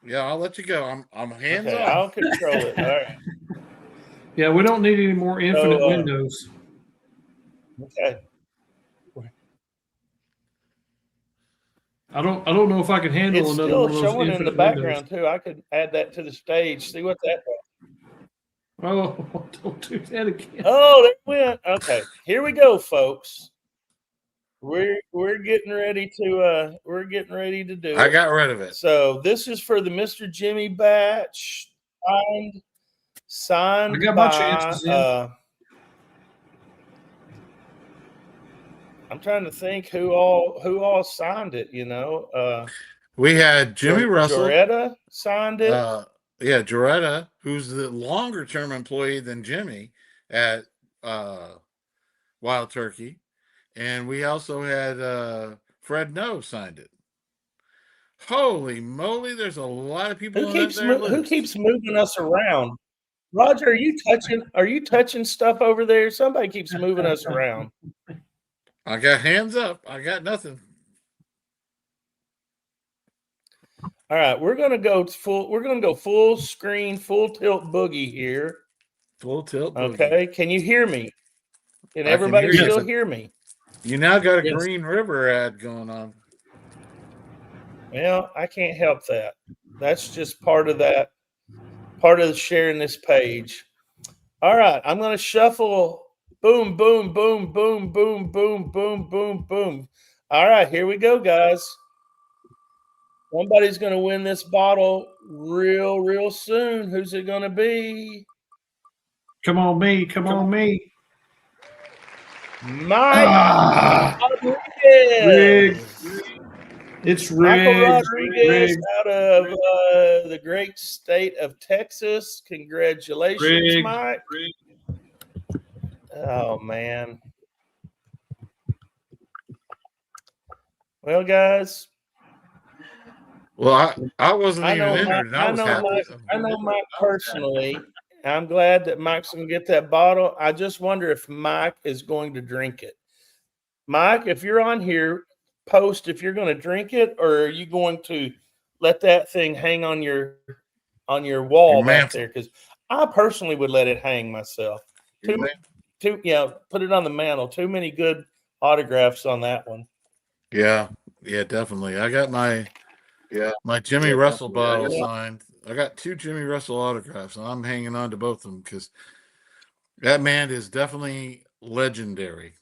S2: Yeah, I'll let you go. I'm hands
S6: Okay,
S2: off.
S6: I'll control it. All right.
S3: Yeah, we don't need any more infinite windows.
S6: Okay.
S3: I don't know if I can handle
S6: It's
S3: another
S6: still
S3: one of those
S6: showing in the
S3: infinite
S6: background
S3: windows.
S6: too. I could add that to the stage. See what that does.
S3: Oh, don't do that again.
S6: Oh, there it went. Okay, here we go, folks. We're getting ready to do
S2: I
S6: it.
S2: got rid of it.
S6: So this is for the Mr. Jimmy batch, signed
S3: I got
S6: by.
S3: my chances in.
S6: I'm trying to think who all signed it. You know,
S2: We had Jimmy Russell.
S6: Joretta signed it.
S2: Yeah, Joretta, who's the longer term employee than Jimmy at Wild Turkey. And we also had Fred No signed it. Holy moly, there's a lot of people
S6: Who
S2: on
S6: keeps moving us around? Roger, are you touching stuff over there? Somebody keeps moving us around.
S2: I got hands up. I got nothing.
S6: All right, we're gonna go full screen, full tilt boogie here.
S2: Full tilt boogie.
S6: Okay, can you hear me? Can
S2: I can
S6: everybody
S2: hear you.
S6: still hear me?
S2: You now got a
S3: Yes.
S2: Green River ad going on.
S6: Well, I can't help that. That's just part of sharing this page. All right, I'm going to shuffle. Boom, boom, boom, boom, boom, boom, boom, boom, boom. All right, here we go, guys. Somebody's going to win this bottle real soon. Who's it going to be?
S3: Come on, me. Come on, me.
S6: Mike Rodriguez.
S3: Rigged. It's
S6: Michael
S3: rigged.
S6: Rodriguez
S3: Rigged.
S6: out of the great state of Texas. Congratulations,
S3: Rigged.
S6: Mike. Oh, man. Well, guys.
S2: Well, I wasn't even entered, and I was happy.
S6: I know Mike personally. I'm glad that Mike's going to get that bottle. I just wonder if Mike is going to drink it. Mike, if you're on here, post if you're going to drink it, or are you going to let that thing hang on your wall back there? Because I personally would let it hang myself. Put it on the mantle. Too many good autographs on that one.
S2: Yeah, definitely. I got my Jimmy Russell bottle signed. I got 2 Jimmy Russell autographs, and I'm hanging on to both of them because that man is definitely legendary.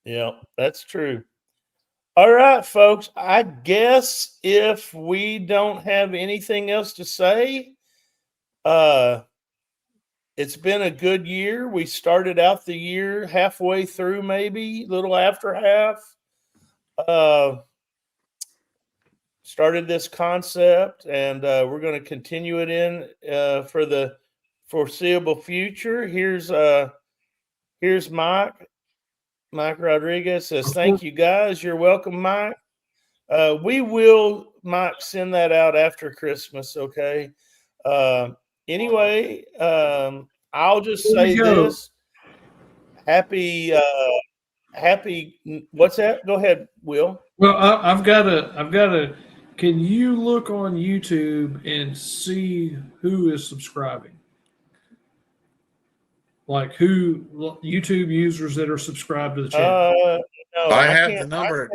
S6: Yeah, that's true. All right, folks. I guess if we don't have anything else to say, it's been a good year. We started out the year halfway through, maybe a little after half. Started this concept, and we're going to continue it in for the foreseeable future. Here's Mike. Mike Rodriguez says, "Thank you, guys. You're welcome, Mike. We will, Mike, send that out after Christmas, okay? Anyway, I'll just say this. Happy, what's that? Go ahead, Will.
S3: Well, I've got a. Can you look on YouTube and see who is subscribing? Like who YouTube users that are subscribed to the channel?
S2: No, I have the number.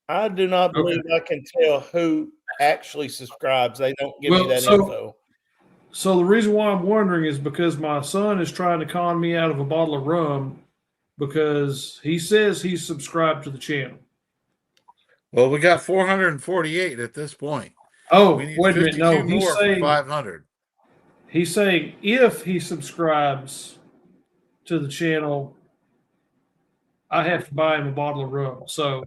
S6: I do not believe I can tell who actually subscribes. They don't give me that info.
S3: So the reason why I'm wondering is because my son is trying to con me out of a bottle of rum because he says he's subscribed to the channel.
S2: Well, we got 448 at this point.
S3: Oh,
S2: we need
S3: wait a minute. No, he's saying
S2: 500.
S3: He's saying if he subscribes to the channel, I have to buy him a bottle of rum. So,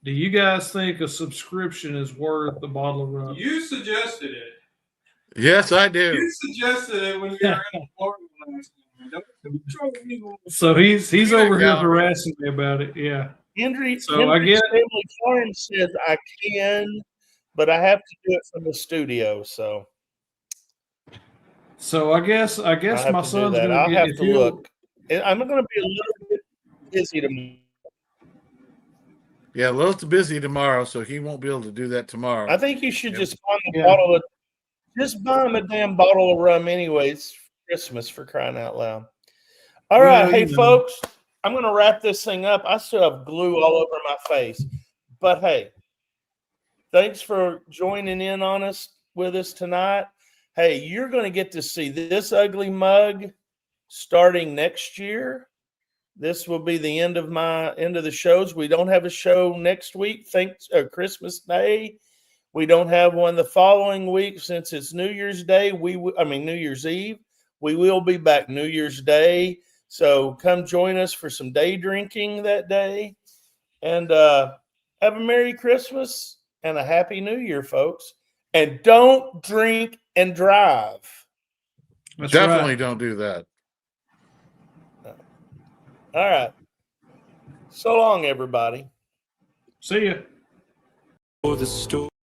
S3: do you guys think a subscription is worth a bottle of rum?
S7: You suggested it.
S2: Yes, I do.
S7: You suggested it when you were in Florida last time.
S3: So he's over here harassing me about it. Yeah.
S6: Henry
S3: So I
S6: Henry's
S3: get
S6: Family Farm says I can, but I have to do it from the studio. So
S3: I guess
S6: I have
S3: my
S6: to do
S3: son's
S6: that.
S3: gonna
S6: I'll
S3: get
S6: have
S3: if
S6: to
S3: you.
S6: look. I'm going to be a little bit busy tomorrow.
S2: Yeah, Lil's busy tomorrow, so he won't be able to do that tomorrow.
S6: I think you should
S2: Yep.
S6: just buy him a
S3: Yeah.
S6: bottle of, just buy him a damn bottle of rum anyways. Christmas, for crying out loud. All right,
S3: Well,
S6: hey
S3: you know.
S6: folks, I'm going to wrap this thing up. I still have glue all over my face, but hey, thanks for joining in on us with us tonight. Hey, you're going to get to see this ugly mug starting next year. This will be the end of the shows. We don't have a show next week, thanks Christmas Day. We don't have one the following week since it's New Year's Day. New Year's Eve. We will be back New Year's Day. So come join us for some day drinking that day. And have a Merry Christmas and a Happy New Year, folks. And don't drink and drive.
S3: That's
S2: Definitely
S3: right.
S2: don't do that.
S6: All right. So long, everybody.
S3: See ya.
S1: For the story.